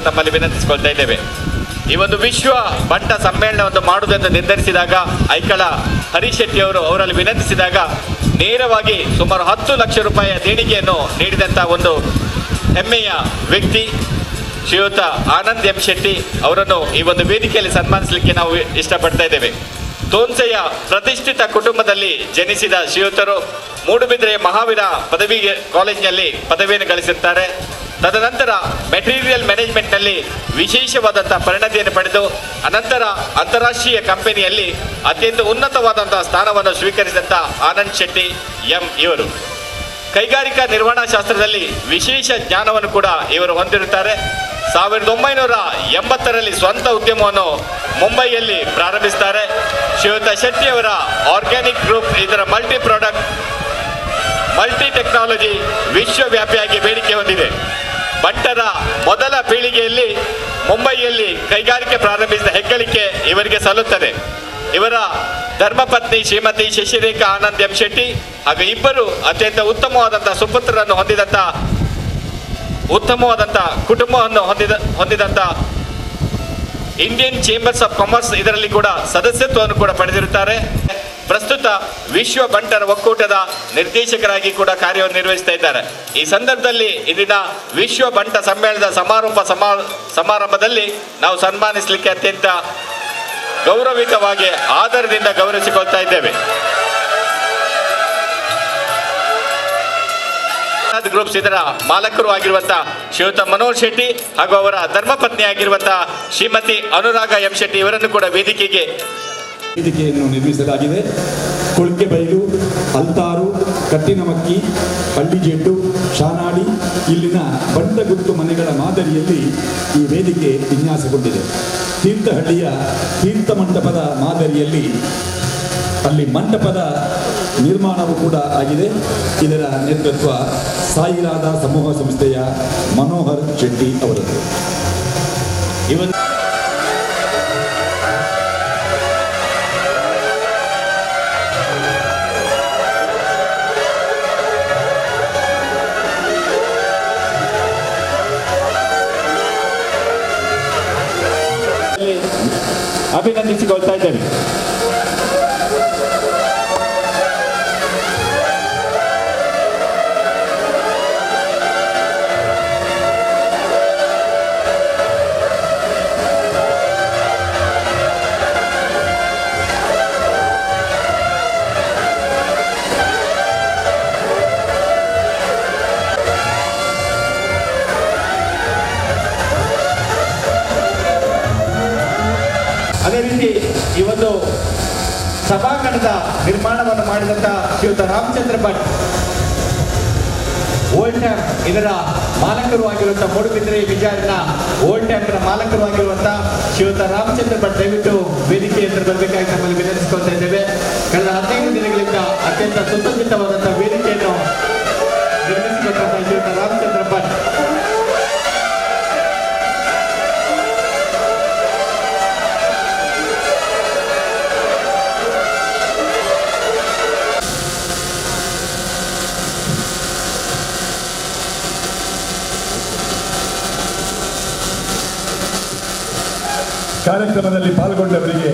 ತಮ್ಮಲ್ಲಿ ವಿನಂತಿಸಿಕೊಳ್ತಾ ಇದ್ದೇವೆ. ಈ ಒಂದು ವಿಶ್ವ ಬಂಟ ಸಮ್ಮೇಳನವನ್ನು ಮಾಡುವುದೆಂದು ನಿರ್ಧರಿಸಿದಾಗ ಐಕಳ ಹರೀಶ್ ಶೆಟ್ಟಿ ಅವರು ಅವರಲ್ಲಿ ವಿನಂತಿಸಿದಾಗ ನೇರವಾಗಿ ಸುಮಾರು 10 ಲಕ್ಷ ರೂಪಾಯಿಯ ದೇಣಿಗೆಯನ್ನು ನೀಡಿದಂಥ ಒಂದು ಹೆಮ್ಮೆಯ ವ್ಯಕ್ತಿ ಶ್ರೀಯುತ ಆನಂದ್ ಎಂ ಶೆಟ್ಟಿ ಅವರನ್ನು ಈ ಒಂದು ವೇದಿಕೆಯಲ್ಲಿ ಸನ್ಮಾನಿಸಲಿಕ್ಕೆ ನಾವು ಇಷ್ಟಪಡ್ತಾ ಇದ್ದೇವೆ. ತೋನ್ಸೆಯ ಪ್ರತಿಷ್ಠಿತ ಕುಟುಂಬದಲ್ಲಿ ಜನಿಸಿದ ಶ್ರೀಯುತರು ಮೂಡುಬಿದಿರೆಯ ಮಹಾವೀರ ಪದವಿ ಕಾಲೇಜಿನಲ್ಲಿ ಪದವಿಯನ್ನು ಗಳಿಸಿರ್ತಾರೆ. ತದನಂತರ ಮೆಟೀರಿಯಲ್ ಮ್ಯಾನೇಜ್ಮೆಂಟ್ನಲ್ಲಿ ವಿಶೇಷವಾದಂಥ ಪರಿಣತಿಯನ್ನು ಪಡೆದು ಅನಂತರ ಅಂತಾರಾಷ್ಟ್ರೀಯ ಕಂಪನಿಯಲ್ಲಿ ಅತ್ಯಂತ ಉನ್ನತವಾದಂಥ ಸ್ಥಾನವನ್ನು ಸ್ವೀಕರಿಸಿದಂಥ ಆನಂದ್ ಶೆಟ್ಟಿ ಎಂ ಇವರು ಕೈಗಾರಿಕಾ ನಿರ್ವಹಣಾ ಶಾಸ್ತ್ರದಲ್ಲಿ ವಿಶೇಷ ಜ್ಞಾನವನ್ನು ಕೂಡ ಇವರು ಹೊಂದಿರುತ್ತಾರೆ. 1980ರಲ್ಲಿ ಸ್ವಂತ ಉದ್ಯಮವನ್ನು ಮುಂಬೈಯಲ್ಲಿ ಪ್ರಾರಂಭಿಸ್ತಾರೆ. ಶ್ರೀಯುತ ಶೆಟ್ಟಿಯವರ ಆರ್ಗ್ಯಾನಿಕ್ ಗ್ರೂಪ್ ಇದರ ಮಲ್ಟಿ ಟೆಕ್ನಾಲಜಿ ವಿಶ್ವವ್ಯಾಪಿಯಾಗಿ ಬೇಡಿಕೆ ಹೊಂದಿದೆ. ಭಟ್ಟರ ಮೊದಲ ಪೀಳಿಗೆಯಲ್ಲಿ ಮುಂಬೈಯಲ್ಲಿ ಕೈಗಾರಿಕೆ ಪ್ರಾರಂಭಿಸಿದ ಹೆಗ್ಗಳಿಕೆ ಇವರಿಗೆ ಸಲ್ಲುತ್ತದೆ. ಇವರ ಧರ್ಮಪತ್ನಿ ಶ್ರೀಮತಿ ಶಶಿರೇಖಾ ಆನಂದ್ ಎಂ ಶೆಟ್ಟಿ ಹಾಗೂ ಇಬ್ಬರು ಅತ್ಯಂತ ಉತ್ತಮವಾದಂಥ ಸುಪುತ್ರರನ್ನು ಉತ್ತಮವಾದಂಥ ಕುಟುಂಬವನ್ನು ಹೊಂದಿದಂಥ ಇಂಡಿಯನ್ ಚೇಂಬರ್ಸ್ ಆಫ್ ಕಾಮರ್ಸ್ ಇದರಲ್ಲಿ ಕೂಡ ಸದಸ್ಯತ್ವವನ್ನು ಕೂಡ ಪಡೆದಿರುತ್ತಾರೆ. ಪ್ರಸ್ತುತ ವಿಶ್ವ ಬಂಟರ ಒಕ್ಕೂಟದ ನಿರ್ದೇಶಕರಾಗಿ ಕೂಡ ಕಾರ್ಯವನ್ನು ನಿರ್ವಹಿಸ್ತಾ ಇದ್ದಾರೆ. ಈ ಸಂದರ್ಭದಲ್ಲಿ ಇಂದಿನ ವಿಶ್ವ ಬಂಟ ಸಮ್ಮೇಳನದ ಸಮಾರಂಭದಲ್ಲಿ ನಾವು ಸನ್ಮಾನಿಸಲಿಕ್ಕೆ ಅತ್ಯಂತ ಗೌರವಿತವಾಗಿ ಆದರದಿಂದ ಗೌರವಿಸಿಕೊಳ್ತಾ ಇದ್ದೇವೆ. ಗ್ರೂಪ್ಸ್ ಇದರ ಮಾಲಕರು ಆಗಿರುವಂತಹ ಶ್ರೀಯುತ ಮನೋಹರ್ ಶೆಟ್ಟಿ ಹಾಗೂ ಅವರ ಧರ್ಮಪತ್ನಿ ಆಗಿರುವಂತಹ ಶ್ರೀಮತಿ ಅನುರಾಗ ಎಂ ಶೆಟ್ಟಿ ಇವರನ್ನು ಕೂಡ ವೇದಿಕೆಯನ್ನು ನಿರ್ಮಿಸಲಾಗಿದೆ. ಕೊಳ್ಕೆಬೈಲು, ಅಲ್ತಾರು, ಕಟ್ಟಿನಮಕ್ಕಿ, ಹಳ್ಳಿಜೆಡ್ಡು, ಶಾನಾಡಿ ಇಲ್ಲಿನ ಬಂಟಗುತ್ತು ಮನೆಗಳ ಮಾದರಿಯಲ್ಲಿ ಈ ವೇದಿಕೆ ವಿನ್ಯಾಸಗೊಂಡಿದೆ. ತೀರ್ಥಹಳ್ಳಿಯ ತೀರ್ಥ ಮಂಟಪದ ಮಾದರಿಯಲ್ಲಿ ಅಲ್ಲಿ ಮಂಟಪದ ನಿರ್ಮಾಣವೂ ಕೂಡ ಆಗಿದೆ. ಇದರ ನೇತೃತ್ವ ಸಾಯಿರಾದ ಸಮೂಹ ಸಂಸ್ಥೆಯ ಮನೋಹರ್ ಶೆಟ್ಟಿ ಅವರದ್ದು. ಅಭಿನಂದಿಸಿಕೊಳ್ತಾ ಇದ್ದೇವೆ. ಅದೇ ರೀತಿ ಈ ಒಂದು ಸಭಾಂಗಣದ ನಿರ್ಮಾಣವನ್ನು ಮಾಡಿದಂಥ ಶ್ರೀಯುತ ರಾಮಚಂದ್ರ ಭಟ್ ಓಲ್ಡ್ ಟ್ಯಾಂಪ್ ಇದರ ಮಾಲಕರು ಆಗಿರುವಂಥ ಮೂಡುಬಿದಿರೆ ವಿಚಾರನ ಓಲ್ಡ್ ಟ್ಯಾಂಪ್ನ ಮಾಲಕರು ಆಗಿರುವಂಥ ಶ್ರೀಯುತ ರಾಮಚಂದ್ರ ಭಟ್ ದಯವಿಟ್ಟು ವೇದಿಕೆ ಎದುರು ಬರಬೇಕಾಗಿ ನಮ್ಮಲ್ಲಿ ವಿನಂತಿಸಿಕೊಳ್ತಾ ಇದ್ದೇವೆ. ಕಳೆದ 15 ದಿನಗಳಿಂದ ಅತ್ಯಂತ ಸುಸಜ್ಜಿತವಾದಂಥ ವೇದಿಕೆಯನ್ನು ನಿರ್ಮಿಸಿಕೊಟ್ಟಂಥ ಶ್ರೀಯುತ ರಾಮಚಂದ್ರ ಭಟ್ ಕಾರ್ಯಕ್ರಮದಲ್ಲಿ ಪಾಲ್ಗೊಂಡವರಿಗೆ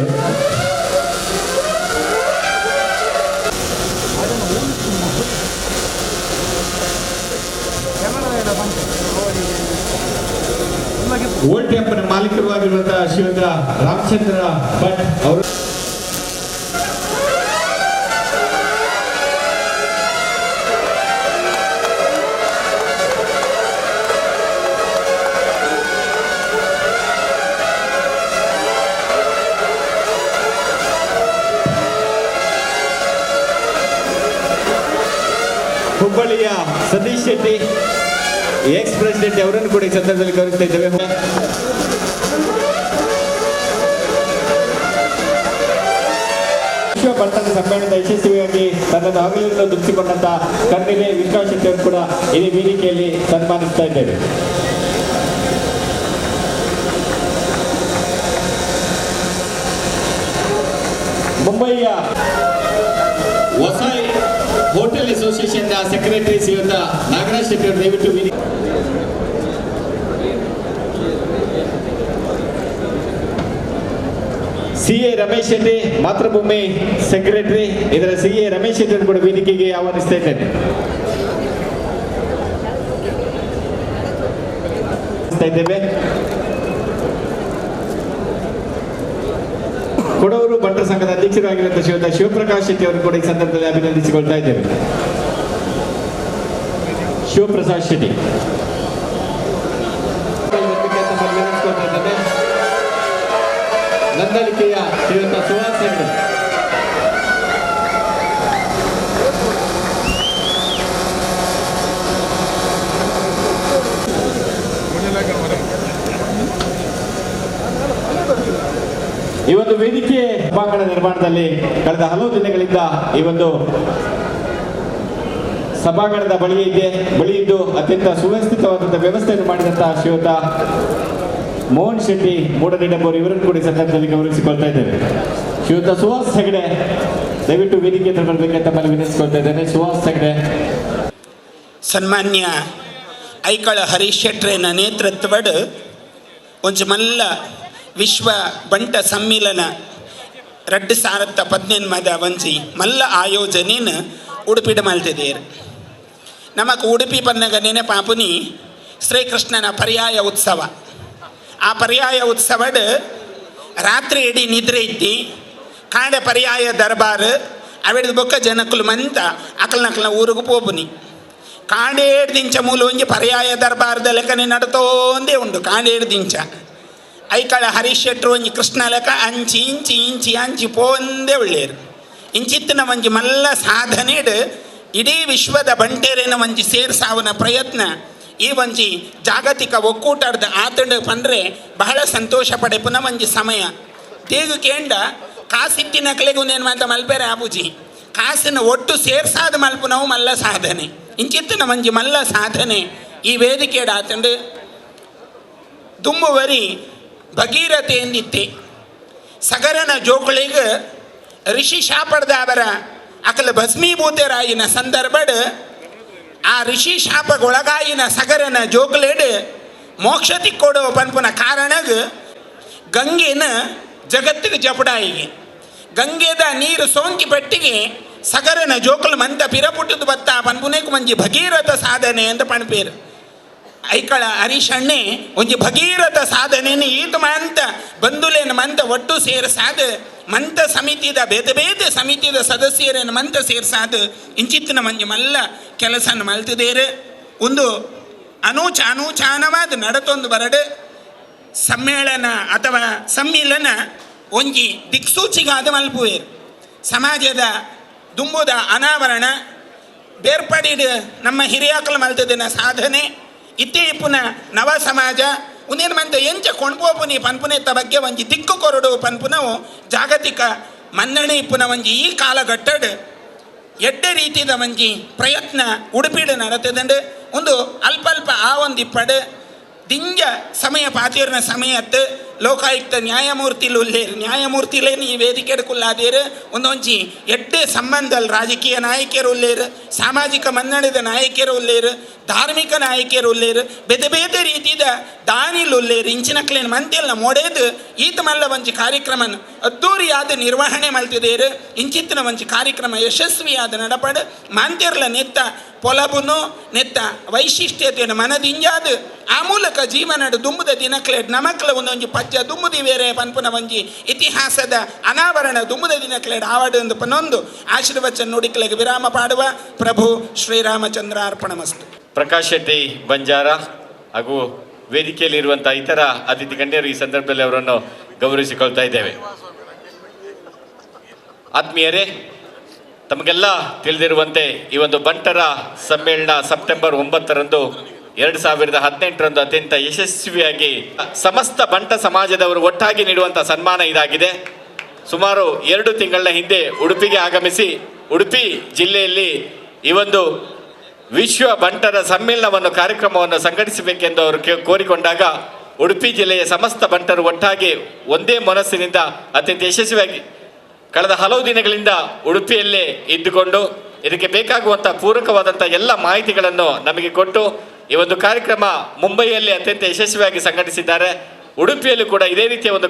ಓಲ್ಡ್ ಟ್ಯಾಂಪ್ನ ಮಾಲೀಕರು ಆಗಿರುವಂತಹ ಶ್ರೀಯುತ ರಾಮಚಂದ್ರ ಭಟ್ ಅವರು ಹುಬ್ಬಳ್ಳಿಯ ಸತೀಶ್ ಶೆಟ್ಟಿ ಎಕ್ಸ್ ಪ್ರೆಸಿಡೆಂಟ್ ಅವರನ್ನು ಕೂಡ ಈ ಸಂದರ್ಭದಲ್ಲಿ ಗೌರವಿಸ್ತಾ ಇದ್ದೇವೆ. ವಿಶ್ವ ಬಂಟರ ಸಮ್ಮೇಳನದ ಯಶಸ್ವಿಯಾಗಿ ತನ್ನನ್ನು ಹಗಲಿರುಳು ದುಡಿಸಿಕೊಂಡಂತ ಕಣ್ಣಿಲೆ ವಿಶ್ವಾಸ್ ಶೆಟ್ಟಿ ಅವರು ಕೂಡ ಇದೇ ವೇದಿಕೆಯಲ್ಲಿ ಸನ್ಮಾನಿಸ್ತಾ ಇದ್ದೇವೆ. ಮುಂಬಯಿಯ ಹೊಸ ಹೋಟೆಲ್ ಅಸೋಸಿಯೇಷನ್ ಸೆಕ್ರೆಟರಿ ಶ್ರೀಯುತ ನಾಗರಾಜ್ ಶೆಟ್ಟಿ ಅವರು ದಯವಿಟ್ಟು ಸಿಎ ರಮೇಶ್ ಶೆಟ್ಟಿ ಮಾತೃಭೂಮಿ ಸೆಕ್ರೆಟರಿ ಇದರ ಸಿಎ ರಮೇಶ್ ಶೆಟ್ಟಿ ಕೂಡ ವೇದಿಕೆಗೆ ಆಹ್ವಾನಿಸ್ತಾ ಇದ್ದೇನೆ. ಕೊಡವರು ಬಂಟರ ಸಂಘದ ಅಧ್ಯಕ್ಷರಾಗಿರುವಂತಹ ಶ್ರೀಯುತ ಶಿವಪ್ರಕಾಶ್ ಶೆಟ್ಟಿ ಅವರು ಕೂಡ ಈ ಸಂದರ್ಭದಲ್ಲಿ ಅಭಿನಂದಿಸಿಕೊಳ್ತಾ ಇದ್ದೇವೆ. ಶಿವಪ್ರಸಾದ್ ಶೆಟ್ಟಿ ನಂದಳಿಕೆಯ ಶ್ರೀಯುತ ಸುಹಾಸ್ ಹೆಗಡೆ ಶ್ರೀಯುತ 2 ವರ್ಷ 2 ವರ್ಷ ಈ ಒಂದು ವೇದಿಕೆ ಸಭಾಂಗಣ ನಿರ್ಮಾಣದಲ್ಲಿ ಕಳೆದ ಹಲವು ದಿನಗಳಿಂದ ಈ ಒಂದು ಸಭಾಂಗಣದ ಬಳಿ ಇದ್ದು ಅತ್ಯಂತ ಸುವ್ಯವಸ್ಥಿತವಾದಂತಹ ವ್ಯವಸ್ಥೆಯನ್ನು ಮಾಡಿದಂತಹ ಶ್ರೀಯುತ ಮೋಹನ್ ಶೆಟ್ಟಿ ಮೂಡನಿಡಂಬರು ಇವರನ್ನು ಕೂಡ ಸಂದರ್ಭದಲ್ಲಿ ಗೌರವಿಸಿಕೊಳ್ತಾ ಇದ್ದೇವೆ. ಶ್ರೀಯುತ ಸುಹಾಸ್ ಹೆಗಡೆ ದಯವಿಟ್ಟು ವೇದಿಕೆ ಹತ್ರ ಬರಬೇಕಂತ ತಮ್ಮಲ್ಲಿ ವಿನಂತಿಸಿಕೊಳ್ತಾ ಇದ್ದೇನೆ. ಸುಹಾಸ್ ಹೆಗಡೆ. ಸನ್ಮಾನ್ಯ ಐಕಳ ಹರೀಶ್ ಶೆಟ್ರೇನ ನೇತೃತ್ವಡ್ ಒಂಜಿ ಮಲ್ಲ ವಿಶ್ವ ಬಂಟ ಸಮ್ಮಿಲನ 2018 ಒಂಜಿ ಮಲ್ಲ ಆಯೋಜನೆನ ಉಡುಪಿಡ್ ಮಲ್ತಿದ್ದೇರು. ನಮಕ್ ಉಡುಪಿ ಪನ್ನಗ ನೆನಪಾಪುನಿ ಶ್ರೀಕೃಷ್ಣನ ಪರ್ಯಾಯ ಉತ್ಸವ. ಆ ಪರ್ಯಾಯ ಉತ್ಸವಡ್ ರಾತ್ರಿ ಇಡೀ ನಿದ್ರೆ ಇದ್ದಿ ಕಾಂಡೆ ಪರ್ಯಾಯ ದರ್ಬಾರ್ ಅವಿಡ್ದು ಬೊಕ್ಕ ಜನಕ್ಕಲು ಮಂತ ಅಕಲ್ನಕಲ್ನ ಊರಿಗೆ ಪೋಪುನಿ. ಕಾಂಡೇಡು ದಿಂಚ ಮೂಲ ಒಂಜಿ ಪರ್ಯಾಯ ದರ್ಬಾರದ ಲೆಕ್ಕನೆ ನಡ್ತೋಂದೇ ಉಂಡು. ಕಾಂಡೇಡು ದಿಂಚ ಐಕಳ ಹರೀಶ್ ಶೆಟ್ರು ಒಂಜಿ ಕೃಷ್ಣ ಲೆಕ್ಕ ಅಂಚಿ ಇಂಚಿ ಇಂಚಿ ಅಂಚಿ ಪೋಂದೇ ಒಳ್ಳೆಯರು. ಇಂಚಿತ್ತಿನ ಒಂಜಿ ಮಲ್ಲ ಸಾಧನೆಡ್ ಇಡೀ ವಿಶ್ವದ ಬಂಟೇರಿನ ಒಂಜಿ ಸೇರ್ಸಾವನ ಪ್ರಯತ್ನ ಈ ಒಂಜಿ ಜಾಗತಿಕ ಒಕ್ಕೂಟದ ಆತಂಡ ಪಂಡ್ರೆ ಬಹಳ ಸಂತೋಷ ಪಡೆಪುನ ಒಂಜಿ ಸಮಯ. ತೇಗು ಕೇಂಡ ಕಾಸಿಟ್ಟಿನ ಕಲೆಗೂ ನೇನು ಮಾತ ಮಲ್ಪೇರೆ ಆಬುಜಿ ಕಾಸಿನ ಒಟ್ಟು ಸೇರ್ಸಾದ ಮಲ್ಪುನವು ಮಲ್ಲ ಸಾಧನೆ. ಇಂಚಿತ್ತಿನ ಒಂಜಿ ಮಲ್ಲ ಸಾಧನೆ ಈ ವೇದಿಕೆಡ್ ಆತಂಡು ದುಂಬುವರಿ ಭಗೀರಥೆ ಎಂದಿತ್ತೆ. ಸಗರನ ಜೋಕುಳಿಗೆ ಋಷಿ ಶಾಪಡ್ದ ಅವರ ಅಕಲ ಭಸ್ಮೀಭೂತರಾಯಿನ ಸಂದರ್ಭಡ್ ಆ ಋಷಿ ಶಾಪಗೊಳಗಾಯಿನ ಸಗರನ ಜೋಕುಲೇಡ್ ಮೋಕ್ಷ ತಿಕ್ಕೊಡೋ ಪನ್ಪುನ ಕಾರಣಗ ಗಂಗೆನ ಜಗತ್ತಿಗೆ ಜಪಡಾಯಿಗೆ ಗಂಗೆದ ನೀರು ಸೋಂಕಿ ಪಟ್ಟಿಗೆ ಸಗರನ ಜೋಕುಲು ಮಂತ ಪಿರಪುಟ್ಟದ ಬತ್ತ ಪನ್ಪುನೇಕು ಮಂಜಿ ಭಗೀರಥ ಸಾಧನೆ ಅಂತ ಪಣಪೇರು. ಐಕಳ ಹರೀಶಣ್ಣೆ ಒಂಜಿ ಭಗೀರಥ ಸಾಧನೆಯನ್ನು ಈತ ಮಂತ ಬಂಧುಲೇನ ಮಂತ ಒಟ್ಟು ಸೇರಿಸಾದ ಮಂತ ಸಮಿತಿದ ಬೇತೆ ಬೇತೆ ಸಮಿತಿದ ಸದಸ್ಯರನ್ನು ಮಂತ ಸೇರ್ಸಾದ ಇಂಚಿತ್ತಿನ ಮಂಜಿ ಮಲ್ಲ ಕೆಲಸನ ಮಲ್ತಿದ್ದೇರು. ಒಂದು ಅನೂಚಾನವಾದ ನಡತೊಂದು ಬರಡು ಸಮ್ಮೇಳನ ಅಥವಾ ಸಮ್ಮಿಲನ ಒಂಜಿ ದಿಕ್ಸೂಚಿಗಾದ ಮಲ್ಪುವೇರು. ಸಮಾಜದ ದುಂಬುದ ಅನಾವರಣ ಬೇರ್ಪಡಿಡು ನಮ್ಮ ಹಿರಿಯಾಕಲು ಮಲ್ತದಿನ ಸಾಧನೆ ಇತ್ತೇ ಪುನ ನವ ಸಮಾಜ ಉನೇನು ಮಂತ ಎಂಚ ಕೊಂಡ್ಪೋಪುನಿ ಪನ್ಪುನೆತ್ತ ಬಗ್ಗೆ ಒಂಜಿ ದಿಕ್ಕು ಕೊರಡು ಪನ್ಪುನವು ಜಾಗತಿಕ ಮನ್ನಣೆ ಇಪ್ಪುನ ಒಂಜಿ ಈ ಕಾಲಘಟ್ಟಡ್ ಎಡ್ಡೆ ರೀತಿಯ ಒಂಜಿ ಪ್ರಯತ್ನ ಉಡುಪಿಡು ನಡತದಂಡು ಒಂದು ಅಲ್ಪ ಆ ಒಂದಿಪ್ಪಡು ದಿಂಜ ಸಮಯ ಪಾತಿರ್ನ ಸಮಯತ್ ಲೋಕಾಯುಕ್ತ ನ್ಯಾಯಮೂರ್ತಿಲೇನು ಈ ವೇದಿಕೆ ಕುಲ್ಲಾದೇರು ಒಂದೊಂಜಿ ಎಡ್ಡೆ ಸಂಬಂಧಲ್ ರಾಜಕೀಯ ನಾಯಕಿಯರು ಉಲ್ಲೇರು, ಸಾಮಾಜಿಕ ಮನ್ನಣದ ನಾಯಕಿಯರು ಉಲ್ಲೇರು, ಧಾರ್ಮಿಕ ನಾಯಕಿಯರು ಉಲ್ಲೇರು, ಬೇತೆ ಬೇತೆ ರೀತಿಯ ದಾನಿಲು ಉಲ್ಲೇರು. ಇಂಚಿನಕ್ಲೇನು ಮಂತೆಲ್ಲ ಮೊಡೆದು ಈತ ಮಲ್ಲ ಒಂಜಿ ಕಾರ್ಯಕ್ರಮನ ಅದ್ದೂರಿಯಾದ ನಿರ್ವಹಣೆ ಮಲ್ತಿದ್ದೇರು. ಇಂಚಿತ್ತಿನ ಒಂಜಿ ಕಾರ್ಯಕ್ರಮ ಯಶಸ್ವಿಯಾದ ನಡಪಡು ಮಾಂತ್ಯರ್ಲ ನೆತ್ತ ಪೊಲಬುನು ನೆತ್ತ ವೈಶಿಷ್ಟ್ಯತೆಯನ್ನು ಮನದಿಂಜಾದು ಆ ಮೂಲಕ ಜೀವನಡು ದುಂಬುದ ದಿನಕ್ಲೇಡ್ ನಮಕ್ಲ ಒಂದೊಂಜಿ ಪಜ್ಜ ದುಂಬುದಿ ಬೇರೆ ಪನ್ಪುನ ಒಂಜಿ ಇತಿಹಾಸದ ಅನಾವರಣ ದುಂಬುದ ದಿನಕ್ಲೇಡ್ ಆವಡು ಎಂದು ಪನ್ನೊಂದು ಆಶೀರ್ವಚನ ನುಡಿಕ್ಲೆಗೆ ವಿರಾಮ ಪಾಡುವ. ಪ್ರಭು ಶ್ರೀರಾಮಚಂದ್ರ ಅರ್ಪಣಮಸ್ತು. ಪ್ರಕಾಶ್ ಶೆಟ್ಟಿ ಬಂಜಾರ ಹಾಗೂ ವೇದಿಕೆಯಲ್ಲಿರುವಂತಹ ಇತರ ಅತಿಥಿ ಗಣ್ಯರು ಈ ಸಂದರ್ಭದಲ್ಲಿ ಅವರನ್ನು ಗೌರವಿಸಿಕೊಳ್ತಾ ಇದ್ದೇವೆ. ಆತ್ಮೀಯರೇ, ತಮಗೆಲ್ಲ ತಿಳಿದಿರುವಂತೆ ಈ ಒಂದು ಬಂಟರ ಸಮ್ಮೇಳನ ಸೆಪ್ಟೆಂಬರ್ 9 2018 ಅತ್ಯಂತ ಯಶಸ್ವಿಯಾಗಿ ಸಮಸ್ತ ಬಂಟ ಸಮಾಜದವರು ಒಟ್ಟಾಗಿ ನೀಡುವಂಥ ಸನ್ಮಾನ ಇದಾಗಿದೆ. ಸುಮಾರು 2 ತಿಂಗಳ ಹಿಂದೆ ಉಡುಪಿಗೆ ಆಗಮಿಸಿ ಉಡುಪಿ ಜಿಲ್ಲೆಯಲ್ಲಿ ಈ ಒಂದು ವಿಶ್ವ ಬಂಟರ ಸಮ್ಮೇಳನವನ್ನು ಕಾರ್ಯಕ್ರಮವನ್ನು ಸಂಘಟಿಸಬೇಕೆಂದು ಅವರು ಕೋರಿಕೊಂಡಾಗ ಉಡುಪಿ ಜಿಲ್ಲೆಯ ಸಮಸ್ತ ಬಂಟರು ಒಟ್ಟಾಗಿ ಒಂದೇ ಮನಸ್ಸಿನಿಂದ ಅತ್ಯಂತ ಯಶಸ್ವಿಯಾಗಿ ಕಳೆದ ಹಲವು ದಿನಗಳಿಂದ ಉಡುಪಿಯಲ್ಲೇ ಇದ್ದುಕೊಂಡು ಇದಕ್ಕೆ ಬೇಕಾಗುವಂಥ ಪೂರಕವಾದಂಥ ಎಲ್ಲ ಮಾಹಿತಿಗಳನ್ನು ನಮಗೆ ಕೊಟ್ಟು ಈ ಒಂದು ಕಾರ್ಯಕ್ರಮ ಮುಂಬೈಯಲ್ಲಿ ಅತ್ಯಂತ ಯಶಸ್ವಿಯಾಗಿ ಸಂಘಟಿಸಿದ್ದಾರೆ. ಉಡುಪಿಯಲ್ಲೂ ಕೂಡ ಇದೇ ರೀತಿಯ ಒಂದು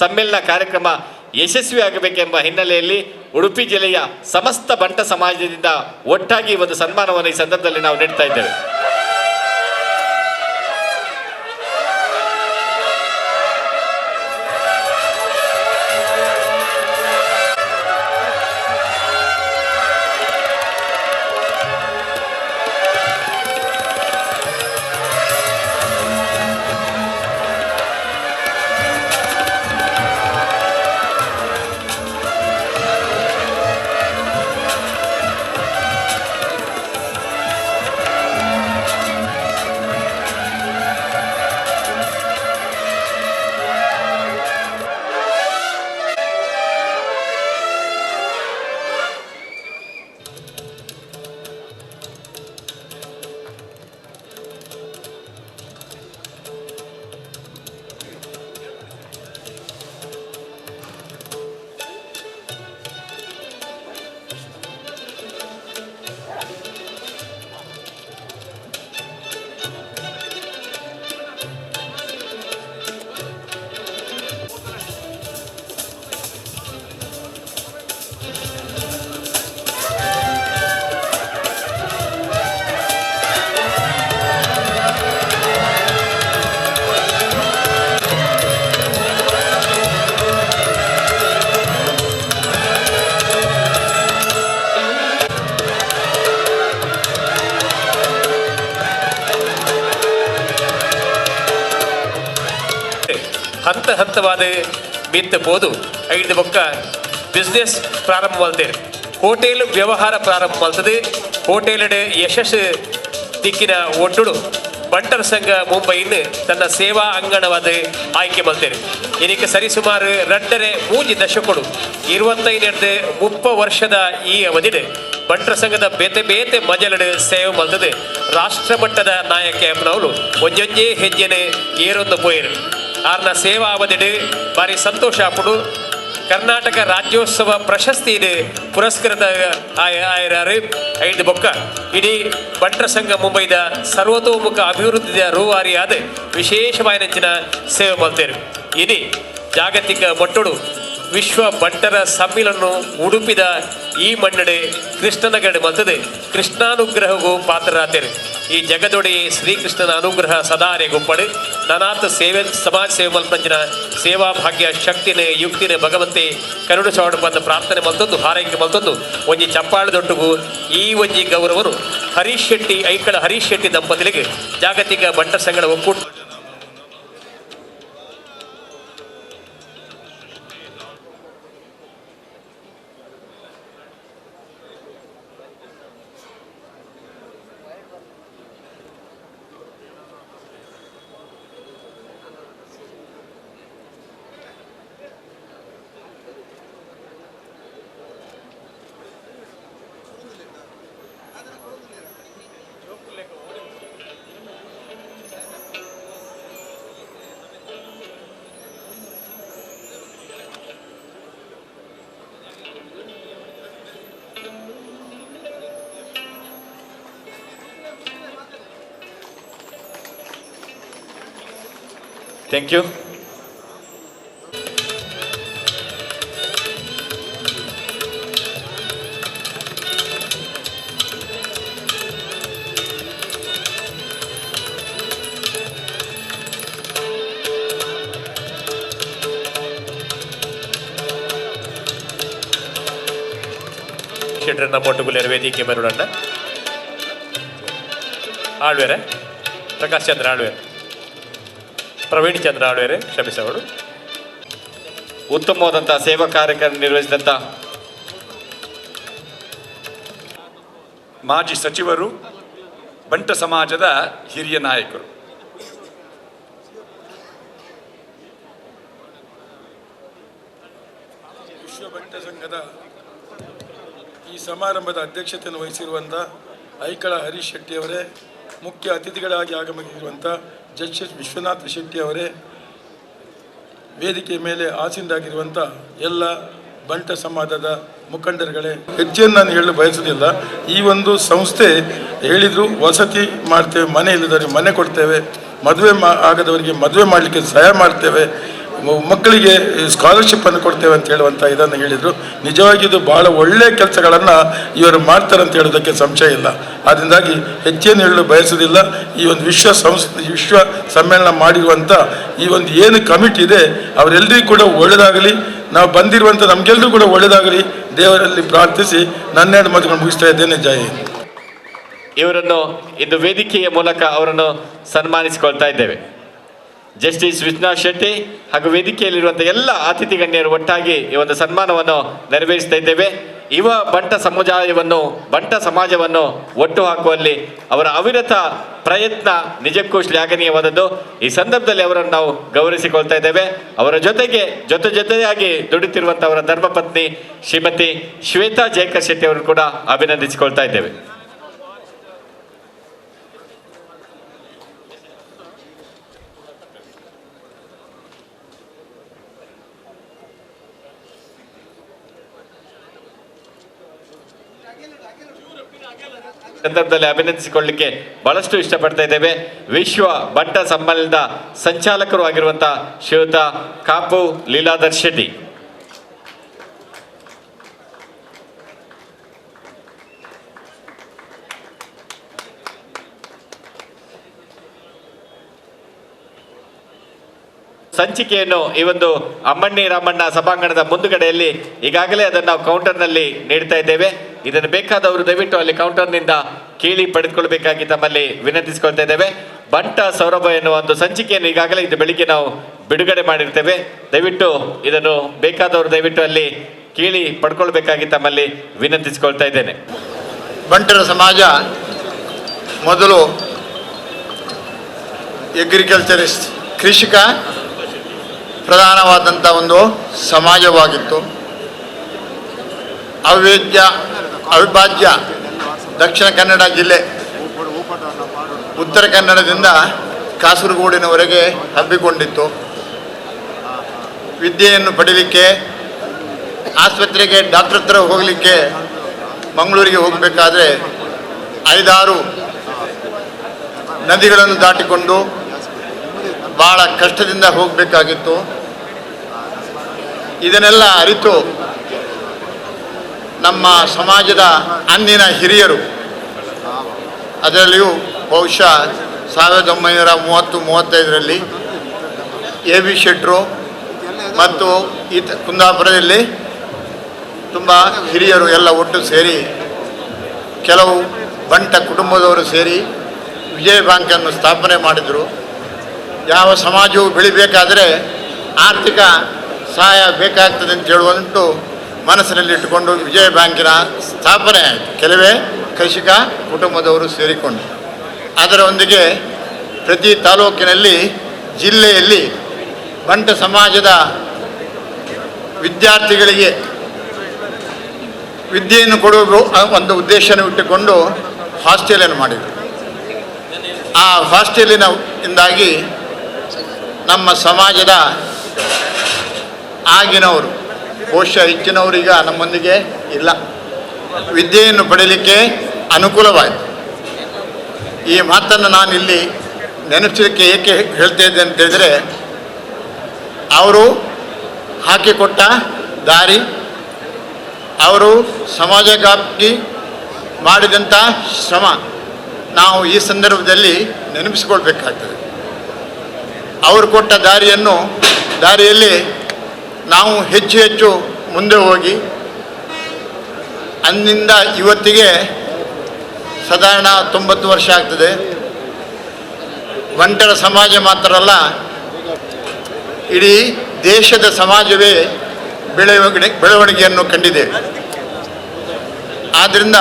ಸಮ್ಮೇಳನ ಕಾರ್ಯಕ್ರಮ ಯಶಸ್ವಿಯಾಗಬೇಕೆಂಬ ಹಿನ್ನೆಲೆಯಲ್ಲಿ ಉಡುಪಿ ಜಿಲ್ಲೆಯ ಸಮಸ್ತ ಬಂಟ ಸಮಾಜದಿಂದ ಒಟ್ಟಾಗಿ ಒಂದು ಸನ್ಮಾನವನ್ನು ಈ ಸಂದರ್ಭದಲ್ಲಿ ನಾವು ನೀಡ್ತಾ ಇದ್ದೇವೆ. ಹಂತ ಹಂತವಾದ ಮಿತ್ತ ಬೋದು ಐದು ಬೊಕ್ಕ ಬಿಸ್ನೆಸ್ ಪ್ರಾರಂಭ ಮಾಡ್ತೇವೆ. ಹೋಟೆಲ್ ವ್ಯವಹಾರ ಪ್ರಾರಂಭ ಮಾಡ್ತದೆ. ಹೋಟೆಲ್ ಯಶಸ್ಸು ದಿಕ್ಕಿನ ಒಡ್ಡುಡು ಬಂಟರ ಸಂಘ ಮುಂಬೈನ ತನ್ನ ಸೇವಾ ಅಂಗಣವಾದ ಆಯ್ಕೆ ಮಾಡ್ತೇನೆ. ಇದಕ್ಕೆ ಸರಿಸುಮಾರು 2.5 ದಶಕಗಳು 25-30 ವರ್ಷದ ಈ ಅವಧಿನ ಬಂಟರ ಸಂಘದ ಬೇತೆ ಬೇತೆ ಮಜಲಡು ಸೇವೆ ಮಾಡ್ತದೆ. ರಾಷ್ಟ್ರ ಮಟ್ಟದ ನಾಯಕ ಎಂಬನವರು ಒಂಜೊಂಜೇ ಹೆಜ್ಜೆನೆ ಏರೊಂದು ಪೋಯರು ಆರ್ನ ಸೇವಾ ಅವಧಿಡು ಭಾರಿ ಸಂತೋಷ ಆಪಡು. ಕರ್ನಾಟಕ ರಾಜ್ಯೋತ್ಸವ ಪ್ರಶಸ್ತಿ ಪುರಸ್ಕೃತ ಆಯ್ಯಾರು ಐದು ಬೊಕ್ಕ ಇಡೀ ಬಂಟರ ಸಂಘ ಮುಂಬೈದ ಸರ್ವತೋಮುಖ ಅಭಿವೃದ್ಧಿಯ ರೂವಾರಿಯಾದ ವಿಶೇಷವಾದ ಸೇವೆ ಮಾಡ್ತೇವೆ. ಇಡೀ ಜಾಗತಿಕ ಮಟ್ಟಡು ವಿಶ್ವ ಬಂಟರ ಸಮ್ಮಿಲನ ಉಡುಪಿದ ಈ ಮಣ್ಣಡೆ ಕೃಷ್ಣನಗಡೆ ಮಲ್ತದೆ ಕೃಷ್ಣಾನುಗ್ರಹಗೂ ಪಾತ್ರರಾತೇರು. ಈ ಜಗದೊಡೆ ಶ್ರೀಕೃಷ್ಣನ ಅನುಗ್ರಹ ಸದಾರೆ ಗೊಪ್ಪಡು ನನಾಥ ಸೇವೆ ಸಮಾಜ ಸೇವೆ ಮಲ್ಪಂಚಿನ ಸೇವಾ ಭಾಗ್ಯ ಶಕ್ತಿನೇ ಯುಕ್ತಿನೇ ಭಗವಂತೆ ಕರುಣ ಚೌಡ ಬಂದ ಪ್ರಾರ್ಥನೆ ಮಲ್ತೊಂದು ಹಾರೈಕೆ ಮಲ್ತೊಂದು ಒಂಜಿ ಚಪ್ಪಾಳದೊಟ್ಟಿಗೂ ಈ ಒಂಜಿ ಗೌರವನು ಹರೀಶ್ ಶೆಟ್ಟಿ ಐಕಳ ಹರೀಶ್ ಶೆಟ್ಟಿ ದಂಪತಿಗಳಿಗೆ ಜಾಗತಿಕ ಬಂಟರ ಸಂಘದ ಒಕ್ಕೂಟ ಥ್ಯಾಂಕ್ ಯು. ಶೆಟ್ರನ್ನ ಮೊಟ್ಟುಗುಲೇರ ವೇದಿಕೆ ಬರೋಣ. ಆಳ್ವೇರೆ ಪ್ರಕಾಶ್ ಚಂದ್ರ ಆಳ್ವೇರೆ, ಪ್ರವೀಣ್ ಚಂದ್ರ ಆಳ್ವೇರೆ, ಕ್ಷಮಿಸೋಡು. ಉತ್ತಮವಾದಂಥ ಸೇವಾ ಕಾರ್ಯಕ್ರಮ ನಿರ್ವಹಿಸಿದಂಥ ಮಾಜಿ ಸಚಿವರು, ಬಂಟ ಸಮಾಜದ ಹಿರಿಯ ನಾಯಕರು. ವಿಶ್ವ ಬಂಟ ಸಂಘದ ಈ ಸಮಾರಂಭದ ಅಧ್ಯಕ್ಷತೆಯನ್ನು ವಹಿಸಿರುವಂಥ ಐಕಳ ಹರೀಶ್ ಶೆಟ್ಟಿ ಅವರೇ, ಮುಖ್ಯ ಅತಿಥಿಗಳಾಗಿ ಆಗಮಿಸಿರುವಂಥ ಜಸ್ಟಿಸ್ ವಿಶ್ವನಾಥ್ ಶೆಟ್ಟಿ ಅವರೇ, ವೇದಿಕೆ ಮೇಲೆ ಆಸೀನರಾಗಿರುವಂಥ ಎಲ್ಲ ಬಂಟ ಸಮಾಜದ ಮುಖಂಡರುಗಳೇ, ಹೆಚ್ಚೇನು ನಾನು ಹೇಳಲು ಬಯಸುವುದಿಲ್ಲ. ಈ ಒಂದು ಸಂಸ್ಥೆ ಹೇಳಿದ್ರು ವಸತಿ ಮಾಡ್ತೇವೆ, ಮನೆ ಇಲ್ಲದವರಿಗೆ ಮನೆ ಕೊಡ್ತೇವೆ, ಮದುವೆ ಆಗದವರಿಗೆ ಮದುವೆ ಮಾಡಲಿಕ್ಕೆ ಸಹಾಯ ಮಾಡ್ತೇವೆ, ಮಕ್ಕಳಿಗೆ ಸ್ಕಾಲರ್ಶಿಪ್ಪನ್ನು ಕೊಡ್ತೇವೆ ಅಂತ ಹೇಳುವಂಥ ಇದನ್ನು ಹೇಳಿದರು. ನಿಜವಾಗಿ ಇದು ಭಾಳ ಒಳ್ಳೆಯ ಕೆಲಸಗಳನ್ನು ಇವರು ಮಾಡ್ತಾರೆ ಅಂತ ಹೇಳೋದಕ್ಕೆ ಸಂಶಯ ಇಲ್ಲ. ಅದರಿಂದಾಗಿ ಹೆಚ್ಚೇನು ಹೇಳಲು ಬಯಸುವುದಿಲ್ಲ. ಈ ಒಂದು ವಿಶ್ವ ಸಮ್ಮೇಳನ ಮಾಡಿರುವಂಥ ಈ ಒಂದು ಏನು ಕಮಿಟಿ ಇದೆ ಅವರೆಲ್ಲರಿಗೂ ಕೂಡ ಒಳ್ಳೆಯದಾಗಲಿ, ನಾವು ಬಂದಿರುವಂಥ ನಮಗೆಲ್ಲರೂ ಕೂಡ ಒಳ್ಳೆಯದಾಗಲಿ ದೇವರಲ್ಲಿ ಪ್ರಾರ್ಥಿಸಿ ನನ್ನೆರಡು ಮಾತುಗಳನ್ನು ಮುಗಿಸ್ತಾ ಇದ್ದೇನೆ. ಜೈ ಹಿಂದ್. ಇವರನ್ನು ಇಂದು ವೇದಿಕೆಯ ಮೂಲಕ ಅವರನ್ನು ಸನ್ಮಾನಿಸಿಕೊಳ್ತಾ ಇದ್ದೇವೆ. ಜಸ್ಟಿಸ್ ವಿಶ್ವನಾಥ್ ಶೆಟ್ಟಿ ಹಾಗೂ ವೇದಿಕೆಯಲ್ಲಿರುವಂಥ ಎಲ್ಲ ಅತಿಥಿ ಗಣ್ಯರು ಒಟ್ಟಾಗಿ ಈ ಒಂದು ಸನ್ಮಾನವನ್ನು ನೆರವೇರಿಸ್ತಾ ಇದ್ದೇವೆ. ಯುವ ಬಂಟ ಸಮಾಜವನ್ನು ಒಟ್ಟು ಹಾಕುವಲ್ಲಿ ಅವರ ಅವಿರತ ಪ್ರಯತ್ನ ನಿಜಕ್ಕೂ ಶ್ಲಾಘನೀಯವಾದದ್ದು. ಈ ಸಂದರ್ಭದಲ್ಲಿ ಅವರನ್ನು ನಾವು ಗೌರವಿಸಿಕೊಳ್ತಾ ಇದ್ದೇವೆ. ಅವರ ಜೊತೆಯಾಗಿ ದುಡಿತಿರುವಂಥ ಅವರ ಧರ್ಮಪತ್ನಿ ಶ್ರೀಮತಿ ಶ್ವೇತಾ ಜಯಕರ್ ಶೆಟ್ಟಿ ಅವರನ್ನು ಕೂಡ ಅಭಿನಂದಿಸಿಕೊಳ್ತಾ ಇದ್ದೇವೆ. ಸಂದರ್ಭದಲ್ಲಿ ಅಭಿನಂದಿಸಿಕೊಳ್ಳಲಿಕ್ಕೆ ಬಹಳಷ್ಟು ಇಷ್ಟಪಡ್ತಾ ಇದ್ದೇವೆ. ವಿಶ್ವ ಬಂಟ ಸಮ್ಮೇಳನದ ಸಂಚಾಲಕರು ಆಗಿರುವಂತಹ ಶ್ರೀಯುತ ಕಾಪು ಲೀಲಾಧರ್ ಶೆಟ್ಟಿ. ಸಂಚಿಕೆಯನ್ನು ಈ ಒಂದು ಅಮ್ಮಣ್ಣಿ ರಾಮಣ್ಣ ಸಭಾಂಗಣದ ಮುಂದುಗಡೆಯಲ್ಲಿ ಈಗಾಗಲೇ ಅದನ್ನು ನಾವು ಕೌಂಟರ್ನಲ್ಲಿ ನೀಡ್ತಾ ಇದ್ದೇವೆ. ಇದನ್ನು ಬೇಕಾದವರು ದಯವಿಟ್ಟು ಅಲ್ಲಿ ಕೌಂಟರ್ನಿಂದ ಕೇಳಿ ಪಡೆದುಕೊಳ್ಬೇಕಾಗಿ ತಮ್ಮಲ್ಲಿ ವಿನಂತಿಸಿಕೊಳ್ತಾ ಇದ್ದೇವೆ. ಬಂಟ ಸೌರಭ ಎನ್ನುವ ಒಂದು ಸಂಚಿಕೆಯನ್ನು ಈಗಾಗಲೇ ಇದು ಬೆಳಿಗ್ಗೆ ನಾವು ಬಿಡುಗಡೆ ಮಾಡಿರ್ತೇವೆ. ದಯವಿಟ್ಟು ಇದನ್ನು ಬೇಕಾದವರು ದಯವಿಟ್ಟು ಅಲ್ಲಿ ಕೇಳಿ ಪಡ್ಕೊಳ್ಬೇಕಾಗಿ ತಮ್ಮಲ್ಲಿ ವಿನಂತಿಸಿಕೊಳ್ತಾ ಇದ್ದೇನೆ. ಬಂಟರ ಸಮಾಜ ಮೊದಲು ಎಗ್ರಿಕಲ್ಚರಿಸ್ಟ್ ಕೃಷಿಕ ಪ್ರಧಾನವಾದಂಥ ಒಂದು ಸಮಾಜವಾಗಿತ್ತು. ಅವಿಭಾಜ್ಯ ದಕ್ಷಿಣ ಕನ್ನಡ ಜಿಲ್ಲೆ ಉತ್ತರ ಕನ್ನಡದಿಂದ ಕಾಸರಗೋಡಿನವರೆಗೆ ಹಬ್ಬಿಕೊಂಡಿತ್ತು. ವಿದ್ಯೆಯನ್ನು ಪಡೀಲಿಕ್ಕೆ ಆಸ್ಪತ್ರೆಗೆ ಡಾಕ್ಟರ್ ಹತ್ರ ಹೋಗಲಿಕ್ಕೆ ಮಂಗಳೂರಿಗೆ ಹೋಗಬೇಕಾದ್ರೆ 5-6 ನದಿಗಳನ್ನು ದಾಟಿಕೊಂಡು ಭಾಳ ಕಷ್ಟದಿಂದ ಹೋಗಬೇಕಾಗಿತ್ತು. ಇದನ್ನೆಲ್ಲ ಅರಿತು ನಮ್ಮ ಸಮಾಜದ ಅಂದಿನ ಹಿರಿಯರು, ಅದರಲ್ಲಿಯೂ ಬಹುಶಃ 1930-35ರಲ್ಲಿ AB ಶೆಟ್ರು ಮತ್ತು ಕುಂದಾಪುರದಲ್ಲಿ ತುಂಬ ಹಿರಿಯರು ಎಲ್ಲ ಒಟ್ಟು ಸೇರಿ ಕೆಲವು ಬಂಟ ಕುಟುಂಬದವರು ಸೇರಿ ವಿಜಯ ಬ್ಯಾಂಕನ್ನು ಸ್ಥಾಪನೆ ಮಾಡಿದರು. ಯಾವ ಸಮಾಜವು ಬೆಳಿಬೇಕಾದರೆ ಆರ್ಥಿಕ ಸಹಾಯ ಬೇಕಾಗ್ತದೆ ಅಂತ ಹೇಳುವಂಟು ಮನಸ್ಸಿನಲ್ಲಿಟ್ಟುಕೊಂಡು ವಿಜಯ ಬ್ಯಾಂಕಿನ ಸ್ಥಾಪನೆ ಆಯಿತು. ಕೆಲವೇ ಕೃಷಿಕ ಕುಟುಂಬದವರು ಸೇರಿಕೊಂಡು ಅದರೊಂದಿಗೆ ಪ್ರತಿ ತಾಲೂಕಿನಲ್ಲಿ ಜಿಲ್ಲೆಯಲ್ಲಿ ಬಂಟ ಸಮಾಜದ ವಿದ್ಯಾರ್ಥಿಗಳಿಗೆ ವಿದ್ಯೆಯನ್ನು ಕೊಡುವ ಒಂದು ಉದ್ದೇಶವನ್ನು ಇಟ್ಟುಕೊಂಡು ಹಾಸ್ಟೆಲನ್ನು ಮಾಡಿದರು. ಆ ಹಾಸ್ಟೆಲಿನಿಂದಾಗಿ ನಮ್ಮ ಸಮಾಜದ ಆಗಿನವರು ಬಹುಶಃ ಹೆಚ್ಚಿನವರೀಗ ನಮ್ಮೊಂದಿಗೆ ಇಲ್ಲ, ವಿದ್ಯೆಯನ್ನು ಪಡೀಲಿಕ್ಕೆ ಅನುಕೂಲವಾಯಿತು. ಈ ಮಾತನ್ನು ನಾನಿಲ್ಲಿ ನೆನಪಿಸಲಿಕ್ಕೆ ಏಕೆ ಹೇಳ್ತಾ ಇದ್ದೆ ಅಂತ ಹೇಳಿದರೆ, ಅವರು ಹಾಕಿಕೊಟ್ಟ ದಾರಿ, ಅವರು ಸಮಾಜಕ್ಕಾಗಿ ಮಾಡಿದಂಥ ಶ್ರಮ ನಾವು ಈ ಸಂದರ್ಭದಲ್ಲಿ ನೆನಪಿಸಿಕೊಳ್ಬೇಕಾಗ್ತದೆ. ಅವರು ಕೊಟ್ಟ ದಾರಿಯಲ್ಲಿ ನಾವು ಹೆಚ್ಚು ಹೆಚ್ಚು ಮುಂದೆ ಹೋಗಿ ಅಂದಿನಿಂದ ಇವತ್ತಿಗೆ ಸಾಧಾರಣ 90 ವರ್ಷ ಆಗ್ತದೆ. ಬಂಟರ ಸಮಾಜ ಮಾತ್ರ ಅಲ್ಲ, ಇಡೀ ದೇಶದ ಸಮಾಜವೇ ಬೆಳವಣಿಗೆಯನ್ನು ಕಂಡಿದೆ. ಆದ್ದರಿಂದ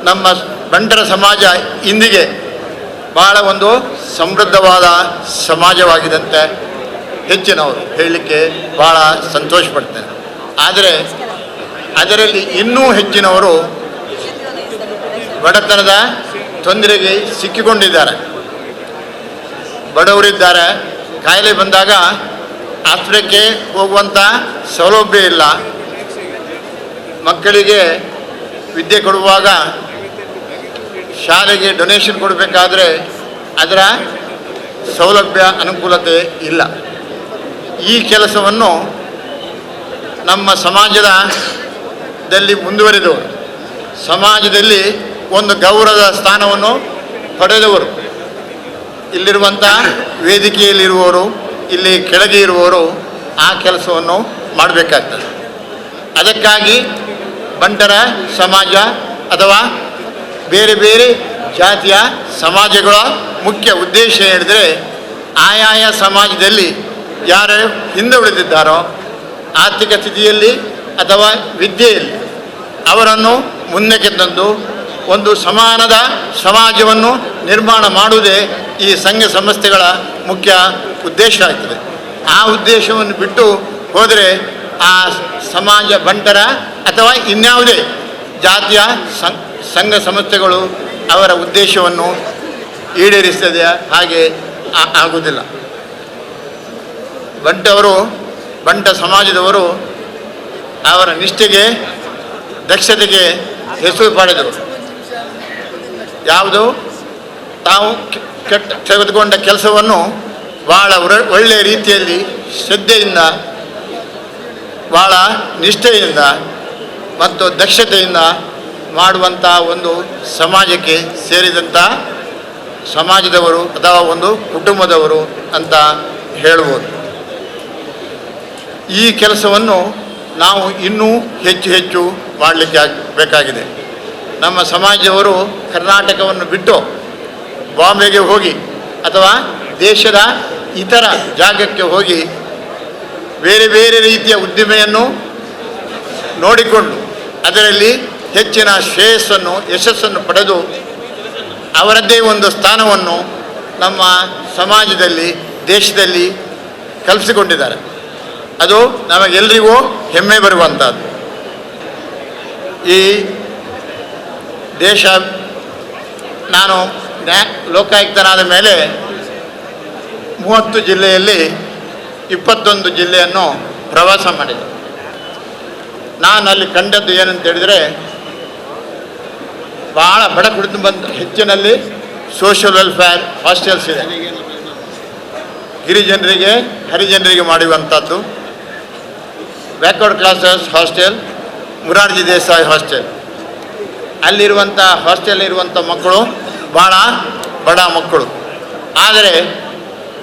ನಮ್ಮ ಬಂಟರ ಸಮಾಜ ಇಂದಿಗೆ ಬಹಳ ಒಂದು ಸಮೃದ್ಧವಾದ ಸಮಾಜವಾಗಿದಂತೆ ಹೆಚ್ಚಿನವರು ಹೇಳಲಿಕ್ಕೆ ಭಾಳ ಸಂತೋಷ ಪಡ್ತೇನೆ. ಆದರೆ ಅದರಲ್ಲಿ ಇನ್ನೂ ಹೆಚ್ಚಿನವರು ಬಡತನದ ತೊಂದರೆಗೆ ಸಿಕ್ಕಿಕೊಂಡಿದ್ದಾರೆ. ಬಡವರಿದ್ದಾರೆ, ಕಾಯಿಲೆ ಬಂದಾಗ ಆಸ್ಪತ್ರೆಗೆ ಹೋಗುವಂಥ ಸೌಲಭ್ಯ ಇಲ್ಲ. ಮಕ್ಕಳಿಗೆ ವಿದ್ಯೆ ಕೊಡುವಾಗ ಶಾಲೆಗೆ ಡೊನೇಷನ್ ಕೊಡಬೇಕಾದ್ರೆ ಅದರ ಸೌಲಭ್ಯ ಅನುಕೂಲತೆ ಇಲ್ಲ. ಈ ಕೆಲಸವನ್ನು ನಮ್ಮ ಸಮಾಜದಲ್ಲಿ ಮುಂದುವರಿದವರು, ಸಮಾಜದಲ್ಲಿ ಒಂದು ಗೌರವದ ಸ್ಥಾನವನ್ನು ಪಡೆದವರು, ಇಲ್ಲಿರುವಂಥ ವೇದಿಕೆಯಲ್ಲಿರುವವರು, ಇಲ್ಲಿ ಕೆಳಗೆ ಇರುವವರು ಆ ಕೆಲಸವನ್ನು ಮಾಡಬೇಕಾಗ್ತದೆ. ಅದಕ್ಕಾಗಿ ಬಂಟರ ಸಮಾಜ ಅಥವಾ ಬೇರೆ ಬೇರೆ ಜಾತಿಯ ಸಮಾಜಗಳ ಮುಖ್ಯ ಉದ್ದೇಶ ಹೇಳಿದರೆ, ಆಯಾಯ ಸಮಾಜದಲ್ಲಿ ಯಾರು ಹಿಂದೆ ಉಳಿದಿದ್ದಾರೋ ಆರ್ಥಿಕ ಸ್ಥಿತಿಯಲ್ಲಿ ಅಥವಾ ವಿದ್ಯೆಯಲ್ಲಿ ಅವರನ್ನು ಮುಂದಕ್ಕೆ ತಂದು ಒಂದು ಸಮಾನದ ಸಮಾಜವನ್ನು ನಿರ್ಮಾಣ ಮಾಡುವುದೇ ಈ ಸಂಘ ಸಂಸ್ಥೆಗಳ ಮುಖ್ಯ ಉದ್ದೇಶ ಆಗ್ತದೆ. ಆ ಉದ್ದೇಶವನ್ನು ಬಿಟ್ಟು ಹೋದರೆ ಆ ಸಮಾಜ ಬಂಟರ ಅಥವಾ ಇನ್ಯಾವುದೇ ಜಾತಿಯ ಸಂಘ ಸಂಸ್ಥೆಗಳು ಅವರ ಉದ್ದೇಶವನ್ನು ಈಡೇರಿಸ್ತದೆ, ಹಾಗೆ ಆಗುವುದಿಲ್ಲ. ಬಂಟ ಸಮಾಜದವರು ಅವರ ನಿಷ್ಠೆಗೆ, ದಕ್ಷತೆಗೆ ಹೆಸರು ಪಡೆದವರು. ಯಾವುದು ತಾವು ತೆಗೆದುಕೊಂಡ ಕೆಲಸವನ್ನು ಭಾಳ ಒಳ್ಳೆಯ ರೀತಿಯಲ್ಲಿ ಶ್ರದ್ಧೆಯಿಂದ, ಭಾಳ ನಿಷ್ಠೆಯಿಂದ ಮತ್ತು ದಕ್ಷತೆಯಿಂದ ಮಾಡುವಂಥ ಒಂದು ಸಮಾಜಕ್ಕೆ ಸೇರಿದಂಥ ಸಮಾಜದವರು ಅಥವಾ ಒಂದು ಕುಟುಂಬದವರು ಅಂತ ಹೇಳ್ಬೋದು. ಈ ಕೆಲಸವನ್ನು ನಾವು ಇನ್ನೂ ಹೆಚ್ಚು ಹೆಚ್ಚು ಮಾಡಲಿಕ್ಕೆ ಬೇಕಾಗಿದೆ. ನಮ್ಮ ಸಮಾಜದವರು ಕರ್ನಾಟಕವನ್ನು ಬಿಟ್ಟು ಬಾಂಬೆಗೆ ಹೋಗಿ ಅಥವಾ ದೇಶದ ಇತರ ಜಾಗಕ್ಕೆ ಹೋಗಿ ಬೇರೆ ಬೇರೆ ರೀತಿಯ ಉದ್ದಿಮೆಯನ್ನು ನೋಡಿಕೊಂಡು ಅದರಲ್ಲಿ ಹೆಚ್ಚಿನ ಶ್ರೇಯಸ್ಸನ್ನು ಯಶಸ್ಸನ್ನು ಪಡೆದು ಅವರದ್ದೇ ಒಂದು ಸ್ಥಾನವನ್ನು ನಮ್ಮ ಸಮಾಜದಲ್ಲಿ ದೇಶದಲ್ಲಿ ಕಲ್ಪಿಸಿಕೊಂಡಿದ್ದಾರೆ. ಅದು ನಮಗೆಲ್ಲರಿಗೂ ಹೆಮ್ಮೆ ಬರುವಂಥದ್ದು. ಈ ದೇಶ ನಾನು ಲೋಕಾಯುಕ್ತನಾದ ಮೇಲೆ 30 ಜಿಲ್ಲೆಯಲ್ಲಿ 21 ಜಿಲ್ಲೆಯನ್ನು ಪ್ರವಾಸ ಮಾಡಿದೆ. ನಾನು ಅಲ್ಲಿ ಕಂಡದ್ದು ಏನಂತ ಹೇಳಿದರೆ, ಭಾಳ ಬಡ ಕುಟುಂಬ ಹೆಚ್ಚಿನಲ್ಲಿ ಸೋಷಿಯಲ್ ವೆಲ್ಫೇರ್ ಹಾಸ್ಟೆಲ್ಸ್ ಇದೆ. ಗಿರಿಜನರಿಗೆ ಹರಿಜನರಿಗೆ ಮಾಡುವಂಥದ್ದು, backward classes hostel, Morarji Desai hostel. ಅಲ್ಲಿರುವಂಥ ಹಾಸ್ಟೆಲ್ ಇರುವಂಥ ಮಕ್ಕಳು ಭಾಳ ಬಡ ಮಕ್ಕಳು. ಆದರೆ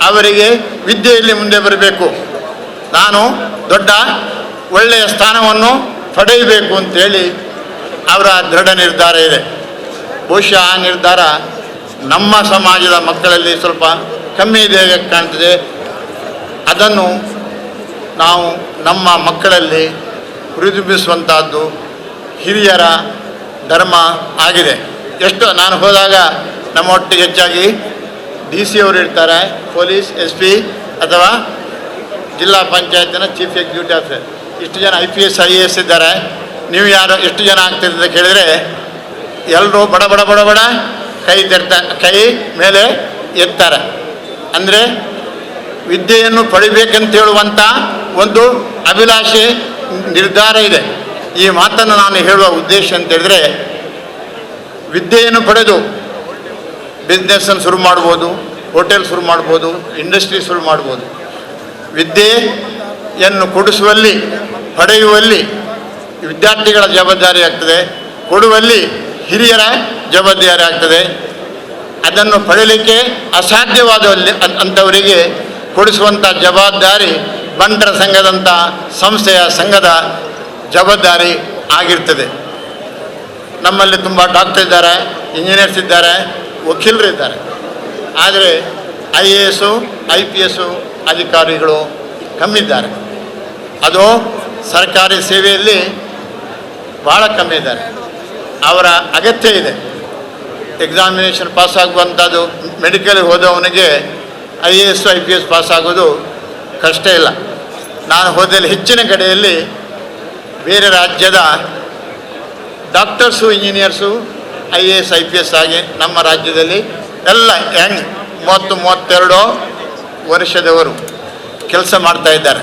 ಅವರಿಗೆ ವಿದ್ಯೆಯಲ್ಲಿ ಮುಂದೆ ಬರಬೇಕು, ನಾನು ದೊಡ್ಡ ಒಳ್ಳೆಯ ಸ್ಥಾನವನ್ನು ಪಡೆಯಬೇಕು ಅಂತೇಳಿ ಅವರ ದೃಢ ನಿರ್ಧಾರ ಇದೆ. ಬಹುಶಃ ಆ ನಿರ್ಧಾರ ನಮ್ಮ ಸಮಾಜದ ಮಕ್ಕಳಲ್ಲಿ ಸ್ವಲ್ಪ ಕಮ್ಮಿ ಇದೆ ಕಾಣ್ತದೆ. ಅದನ್ನು ನಾವು ನಮ್ಮ ಮಕ್ಕಳಲ್ಲಿ ಹುರಿದುಂಬಿಸುವಂಥದ್ದು ಹಿರಿಯರ ಧರ್ಮ ಆಗಿದೆ. ಎಷ್ಟು ನಾನು ಹೋದಾಗ ನಮ್ಮ ಒಟ್ಟಿಗೆ ಹೆಚ್ಚಾಗಿ DC ಅವರು ಇರ್ತಾರೆ, ಪೊಲೀಸ್ SP ಅಥವಾ ಜಿಲ್ಲಾ ಪಂಚಾಯತಿನ ಚೀಫ್ ಎಕ್ಸಿಕ್ಯೂಟಿವ್ ಆಫೀಸರ್, ಇಷ್ಟು ಜನ IPS IAS ಇದ್ದಾರೆ. ನೀವು ಯಾರು ಎಷ್ಟು ಜನ ಆಗ್ತಿದೆ ಅಂತ ಕೇಳಿದರೆ ಎಲ್ಲರೂ ಬಡ ಬಡ ಬಡ ಬಡ ಕೈ ಮೇಲೆ ಎತ್ತಾರೆ. ಅಂದರೆ ವಿದ್ಯೆಯನ್ನು ಪಡಿಬೇಕಂತ ಹೇಳುವಂಥ ಒಂದು ಅಭಿಲಾಷೆ ನಿರ್ಧಾರ ಇದೆ. ಈ ಮಾತನ್ನು ನಾನು ಹೇಳುವ ಉದ್ದೇಶ ಅಂತ ಹೇಳಿದರೆ, ವಿದ್ಯೆಯನ್ನು ಪಡೆದು ಬಿಸ್ನೆಸ್ಸನ್ನು ಶುರು ಮಾಡ್ಬೋದು, ಹೋಟೆಲ್ ಶುರು ಮಾಡ್ಬೋದು, ಇಂಡಸ್ಟ್ರಿ ಶುರು ಮಾಡ್ಬೋದು. ವಿದ್ಯೆಯನ್ನು ಕೊಡಿಸುವಲ್ಲಿ ಪಡೆಯುವಲ್ಲಿ ವಿದ್ಯಾರ್ಥಿಗಳ ಜವಾಬ್ದಾರಿ ಆಗ್ತದೆ, ಕೊಡುವಲ್ಲಿ ಹಿರಿಯರ ಜವಾಬ್ದಾರಿ ಆಗ್ತದೆ. ಅದನ್ನು ಪಡೆಯಲಿಕ್ಕೆ ಅಸಾಧ್ಯವಾದಲ್ಲಿ ಅಂಥವರಿಗೆ ಕೊಡಿಸುವಂಥ ಜವಾಬ್ದಾರಿ ಬಂಟರ ಸಂಘದಂಥ ಸಂಘದ ಜವಾಬ್ದಾರಿ ಆಗಿರ್ತದೆ. ನಮ್ಮಲ್ಲಿ ತುಂಬ ಡಾಕ್ಟರ್ ಇದ್ದಾರೆ, ಇಂಜಿನಿಯರ್ಸ್ ಇದ್ದಾರೆ, ವಕೀಲರು ಇದ್ದಾರೆ. ಆದರೆ IAS IPS ಅಧಿಕಾರಿಗಳು ಕಮ್ಮಿದ್ದಾರೆ. ಅದು ಸರ್ಕಾರಿ ಸೇವೆಯಲ್ಲಿ ಭಾಳ ಕಮ್ಮಿ ಇದ್ದಾರೆ. ಅವರ ಅಗತ್ಯ ಇದೆ. ಎಕ್ಸಾಮಿನೇಷನ್ ಪಾಸಾಗುವಂಥದ್ದು, ಮೆಡಿಕಲ್ಗೆ ಹೋದವನಿಗೆ IAS IPS ಪಾಸಾಗೋದು ಕಷ್ಟ ಇಲ್ಲ. ನಾನು ಹೋದಲ್ಲಿ ಹೆಚ್ಚಿನ ಕಡೆಯಲ್ಲಿ ಬೇರೆ ರಾಜ್ಯದ ಡಾಕ್ಟರ್ಸು ಇಂಜಿನಿಯರ್ಸು IAS IPS ಆಗಿ ನಮ್ಮ ರಾಜ್ಯದಲ್ಲಿ ಎಲ್ಲ 30-32 ವರ್ಷದವರು ಕೆಲಸ ಮಾಡ್ತಾ ಇದ್ದಾರೆ.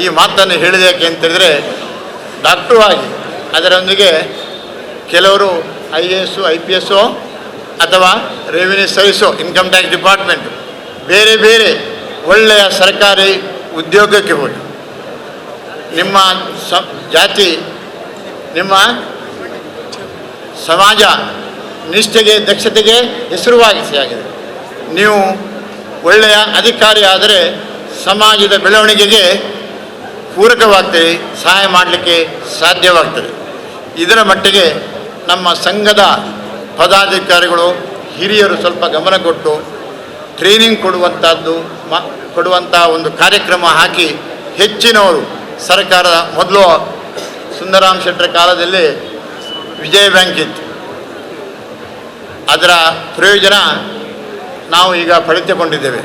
ಈ ಮಾತನ್ನು ಹೇಳಿದೆ ಯಾಕೆ ಅಂತೇಳಿದರೆ, ಡಾಕ್ಟ್ರು ಆಗಿ ಅದರೊಂದಿಗೆ ಕೆಲವರು IAS IPS ಅಥವಾ revenue service, income tax department, ಬೇರೆ ಬೇರೆ ಒಳ್ಳೆಯ ಸರ್ಕಾರಿ ಉದ್ಯೋಗಕ್ಕೆ ಹೋಗಿ ನಿಮ್ಮ ಜಾತಿ, ನಿಮ್ಮ ಸಮಾಜ ನಿಷ್ಠೆಗೆ, ದಕ್ಷತೆಗೆ ಹೆಸರುವಾಗಿದೆ. ನೀವು ಒಳ್ಳೆಯ ಅಧಿಕಾರಿ ಆದರೆ ಸಮಾಜದ ಬೆಳವಣಿಗೆಗೆ ಪೂರಕವಾಗ್ತದೆ, ಸಹಾಯ ಮಾಡಲಿಕ್ಕೆ ಸಾಧ್ಯವಾಗ್ತದೆ. ಇದರ ಮಟ್ಟಿಗೆ ನಮ್ಮ ಸಂಘದ ಪದಾಧಿಕಾರಿಗಳು ಹಿರಿಯರು ಸ್ವಲ್ಪ ಗಮನ ಕೊಟ್ಟು ಟ್ರೈನಿಂಗ್ ಕೊಡುವಂಥ ಒಂದು ಕಾರ್ಯಕ್ರಮ ಹಾಕಿ ಹೆಚ್ಚಿನವರು ಸರ್ಕಾರದ ಮೊದಲು ಸುಂದರಾಮ್ ಶೆಟ್ಟರ ಕಾಲದಲ್ಲಿ ವಿಜಯ ಬ್ಯಾಂಕ್ ಇತ್ತು. ಅದರ ಪ್ರಯೋಜನ ನಾವು ಈಗ ಪಡೆದುಕೊಂಡಿದ್ದೇವೆ.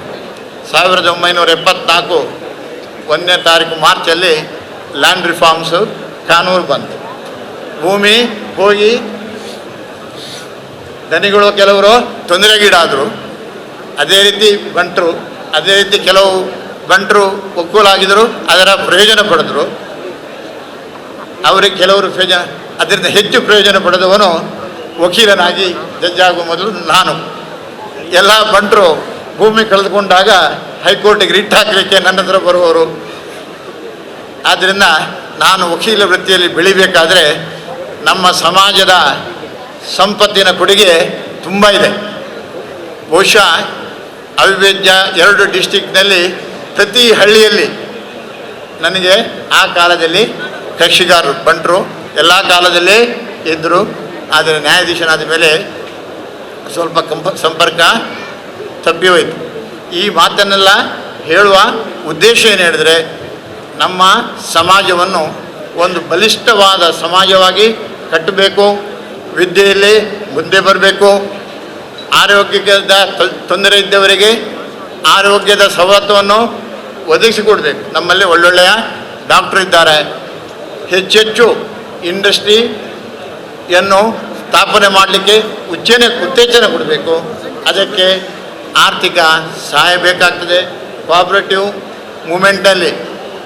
1974 1ನೇ ತಾರೀಕು ಮಾರ್ಚಲ್ಲಿ ಲ್ಯಾಂಡ್ ರಿಫಾರ್ಮ್ಸು ಕಾನೂನು ಬಂತು. ಭೂಮಿ ಹೋಗಿ ಧನಿಗಳು ಕೆಲವರು ತೊಂದರೆಗೀಡಾದರು. ಅದೇ ರೀತಿ ಬಂಟರು, ಅದೇ ರೀತಿ ಕೆಲವು ಬಂಟರು ಒಕ್ಕೂಲಾಗಿದ್ದರು, ಅದರ ಪ್ರಯೋಜನ ಪಡೆದರು. ಅವರಿಗೆ ಕೆಲವರು ಅದರಿಂದ ಹೆಚ್ಚು ಪ್ರಯೋಜನ ಪಡೆದವನು ವಕೀಲನಾಗಿ ಜಡ್ಜ್ ಆಗುವ ಮೊದಲು ನಾನು. ಎಲ್ಲ ಬಂಟರು ಭೂಮಿ ಕಳೆದುಕೊಂಡಾಗ ಹೈಕೋರ್ಟಿಗೆ ರಿಟ್ ಹಾಕಲಿಕ್ಕೆ ನನ್ನ ಹತ್ರ ಬರುವವರು. ಆದ್ದರಿಂದ ನಾನು ವಕೀಲ ವೃತ್ತಿಯಲ್ಲಿ ಬೆಳಿಬೇಕಾದ್ರೆ ನಮ್ಮ ಸಮಾಜದ ಸಂಪತ್ತಿನ ಕೊಡುಗೆ ತುಂಬ ಇದೆ. ಬಹುಶಃ ಅವಿಭಾಜ್ಯ 2 ಡಿಸ್ಟಿಕ್ನಲ್ಲಿ ಪ್ರತಿ ಹಳ್ಳಿಯಲ್ಲಿ ನನಗೆ ಆ ಕಾಲದಲ್ಲಿ ಕಕ್ಷಿಗಾರರು ಬಂಟರು ಎಲ್ಲ ಕಾಲದಲ್ಲೇ ಇದ್ದರು. ಆದರೆ ನ್ಯಾಯಾಧೀಶನಾದ ಮೇಲೆ ಸ್ವಲ್ಪ ಸಂಪರ್ಕ ತಪ್ಪಿ ಹೋಯಿತು. ಈ ಮಾತನ್ನೆಲ್ಲ ಹೇಳುವ ಉದ್ದೇಶ ಏನು ಹೇಳಿದರೆ, ನಮ್ಮ ಸಮಾಜವನ್ನು ಒಂದು ಬಲಿಷ್ಠವಾದ ಸಮಾಜವಾಗಿ ಕಟ್ಟಬೇಕು, ವಿದ್ಯೆಯಲ್ಲಿ ಮುಂದೆ ಬರಬೇಕು, ಆರೋಗ್ಯದ ತೊಂದರೆ ಇದ್ದವರಿಗೆ ಆರೋಗ್ಯದ ಸವಲತ್ತನ್ನು ಒದಗಿಸಿಕೊಡ್ಬೇಕು. ನಮ್ಮಲ್ಲಿ ಒಳ್ಳೊಳ್ಳೆಯ ಡಾಕ್ಟರ್ ಇದ್ದಾರೆ. ಹೆಚ್ಚೆಚ್ಚು ಇಂಡಸ್ಟ್ರಿಯನ್ನು ಸ್ಥಾಪನೆ ಮಾಡಲಿಕ್ಕೆ ಉತ್ತೇಜನ ಕೊಡಬೇಕು. ಅದಕ್ಕೆ ಆರ್ಥಿಕ ಸಹಾಯ ಬೇಕಾಗ್ತದೆ. ಕೋಆಪರೇಟಿವ್ ಮೂಮೆಂಟ್ನಲ್ಲಿ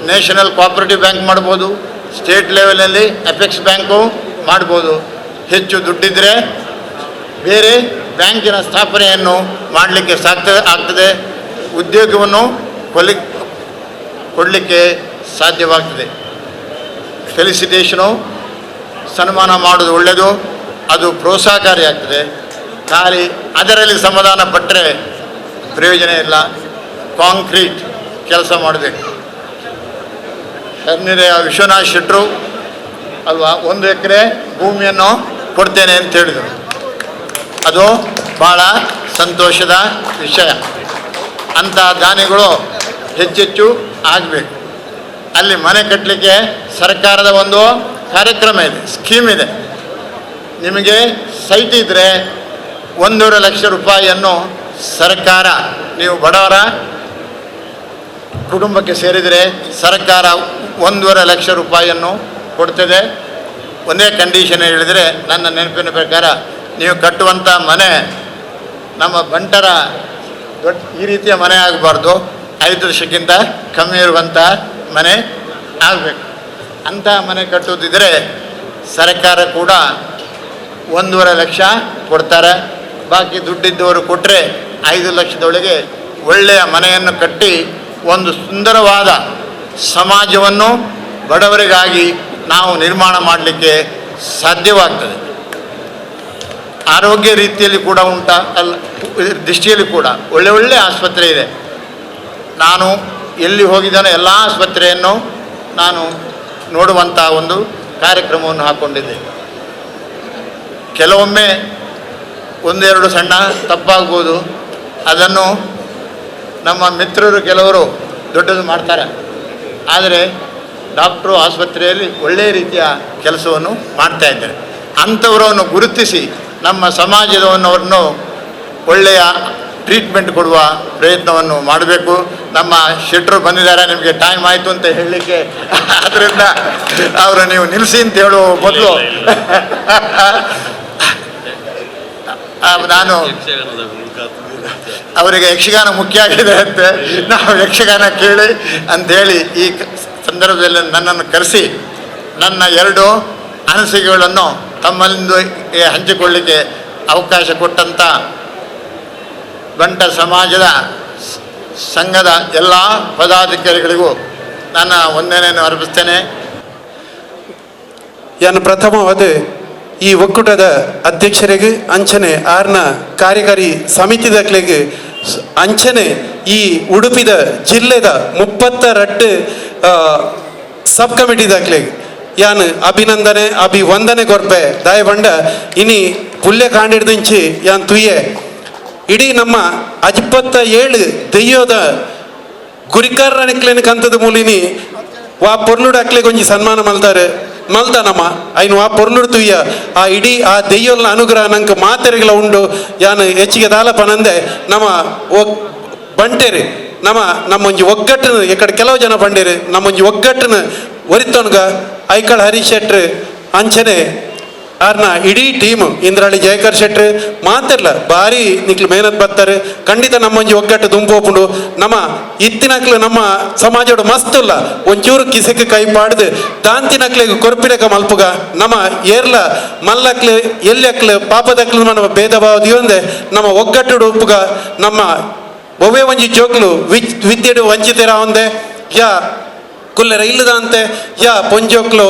ನ್ಯಾಷನಲ್ ಕೋಆಪರೇಟಿವ್ ಬ್ಯಾಂಕ್ ಮಾಡ್ಬೋದು, ಸ್ಟೇಟ್ ಲೆವೆಲಲ್ಲಿ ಅಪೆಕ್ಸ್ ಬ್ಯಾಂಕು ಮಾಡ್ಬೋದು. ಹೆಚ್ಚು ದುಡ್ಡಿದ್ದರೆ ಬೇರೆ ಬ್ಯಾಂಕಿನ ಸ್ಥಾಪನೆಯನ್ನು ಮಾಡಲಿಕ್ಕೆ ಆಗ್ತದೆ. ಉದ್ಯೋಗವನ್ನು ಕೊಡಲಿಕ್ಕೆ ಸಾಧ್ಯವಾಗ್ತದೆ. ಫೆಲಿಸಿಟೇಷನು, ಸನ್ಮಾನ ಮಾಡೋದು ಒಳ್ಳೆಯದು, ಅದು ಪ್ರೋತ್ಸಾಹಕಾರಿಯಾಗ್ತದೆ. ಖಾಲಿ ಅದರಲ್ಲಿ ಸಮಾಧಾನ ಪಟ್ಟರೆ ಪ್ರಯೋಜನ ಇಲ್ಲ. ಕಾಂಕ್ರೀಟ್ ಕೆಲಸ ಮಾಡಬೇಕು. ಕರ್ನಿರೆಯ ವಿಶ್ವನಾಥ್ ಶೆಟ್ಟರು ಅಲ್ವಾ 1 ಎಕರೆ ಭೂಮಿಯನ್ನು ಕೊಡ್ತೇನೆ ಅಂತ ಹೇಳಿದರು. ಅದು ಭಾಳ ಸಂತೋಷದ ವಿಷಯ. ಅಂಥ ದಾನಿಗಳು ಹೆಚ್ಚೆಚ್ಚು ಆಗಬೇಕು. ಅಲ್ಲಿ ಮನೆ ಕಟ್ಟಲಿಕ್ಕೆ ಸರ್ಕಾರದ ಒಂದು ಕಾರ್ಯಕ್ರಮ ಇದೆ, ಸ್ಕೀಮ್ ಇದೆ. ನಿಮಗೆ ಸೈಟ್ ಇದ್ದರೆ 1.5 ಲಕ್ಷ ರೂಪಾಯಿಯನ್ನು ಸರ್ಕಾರ, ನೀವು ಬಡವರ ಕುಟುಂಬಕ್ಕೆ ಸೇರಿದರೆ ಸರ್ಕಾರ 1.5 ಲಕ್ಷ ರೂಪಾಯಿಯನ್ನು ಕೊಡ್ತದೆ. ಒಂದೇ ಕಂಡೀಷನ್ ಹೇಳಿದರೆ, ನನ್ನ ನೆನಪಿನ ಪ್ರಕಾರ ನೀವು ಕಟ್ಟುವಂಥ ಮನೆ ನಮ್ಮ ಬಂಟರ ಈ ರೀತಿಯ ಮನೆ ಆಗಬಾರ್ದು, 5 ವರ್ಷಕ್ಕಿಂತ ಕಮ್ಮಿ ಇರುವಂಥ ಮನೆ ಆಗಬೇಕು. ಅಂಥ ಮನೆ ಕಟ್ಟುತ್ತಿದ್ದರೆ ಸರ್ಕಾರ ಕೂಡ 1.5 ಲಕ್ಷ ಕೊಡ್ತಾರೆ. ಬಾಕಿ ದುಡ್ಡಿದ್ದವರು ಕೊಟ್ಟರೆ 5 ಲಕ್ಷದೊಳಗೆ ಒಳ್ಳೆಯ ಮನೆಯನ್ನು ಕಟ್ಟಿ ಒಂದು ಸುಂದರವಾದ ಸಮಾಜವನ್ನು ಬಡವರಿಗಾಗಿ ನಾವು ನಿರ್ಮಾಣ ಮಾಡಲಿಕ್ಕೆ ಸಾಧ್ಯವಾಗ್ತದೆ. ಆರೋಗ್ಯ ರೀತಿಯಲ್ಲಿ ಕೂಡ ದೃಷ್ಟಿಯಲ್ಲಿ ಕೂಡ ಒಳ್ಳೆ ಆಸ್ಪತ್ರೆ ಇದೆ. ನಾನು ಎಲ್ಲಿ ಹೋಗಿದ್ದಾನೋ ಎಲ್ಲ ಆಸ್ಪತ್ರೆಯನ್ನು ನಾನು ನೋಡುವಂಥ ಒಂದು ಕಾರ್ಯಕ್ರಮವನ್ನು ಹಾಕ್ಕೊಂಡಿದ್ದೆ. ಕೆಲವೊಮ್ಮೆ 1-2 ಸಣ್ಣ ತಪ್ಪಾಗ್ಬೋದು, ಅದನ್ನು ನಮ್ಮ ಮಿತ್ರರು ಕೆಲವರು ದೊಡ್ಡದು ಮಾಡ್ತಾರೆ. ಆದರೆ ಡಾಕ್ಟ್ರು ಆಸ್ಪತ್ರೆಯಲ್ಲಿ ಒಳ್ಳೆಯ ರೀತಿಯ ಕೆಲಸವನ್ನು ಮಾಡ್ತಾ ಇದ್ದಾರೆ. ಅಂಥವರನ್ನು ಗುರುತಿಸಿ ನಮ್ಮ ಸಮಾಜದವರನ್ನು ಒಳ್ಳೆಯ ಟ್ರೀಟ್ಮೆಂಟ್ ಕೊಡುವ ಪ್ರಯತ್ನವನ್ನು ಮಾಡಬೇಕು. ನಮ್ಮ ಶೆಟ್ಟರು ಬಂದಿದ್ದಾರೆ, ನಿಮಗೆ ಟೈಮ್ ಆಯಿತು ಅಂತ ಹೇಳಲಿಕ್ಕೆ, ಆದ್ದರಿಂದ ಅವರು ನೀವು ನಿಲ್ಲಿಸಿ ಅಂತ ಹೇಳುವ ಮೊದಲು ನಾನು ಅವರಿಗೆ ಯಕ್ಷಗಾನ ಮುಖ್ಯ ಆಗಿದೆ ಅಂತ ನಾವು ಯಕ್ಷಗಾನ ಕೇಳಿ ಅಂಥೇಳಿ ಈ ಸಂದರ್ಭದಲ್ಲಿ ನನ್ನನ್ನು ಕರೆಸಿ ನನ್ನ 2 ಅನಿಸಿಕೆಗಳನ್ನು ತಮ್ಮಲ್ಲಿಂದ ಹಂಚಿಕೊಳ್ಳಿಕ್ಕೆ ಅವಕಾಶ ಕೊಟ್ಟಂಥ ಬಂಟ ಸಮಾಜದ ಸಂಘದ ಎಲ್ಲ ಪದಾಧಿಕಾರಿಗಳಿಗೂ ನನ್ನ ವಂದನೆಯನ್ನು ಅರ್ಪಿಸ್ತೇನೆ. ಯಾನು ಪ್ರಥಮವಾದ ಈ ಒಕ್ಕೂಟದ ಅಧ್ಯಕ್ಷರಿಗೆ ಅಂಚನೆ ಆರ್ನ ಕಾರ್ಯಕಾರಿ ಸಮಿತಿದಕ್ಲೆಗೆ ಅಂಚನೆ ಈ ಉಡುಪಿದ ಜಿಲ್ಲೆದ 32 ಸಬ್ ಕಮಿಟಿದಕ್ಲೆಗೆ ಯಾನ್ ಅಭಿನಂದನೆ ಅಭಿವಂದನೆ ಕೊರ್ಪೆ ದಾಯಬಂಡ ಇನಿ ಪುಲ್ಯ ಕಾಂಡಿಡ್ದಿಂಚಿ ಯಾನ್ ತುಯ್ಯೆ ಇಡೀ ನಮ್ಮ 27 ದೆಯ್ಯೋದ ಗುರಿಕಾರನಿಕ್ಲೇನ ಕಂತದ ಮೂಲಿನಿ ವಾ ಪೊರ್ಲುಡು ಅಕ್ಲೆಗೆ ಒಂಜಿ ಸನ್ಮಾನ ಮಲ್ತಾನಮ್ಮ ಐನು ಆ ಪೊರ್ಲುಡು ತುಯ್ಯ ಆ ಇಡೀ ಆ ದೆಯ್ಯೋಲ್ನ ಅನುಗ್ರಹ ನಂಗೆ ಮಾತೆರೆಗಳ ಉಂಡು ಯಾನು ಹೆಚ್ಚಿಗೆ ದಾಲಪನಂದೆ ನಮ್ಮ ಬಂಟೇರಿ ನಮ್ಮೊಂಜಿ ಒಗ್ಗಟ್ಟನ್ನು ಎಕಡೆ ಕೆಲವು ಜನ ಬಂಡೇರಿ ನಮ್ಮೊಂಜಿ ಒಗ್ಗಟ್ಟನ್ನು ಒರಿತೊನ್ಗ ಐಕಳ ಹರೀಶ್ ಶೆಟ್ರು ಅಂಚನೆ ಆರ್ನ ಇಡೀ ಟೀಮ್ ಇಂದ್ರಾಳಿ ಜಯಕರ್ ಶೆಟ್ರು ಮಾತಿರ್ಲ ಭಾರಿ ನಿಕ್ಲು ಮೇಹನತ್ ಬರ್ತಾರೆ. ಖಂಡಿತ ನಮ್ಮೊಂಜಿ ಒಗ್ಗಟ್ಟು ದುಂಪೋಪುಂಡು ನಮ್ಮ ಇತ್ತಿನಕ್ಲು ನಮ್ಮ ಸಮಾಜೋಡು ಮಸ್ತುಲ್ಲ ಒಂಚೂರು ಕಿಸಕ್ಕೆ ಕೈ ಪಾಡ್ದು ದಾಂತಿನಕ್ಲೆಗೆ ಕೊರ್ಪಿರಕ ಮಲ್ಪುಗ ನಮ್ಮ ಏರ್ಲ ಮಲ್ಲಕ್ಲು ಎಲ್ಯಕ್ಲು ಪಾಪದಕ್ಲು ನಮ್ಮ ಭೇದ ಭಾವ ದಿವಂದೆ ನಮ್ಮ ಒಗ್ಗಟ್ಟು ಉಪ್ಪುಗ ನಮ್ಮ ಒವೇ ಒಂಜಿ ಜೋಕ್ಲು ವಿದ್ಯೆಡು ವಂಚಿತರ ಒಂದೆ ಯಾ ಕುಲ್ಲೆರ ಇಲ್ಲದಂತೆ ಯಾ ಪೊಂಜೋಕ್ಲು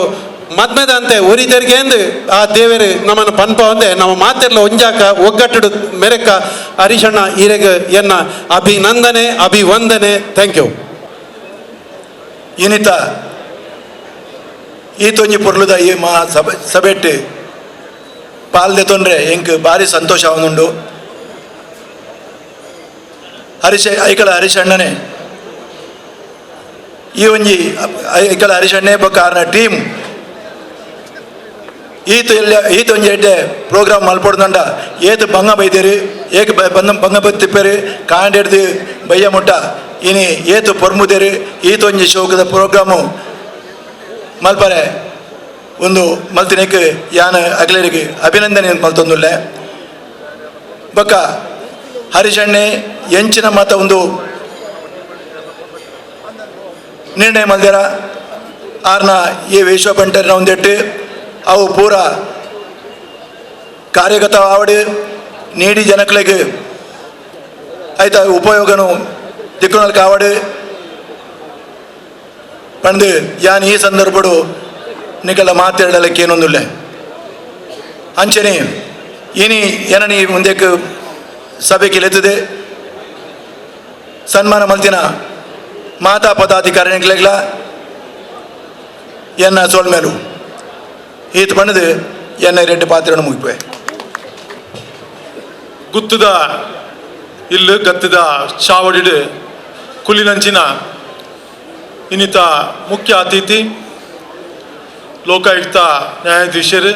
ಮದ್ಮೆದಂತೆ ಒರಿದರ್ಗೆಂದು ಆ ದೇವರು ನಮ್ಮನ್ನು ಪನ್ಪ ಒಂದೆ ನಮ್ಮ ಮಾತೆರ್ಲ ಒಂಜಾಕ ಒಗ್ಗಟ್ಟು ಮೆರೆಕ ಹರೀಶಣ್ಣ ಈರೆಗ ಎನ್ನ ಅಭಿನಂದನೆ ಅಭಿವಂದನೆ. Thank you. ಇನ್ನಿತ ಈ ತೊಂಜಿ ಪೊರ್ಲುದ ಈ ಮಾ ಸಭೆಟ್ಟು ಪಾಲ್ದೆ ತೊಂದ್ರೆ ಎಂಕ್ ಭಾರಿ ಸಂತೋಷ ಆವನುಂಡು. ಐಕಳ ಹರೀಶಣ್ಣನೇ ಈ ಒಂಜಿ ಐಕಲ ಹರಿಶಣ್ಣೆ ಬೊಕ್ಕ ಆರ್ನ ಟೀಮ್ ಈತ ಒಂಜಿ ಎಡ್ಡೆ ಪ್ರೋಗ್ರಾಮ್ ಮಲ್ಪೊಡ್ದಂಡ ಏತು ಬಂಗ ಬೈದೇರು ಏಕ ಬಂಗ ಬತ್ತಿಪ್ಪೇರು ಕಾಂಡೆಡ್ದು ಬಯ್ಯ ಮುಟ್ಟ ಇನಿ ಏತು ಪೊರ್ಮುದೇರು ಈತ ಒಂಜಿ ಶೋಕದ ಪ್ರೋಗ್ರಾಮು ಮಲ್ಪರೆ ಒಂದು ಮಲ್ತಿನಕ್ಕೆ ಯಾನ ಅಗ್ಲರಿಗೆ ಅಭಿನಂದನೆ ಮಲ್ತೊಂದುಲ್ಲೆ ಬೊಕ್ಕ ಹರಿಶಣ್ಣೆ ಎಂಚಿನ ಮತ ಒಂದು ನಿರ್ಣಯ ಮಲ್ದೇರ ಆರ್ನ ಈ ವಿಶ್ವ ಬಂಟರ್ನ ಒಂದೆಟ್ಟು ಅವು ಪೂರ ಕಾರ್ಯಗತ ಆವಡು ನೀಡಿ ಜನಗಳಿಗೆ ಆಯ್ತಾ ಉಪಯೋಗನು ದಿಕ್ಕುನಲ್ಕ ಆವಡು ಪಂದು ಯಾನ್ ಈ ಸಂದರ್ಭಡು ನಿಕಲ ಮಾತಾಡಲಿಕ್ಕೆ ಏನೊಂದುಲ್ಲೆ ಅಂಚನೆ ಇನಿ ಏನನಿ ಮುಂದಕ್ಕೆ ಸಭೆಗೆ ಲೆತ್ತದೆ ಸನ್ಮಾನ ಮಲ್ತಿನ ಮಾತಾ ಪದಾಧಿಕಾರಿಗಳ ಎನ್ನ ಸೋಲ್ಮೇಲು ಈತ ಬಣ್ಣದು ಎನ್ನ ರೆಡ್ಡು ಪಾತ್ರವನ್ನು ಮುಗಿಪೆ ಗುತ್ತದ ಇಲ್ಲು ಗತ್ತದ ಚಾವಡಿಡು ಕುಲಿನಂಚಿನ ಇನ್ನಿತ ಮುಖ್ಯ ಅತಿಥಿ ಲೋಕಾಯುಕ್ತ ನ್ಯಾಯಾಧೀಶರು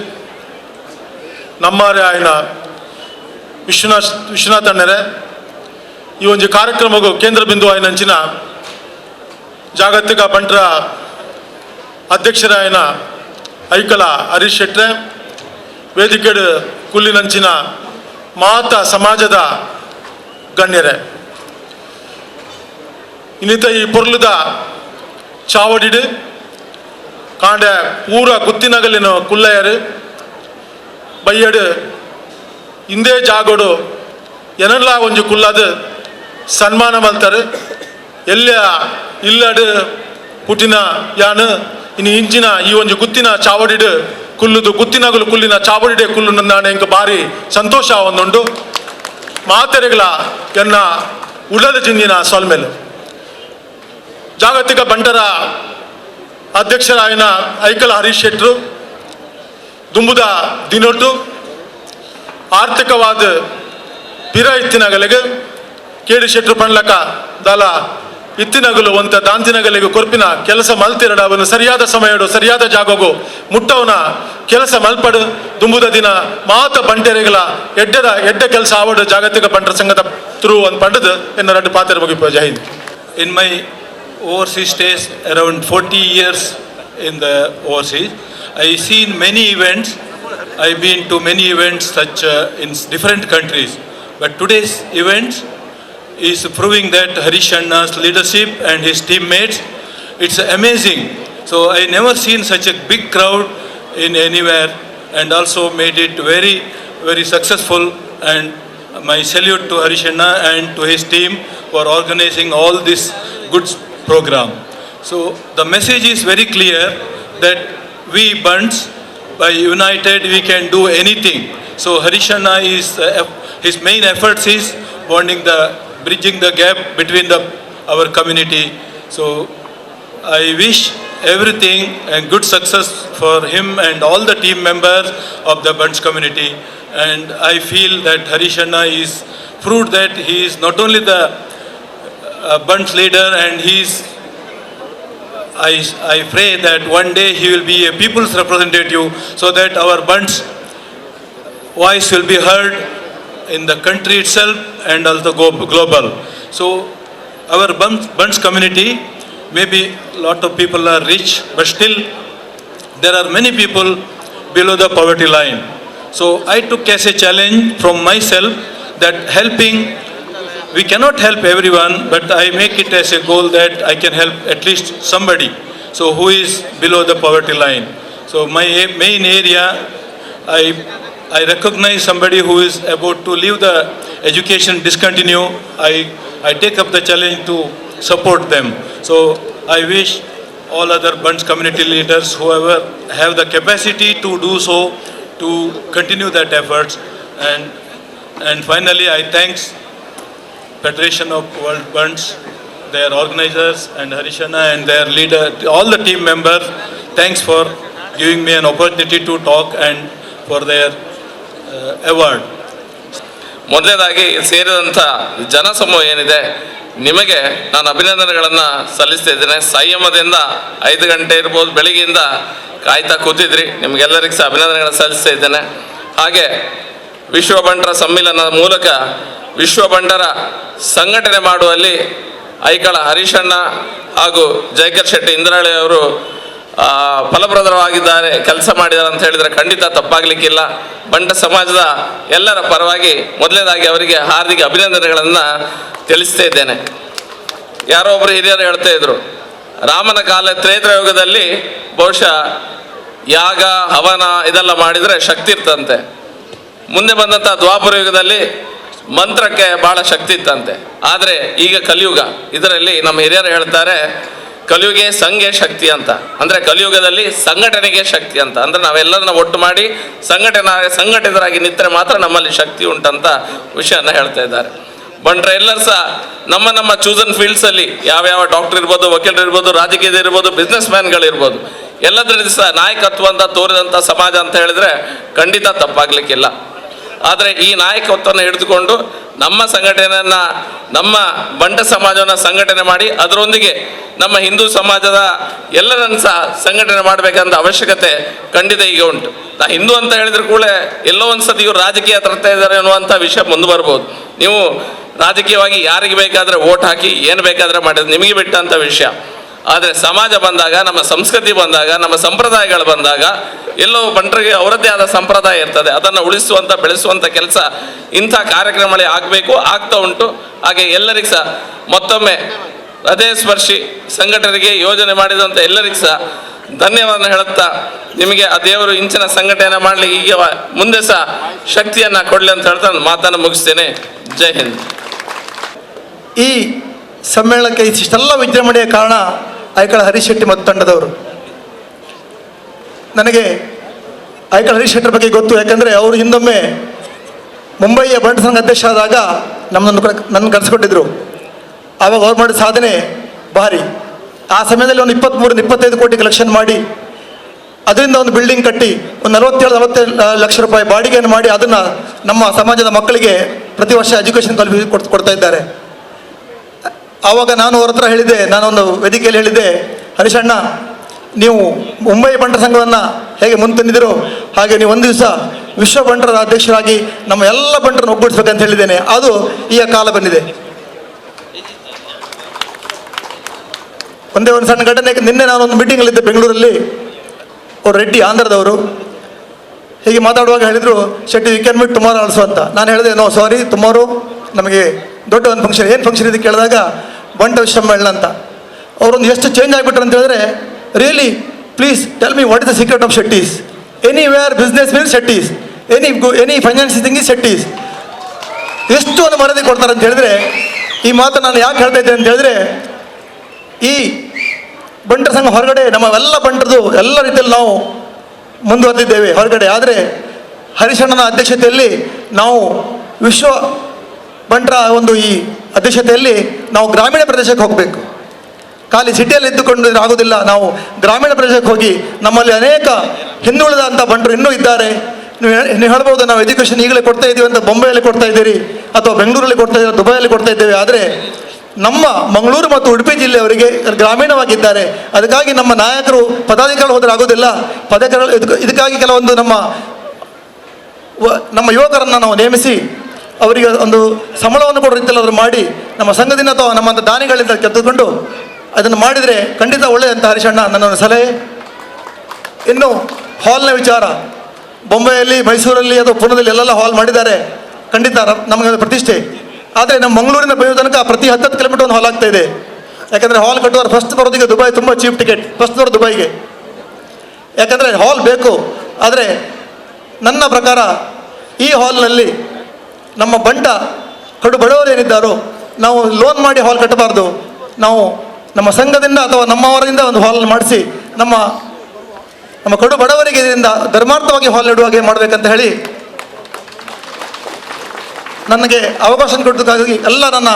ನಮ್ಮಾರೆ ಆಯ್ನ ವಿಶ್ವನಾಥ್ ಅಣ್ಣರೆ ಈ ಒಂದು ಕಾರ್ಯಕ್ರಮಗೂ ಕೇಂದ್ರ ಬಿಂದು ಆಯ್ನಂಚಿನ ಜಾಗತಿಕ ಬಂಟರ ಅಧ್ಯಕ್ಷರಾಯನ ಐಕಲ ಹರೀಶ್ ಶೆಟ್ರೆ ವೇದಿಕೆಡು ಕುಲ್ಲಿನಂಚಿನ ಮಾತ ಸಮಾಜದ ಗಣ್ಯರೇ ಇನ್ನಿತ ಈ ಪೊರ್ಲುದ ಚಾವಡಿಡು ಕಾಂಡೆ ಪೂರ ಗುತ್ತಿನಗಲಿನ ಕುಲ್ಲೆಯರು ಬಯ್ಯಡು ಇಂದೇ ಜಾಗೋಡು ಎನಲ್ಲ ಒಂಜಿ ಕುಲ್ಲದು ಸನ್ಮಾನ ಮಲ್ತಾರೆ ಎಲ್ಲ ಇಲ್ಲಡು ಪುಟಿನ ಯಾನು ಇನ್ನು ಇಂಚಿನ ಈ ಒಂಜಿ ಗುತ್ತಿನ ಚಾವಡಿಡು ಕುಲ್ಲುದು ಗುತ್ತಿನಗಲು ಕುಲ್ಲಿನ ಚಾವಡಿಡೆ ಕುಲ್ಲು ನಾನು ಇಂಕ ಭಾರಿ ಸಂತೋಷ ಒಂದುಂಡು ಮಾತೆರೆಗಳ ಎನ್ನ ಉಡಲ ಜಿಂದಿನ ಸೊಲ್ಮೆಲು ಜಾಗತಿಕ ಬಂಟರ ಅಧ್ಯಕ್ಷರಾಯನ ಐಕಲ ಹರೀಶ್ ಶೆಟ್ರು ದುಂಬುದ ದಿನೊಟ್ಟು ಆರ್ಥಿಕವಾದ ಪಿರ ಇತ್ತಿನಗಲಿಗೆ ಕೇಳಿ ಶೆಟ್ರು ಪಣ್ಲಕ ದಾಲ ಇತ್ತಿನಗಲು ಒಂತ ದಾಂತಿನಗಲಿಗೆ ಕೊರ್ಪಿನ ಕೆಲಸ ಮಲ್ತಿರಡ ಅವನು ಸರಿಯಾದ ಸಮಯಡು ಸರಿಯಾದ ಜಾಗಗೂ ಮುಟ್ಟವನ ಕೆಲಸ ಮಲ್ಪಡು ದುಂಬುದ ದಿನ ಮಾತ ಬಂಟೆರೆಗಳ ಎಡ್ಡೆ ಕೆಲಸ ಆವಡು ಜಾಗತಿಕ ಬಂಟರ ಸಂಘದ ಥ್ರೂ ಒಂದು ಪಂಡದು ಎನ್ನ ರಡ್ಡು ಪಾತ್ರ ಮುಗಿಪ ಜೈ Hind. In my overseas stays around 40 years in the overseas, I seen many events. I've been to many events such in different countries. But today's event is proving that Harish Anna's leadership and his teammates, it's amazing. So I never seen such a big crowd in anywhere, and also made it very, very successful. And my salute to Harish Anna and to his team for organizing all this good program. So the message is very clear that we Bunts, by united we can do anything. So Harish Anna is his main efforts is bridging the gap between our community. So I wish everything and good success for him and all the team members of the Bunts community. And I feel that Harish Anna is proved that he is not only the Bunts leader, and I pray that one day he will be a people's representative, so that our Bunts voice will be heard in the country itself and also global. So our Bunts community, maybe a lot of people are rich, but still there are many people below the poverty line. So I took as a challenge from myself that we cannot help everyone, but I make it as a goal that I can help at least somebody, so who is below the poverty line. So my main area, I recognize somebody who is about to leave the education, discontinue. I take up the challenge to support them. So I wish all other Bunts community leaders, whoever have the capacity to do so, to continue that efforts. And finally, I thanks Federation of World Bunts, their organizers, and Harish Anna and their leader, all the team members. Thanks for giving me an opportunity to talk and for their award. ಮೊದಲನೇದಾಗಿ ಸೇರಿದಂಥ ಜನಸಮೂಹ ಏನಿದೆ ನಿಮಗೆ ನಾನು ಅಭಿನಂದನೆಗಳನ್ನು ಸಲ್ಲಿಸ್ತಾ ಇದ್ದೇನೆ. ಸಂಯಮದಿಂದ 5 ಗಂಟೆ ಇರ್ಬೋದು ಬೆಳಿಗ್ಗೆಯಿಂದ ಕಾಯ್ತಾ ಕೂತಿದ್ರಿ. ನಿಮಗೆಲ್ಲರಿಗೂ ಸಹ ಅಭಿನಂದನೆಗಳನ್ನು ಸಲ್ಲಿಸ್ತಾ ಇದ್ದೇನೆ. ಹಾಗೆ ವಿಶ್ವ ಬಂಟರ ಸಮ್ಮಿಲನದ ಮೂಲಕ ವಿಶ್ವ ಬಂಟರ ಸಂಘಟನೆ ಮಾಡುವಲ್ಲಿ ಐಕಳ ಹರೀಶಣ್ಣ ಹಾಗೂ ಜಯಕರ್ ಶೆಟ್ಟಿ ಇಂದ್ರಾಳಿ ಅವರು ಫಲಪ್ರದವಾಗಿದ್ದಾರೆ, ಕೆಲಸ ಮಾಡಿದ್ದಾರೆ ಅಂತ ಹೇಳಿದರೆ ಖಂಡಿತ ತಪ್ಪಾಗಲಿಕ್ಕಿಲ್ಲ. ಬಂಟ ಸಮಾಜದ ಎಲ್ಲರ ಪರವಾಗಿ ಮೊದಲನೇದಾಗಿ ಅವರಿಗೆ ಹಾರ್ದಿಕ ಅಭಿನಂದನೆಗಳನ್ನು ತಿಳಿಸ್ತಾ ಇದ್ದೇನೆ. ಯಾರೋ ಒಬ್ಬರು ಹಿರಿಯರು ಹೇಳ್ತಾ ಇದ್ರು, ರಾಮನ ಕಾಲ ತ್ರೇತಾಯುಗದಲ್ಲಿ ಬಹುಶಃ ಯಾಗ ಹವನ ಇದೆಲ್ಲ ಮಾಡಿದರೆ ಶಕ್ತಿ ಇರ್ತಂತೆ. ಮುಂದೆ ಬಂದಂಥ ದ್ವಾಪರ ಯುಗದಲ್ಲಿ ಮಂತ್ರಕ್ಕೆ ಬಹಳ ಶಕ್ತಿ ಇತ್ತಂತೆ. ಆದರೆ ಈಗ ಕಲಿಯುಗ, ಇದರಲ್ಲಿ ನಮ್ಮ ಹಿರಿಯರು ಹೇಳ್ತಾರೆ ಕಲಿಯುಗೆ ಸಂಘೆ ಶಕ್ತಿ ಅಂತ. ಅಂದರೆ ಕಲಿಯುಗದಲ್ಲಿ ಸಂಘಟನೆಗೆ ಶಕ್ತಿ ಅಂತ. ಅಂದರೆ ನಾವೆಲ್ಲರನ್ನ ಒಟ್ಟು ಮಾಡಿ ಸಂಘಟಿತರಾಗಿ ನಿಂತರೆ ಮಾತ್ರ ನಮ್ಮಲ್ಲಿ ಶಕ್ತಿ ಉಂಟಂತ ವಿಷಯನ ಹೇಳ್ತಾ ಇದ್ದಾರೆ. ಬಂಟ್ರ ಎಲ್ಲರೂ ಸಹ ನಮ್ಮ ಚೂಸನ್ ಫೀಲ್ಡ್ಸಲ್ಲಿ ಯಾವ್ಯಾವ ಡಾಕ್ಟರ್ ಇರ್ಬೋದು, ವಕೀಲರು ಇರ್ಬೋದು, ರಾಜಕೀಯದ ಇರ್ಬೋದು, ಬಿಸ್ನೆಸ್ ಮ್ಯಾನ್ಗಳಿರ್ಬೋದು, ಎಲ್ಲದರಿಂದ ಸಹ ನಾಯಕತ್ವ ಅಂತ ತೋರಿದಂಥ ಸಮಾಜ ಅಂತ ಹೇಳಿದ್ರೆ ಖಂಡಿತ ತಪ್ಪಾಗಲಿಕ್ಕಿಲ್ಲ. ಆದರೆ ಈ ನಾಯಕತ್ವವನ್ನು ಹಿಡಿದುಕೊಂಡು ನಮ್ಮ ಸಂಘಟನೆಯನ್ನು, ನಮ್ಮ ಬಂಟ ಸಮಾಜವನ್ನು ಸಂಘಟನೆ ಮಾಡಿ ಅದರೊಂದಿಗೆ ನಮ್ಮ ಹಿಂದೂ ಸಮಾಜದ ಎಲ್ಲರನ್ನು ಸಹ ಸಂಘಟನೆ ಮಾಡಬೇಕಂತ ಅವಶ್ಯಕತೆ ಖಂಡಿತ ಈಗ ಉಂಟು. ಹಿಂದೂ ಅಂತ ಹೇಳಿದ್ರೆ ಕೂಡ ಎಲ್ಲೋ ಒಂದು ಸತಿ ಇವರು ರಾಜಕೀಯ ತರ್ತಾ ಇದ್ದಾರೆ ಅನ್ನುವಂಥ ವಿಷಯ ಮುಂದೆ ಬರ್ಬೋದು. ನೀವು ರಾಜಕೀಯವಾಗಿ ಯಾರಿಗೆ ಬೇಕಾದರೆ ವೋಟ್ ಹಾಕಿ ಏನು ಬೇಕಾದರೆ ಮಾಡಿದ್ರೆ ನಿಮಗೆ ಬಿಟ್ಟಂಥ ವಿಷಯ. ಆದರೆ ಸಮಾಜ ಬಂದಾಗ, ನಮ್ಮ ಸಂಸ್ಕೃತಿ ಬಂದಾಗ, ನಮ್ಮ ಸಂಪ್ರದಾಯಗಳು ಬಂದಾಗ ಎಲ್ಲೋ ಬಂಟರಿಗೆ ಅವರದ್ದೇ ಆದ ಸಂಪ್ರದಾಯ ಇರ್ತದೆ. ಅದನ್ನು ಉಳಿಸುವಂಥ ಬೆಳೆಸುವಂಥ ಕೆಲಸ ಇಂಥ ಕಾರ್ಯಕ್ರಮಗಳೇ ಆಗಬೇಕು, ಆಗ್ತಾ ಉಂಟು. ಹಾಗೆ ಎಲ್ಲರಿಗೂ ಸಹ ಮತ್ತೊಮ್ಮೆ ಹೃದಯ ಸ್ಪರ್ಶಿ ಸಂಘಟನೆಗೆ ಯೋಜನೆ ಮಾಡಿದಂಥ ಎಲ್ಲರಿಗೂ ಸಹ ಧನ್ಯವಾದ ಹೇಳುತ್ತಾ, ನಿಮಗೆ ಆ ದೇವರು ಇಂಚಿನ ಸಂಘಟನೆ ಮಾಡಲಿ, ಹೀಗೆ ಮುಂದೆ ಸಹ ಶಕ್ತಿಯನ್ನು ಕೊಡಲಿ ಅಂತ ಹೇಳ್ತಾ ಮಾತನ್ನು ಮುಗಿಸ್ತೇನೆ. ಜೈ ಹಿಂದ್. ಈ ಸಮ್ಮೇಳನಕ್ಕೆ ಇಷ್ಟೆಲ್ಲ ವಿಜೃಂಭಣೆಯ ಕಾರಣ ಐಕಳ ಹರೀಶ್ ಶೆಟ್ಟಿ ಮತ್ತು ತಂಡದವರು. ನನಗೆ ಐಕಳ ಹರೀಶ್ ಶೆಟ್ಟರ ಬಗ್ಗೆ ಗೊತ್ತು, ಯಾಕಂದರೆ ಅವರು ಹಿಂದೊಮ್ಮೆ ಮುಂಬಯಿಯ ಬಂಟ ಸಂಘ ಅಧ್ಯಕ್ಷ ಆದಾಗ ನನ್ನ ಕರೆಸ್ಕೊಟ್ಟಿದ್ರು. ಆವಾಗ ಅವ್ರು ಮಾಡಿದ ಸಾಧನೆ ಭಾರಿ. ಆ ಸಮಯದಲ್ಲಿ ಒಂದು 23-25 ಕೋಟಿ ಕಲೆಕ್ಷನ್ ಮಾಡಿ ಅದರಿಂದ ಒಂದು ಬಿಲ್ಡಿಂಗ್ ಕಟ್ಟಿ ಒಂದು 47-47 ಲಕ್ಷ ರೂಪಾಯಿ ಬಾಡಿಗೆಯನ್ನು ಮಾಡಿ ಅದನ್ನು ನಮ್ಮ ಸಮಾಜದ ಮಕ್ಕಳಿಗೆ ಪ್ರತಿ ವರ್ಷ ಎಜುಕೇಷನ್ ಕೊಡ್ತಾ ಇದ್ದಾರೆ. ಆವಾಗ ನಾನು ಅವ್ರ ಹತ್ರ ಹೇಳಿದ್ದೆ, ನಾನೊಂದು ವೇದಿಕೆಯಲ್ಲಿ ಹೇಳಿದ್ದೆ, ಹರೀಶಣ್ಣ ನೀವು ಮುಂಬೈ ಬಂಟರ ಸಂಘವನ್ನು ಹೇಗೆ ಮುಂತಂದಿದ್ದೀರೋ ಹಾಗೆ ನೀವು ಒಂದು ದಿವಸ ವಿಶ್ವ ಬಂಟರ ಅಧ್ಯಕ್ಷರಾಗಿ ನಮ್ಮ ಎಲ್ಲ ಬಂಟರನ್ನು ಒಗ್ಗೂಡಿಸ್ಬೇಕಂತ ಹೇಳಿದ್ದೇನೆ. ಅದು ಈಗ ಕಾಲ ಬಂದಿದೆ. ಒಂದೇ ಒಂದು ಸಣ್ಣ ಘಟನೆ. ನಿನ್ನೆ ನಾನೊಂದು ಮೀಟಿಂಗಲ್ಲಿದ್ದೆ ಬೆಂಗಳೂರಲ್ಲಿ. ಅವ್ರು ರೆಡ್ಡಿ, ಆಂಧ್ರದವರು. ಹೀಗೆ ಮಾತಾಡುವಾಗ ಹೇಳಿದರು, Shetty you can meet tomorrow also ಅಂತ. ನಾನು ಹೇಳಿದೆ, ನೋ ಸಾರಿ, ಟುಮಾರೋ ನಮಗೆ ದೊಡ್ಡ ಒಂದು ಫಂಕ್ಷನ್. ಏನು ಫಂಕ್ಷನ್ ಇದು ಕೇಳಿದಾಗ ಬಂಟ ಸಮ್ಮೇಳನ ಅಂತ. ಅವರೊಂದು ಎಷ್ಟು ಚೇಂಜ್ ಆಗಿಬಿಟ್ರು ಅಂತ ಹೇಳಿದ್ರೆ, really please tell me what is the secret of Shetty's. Anywhere business means Shetty's, any finance thing is Shetty's. ಎಷ್ಟು ಒಂದು ಮರ್ಯಾದೆ ಕೊಡ್ತಾರೆ ಅಂತ ಹೇಳಿದ್ರೆ, ಈ ಮಾತು ನಾನು ಯಾಕೆ ಹೇಳ್ತಾ ಇದ್ದೇನೆ ಅಂತ ಹೇಳಿದ್ರೆ, ಈ ಬಂಟರ ಸಂಘ ಹೊರಗಡೆ ನಮ್ಮ ಎಲ್ಲ ಬಂಟರದು ಎಲ್ಲ ರೀತಿಯಲ್ಲಿ ನಾವು ಮುಂದುವರೆದಿದ್ದೇವೆ ಹೊರಗಡೆ. ಆದರೆ ಹರೀಶಣ್ಣನ ಅಧ್ಯಕ್ಷತೆಯಲ್ಲಿ ನಾವು ವಿಶ್ವ ಬಂಟರ ಒಂದು ಈ ಅಧ್ಯಕ್ಷತೆಯಲ್ಲಿ ನಾವು ಗ್ರಾಮೀಣ ಪ್ರದೇಶಕ್ಕೆ ಹೋಗಬೇಕು. ಖಾಲಿ ಸಿಟಿಯಲ್ಲಿ ಇದ್ದುಕೊಂಡು ಆಗೋದಿಲ್ಲ. ನಾವು ಗ್ರಾಮೀಣ ಪ್ರದೇಶಕ್ಕೆ ಹೋಗಿ ನಮ್ಮಲ್ಲಿ ಅನೇಕ ಹಿಂದುಳಿದಂಥ ಬಂಟರು ಇನ್ನೂ ಇದ್ದಾರೆ. ನೀವು ಹೇಳ್ಬೋದು, ನಾವು ಎಜುಕೇಷನ್ ಈಗಲೇ ಕೊಡ್ತಾ ಇದ್ದೀವಿ ಅಂತ ಬೊಂಬೆಯಲ್ಲಿ ಕೊಡ್ತಾ ಇದ್ದೀರಿ ಅಥವಾ ಬೆಂಗಳೂರಲ್ಲಿ ಕೊಡ್ತಾ ಇದ್ದೀವಿ, ದುಬೈಯಲ್ಲಿ ಕೊಡ್ತಾ ಇದ್ದೇವೆ. ಆದರೆ ನಮ್ಮ ಮಂಗಳೂರು ಮತ್ತು ಉಡುಪಿ ಜಿಲ್ಲೆಯವರಿಗೆ ಗ್ರಾಮೀಣವಾಗಿದ್ದಾರೆ. ಅದಕ್ಕಾಗಿ ನಮ್ಮ ನಾಯಕರು ಪದಾಧಿಕಾರಿಗಳು ಹೋದರೆ ಆಗೋದಿಲ್ಲ. ಇದಕ್ಕಾಗಿ ಕೆಲವೊಂದು ನಮ್ಮ ಯುವಕರನ್ನು ನಾವು ನೇಮಿಸಿ ಅವರಿಗೆ ಒಂದು ಸಂಬಳವನ್ನು ಕೊಡೋ ರೀತಿಯಲ್ಲಿ ಅವರು ಮಾಡಿ ನಮ್ಮ ಸಂಘದಿಂದ ಅಥವಾ ನಮ್ಮಂಥ ದಾನಿಗಳಿಂದ ತೆಗೆದುಕೊಂಡು ಅದನ್ನು ಮಾಡಿದರೆ ಖಂಡಿತ ಒಳ್ಳೆಯದಂತ ಹರೀಶಣ್ಣ ನನ್ನ ಒಂದು ಸಲಹೆ. ಇನ್ನು ಹಾಲ್ನ ವಿಚಾರ, ಬೊಂಬೆಯಲ್ಲಿ, ಮೈಸೂರಲ್ಲಿ ಅಥವಾ ಪುಣೆದಲ್ಲಿ ಎಲ್ಲೆಲ್ಲ ಹಾಲ್ ಮಾಡಿದ್ದಾರೆ. ಖಂಡಿತ ನಮಗೆ ಪ್ರತಿಷ್ಠೆ. ಆದರೆ ನಮ್ಮ ಮಂಗಳೂರಿನ ಬೆಳೆಯೋ ತನಕ ಪ್ರತಿ 10 ಕಿಲೋಮೀಟರ್ ಒಂದು ಹಾಲ್ ಆಗ್ತಾ ಇದೆ. ಯಾಕಂದರೆ ಹಾಲ್ ಕಟ್ಟುವಾಗ ಫಸ್ಟ್ ಬರೋದಕ್ಕೆ ದುಬೈ ತುಂಬ ಚೀಪ್ ಟಿಕೆಟ್, ಫಸ್ಟ್ ಬರೋದು ದುಬೈಗೆ. ಯಾಕಂದರೆ ಹಾಲ್ ಬೇಕು. ಆದರೆ ನನ್ನ ಪ್ರಕಾರ ಈ ಹಾಲ್ನಲ್ಲಿ ನಮ್ಮ ಬಂಟ ಕಡು ಬಡವರು ಏನಿದ್ದಾರೋ ನಾವು ಲೋನ್ ಮಾಡಿ ಹಾಲ್ ಕಟ್ಟಬಾರ್ದು. ನಾವು ನಮ್ಮ ಸಂಘದಿಂದ ಅಥವಾ ನಮ್ಮವರಿಂದ ಒಂದು ಹಾಲ್ ಮಾಡಿಸಿ ನಮ್ಮ ಕಡು ಬಡವರಿಗೆ ಇದರಿಂದ ಧರ್ಮಾರ್ಥವಾಗಿ ಹಾಲ್ ಇಡುವಾಗೆ ಮಾಡಬೇಕಂತ ಹೇಳಿ ನನಗೆ ಅವಕಾಶ ಕೊಟ್ಟಕ್ಕಾಗಿ ಎಲ್ಲ ನನ್ನ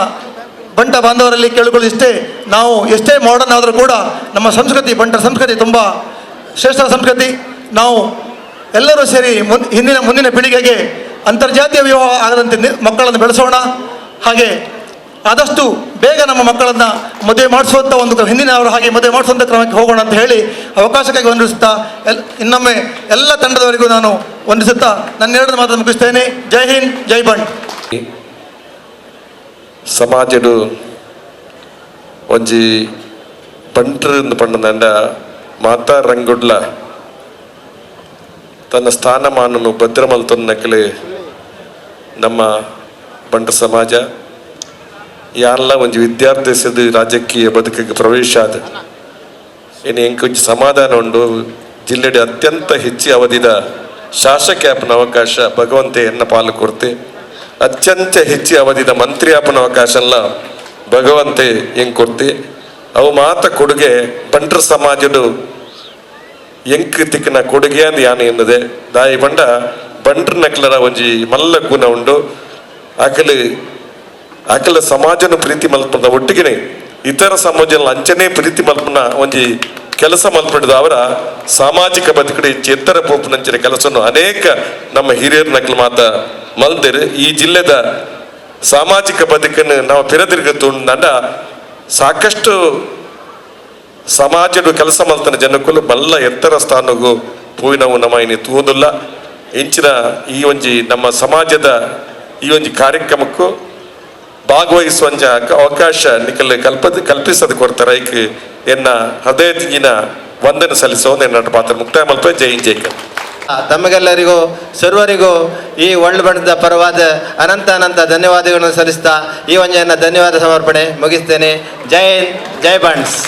ಬಂಟ ಬಾಂಧವರಲ್ಲಿ ಕೇಳಿಕೊಳ್ಳಿಷ್ಟೇ. ನಾವು ಎಷ್ಟೇ ಮಾಡರ್ನ್ ಆದರೂ ಕೂಡ ನಮ್ಮ ಸಂಸ್ಕೃತಿ, ಬಂಟರ ಸಂಸ್ಕೃತಿ ತುಂಬ ಶ್ರೇಷ್ಠ ಸಂಸ್ಕೃತಿ. ನಾವು ಎಲ್ಲರೂ ಸೇರಿ ಮುಂದಿನ ಪೀಳಿಗೆಗೆ ಅಂತರ್ಜಾತೀಯ ವಿವಾಹ ಆಗದಂತೆ ಮಕ್ಕಳನ್ನು ಬೆಳೆಸೋಣ. ಹಾಗೆ ಆದಷ್ಟು ಬೇಗ ನಮ್ಮ ಮಕ್ಕಳನ್ನು ಮದುವೆ ಮಾಡಿಸುವಂಥ ಒಂದು ಹಿಂದಿನ ಅವರ ಹಾಗೆ ಮದುವೆ ಮಾಡಿಸುವಂಥ ಕ್ರಮಕ್ಕೆ ಹೋಗೋಣ ಅಂತ ಹೇಳಿ ಅವಕಾಶಕ್ಕಾಗಿ ವಂದಿಸುತ್ತಾ ಇನ್ನೊಮ್ಮೆ ಎಲ್ಲ ತಂಡದವರಿಗೂ ನಾನು ವಂದಿಸುತ್ತಾ ನನ್ನ ಎರಡು ಮಾತನ್ನು ಮುಗಿಸ್ತೇನೆ. ಜೈ ಹಿಂದ್, ಜೈ ಬಂಡ್. ಸಮಾಜಡು ಒಂಜಿ ಬಂಟ್ರು ಪಂಡ ಮಾತಾ ರಂಗುಡ್ಲ ತನ್ನ ಸ್ಥಾನಮಾನನು ಭದ್ರಮಲ್ತೊನ್ನಕ್ಕಲೆ ನಮ್ಮ ಬಂಟ ಸಮಾಜ ಯಾನ್ಲ ಒಂಜಿ ವಿದ್ಯಾರ್ಥಿ ಸಿದ್ದು ರಾಜಕೀಯ ಬದುಕಿಗೆ ಪ್ರವೇಶ ಆದ ಇನ್ನು ಎಂಕೊಂಚ ಸಮಾಧಾನ ಉಂಡು ಜಿಲ್ಲೆಡೆ ಅತ್ಯಂತ ಹೆಚ್ಚು ಅವಧಿದ ಶಾಸಕ ಆಪನ ಅವಕಾಶ ಭಗವಂತೆ ಎನ್ನ ಪಾಲು ಕೊಡ್ತೆ ಅತ್ಯಂತ ಹೆಚ್ಚು ಅವಧಿದ ಮಂತ್ರಿ ಆಪನ ಅವಕಾಶ ಎಲ್ಲ ಭಗವಂತೆ ಹೆಂಗೆ ಕೊಡ್ತೆ ಅವು ಮಾತ ಕೊಡುಗೆ ಬಂಟ್ರ ಸಮಾಜಡು ಎಂಕ್ ತಿಕ್ಕಿನ ಕೊಡುಗೆ ಅಂದ್ ಯಾನೆ ಎನ್ನದೆ ದಾಯಿ ಬಂಡ ಬಂಟ್ರ ನಕ್ಲರ ಒಂಜಿ ಮಲ್ಲ ಗುಣ ಉಂಡು ಆಕಲ ಸಮಾಜನ ಪ್ರೀತಿ ಮಲ್ಪದ ಒಟ್ಟಿಗೆ ಇತರ ಸಮಾಜ ಅಂಚನೆ ಪ್ರೀತಿ ಮಲ್ಪನ ಒಂಜಿ ಕೆಲಸ ಮಲ್ಪಡಿದ ಅವರ ಸಾಮಾಜಿಕ ಬದುಕಡೆ ಎತ್ತರ ಪೋಪುನಂಚಿನ ಕೆಲಸವನ್ನು ಅನೇಕ ನಮ್ಮ ಹಿರಿಯರ ನಕಲು ಮಾತ ಮಲ್ದೇರು ಈ ಜಿಲ್ಲೆದ ಸಾಮಾಜಿಕ ಬದುಕನ್ನು ನಾವು ಪಿರದಿರ್ಗತ್ತುಂಡ ಸಾಕಷ್ಟು ಸಮಾಜದ ಕೆಲಸ ಮಲ್ತನ ಜನಕ್ಕೂ ಮಲ್ಲ ಎತ್ತರ ಸ್ಥಾನಗೂ ಪೋಯಿನವು ನಮ್ಮ ಇನ್ನು ತೂದಿಲ್ಲ ಇಂಚಿನ ಈ ಒಂಜಿ ನಮ್ಮ ಸಮಾಜದ ಈ ಒಂಜಿ ಕಾರ್ಯಕ್ರಮಕ್ಕೂ ಭಾಗವಹಿಸುವಂಜ ಅವಕಾಶ ನಿಖಲ್ ಕಲ್ಪಿಸದ ಕೊಡ್ತಾರೆ ಐಕ್ ಎನ್ನ ಹೃದಯದಿನ ವಂದನೆ ಸಲ್ಲಿಸೋದು ಎನ್ನ ಪಾತ್ರ ಮುಕ್ತಾಯ ಮಲ್ಪ ಜೈ ಜೈಕ. ತಮಗೆಲ್ಲರಿಗೂ ಸರ್ವರಿಗೂ ಈ ಒಳ್ಳೆ ಬಣ್ಣದ ಪರವಾದ ಅನಂತ ಧನ್ಯವಾದಗಳನ್ನು ಸಲ್ಲಿಸ್ತಾ ಈ ಒಂಜನ ಧನ್ಯವಾದ ಸಮರ್ಪಣೆ ಮುಗಿಸ್ತೇನೆ. ಜೈ ಹಿಂದ್, ಜೈ ಬಂಡ್ಸ್.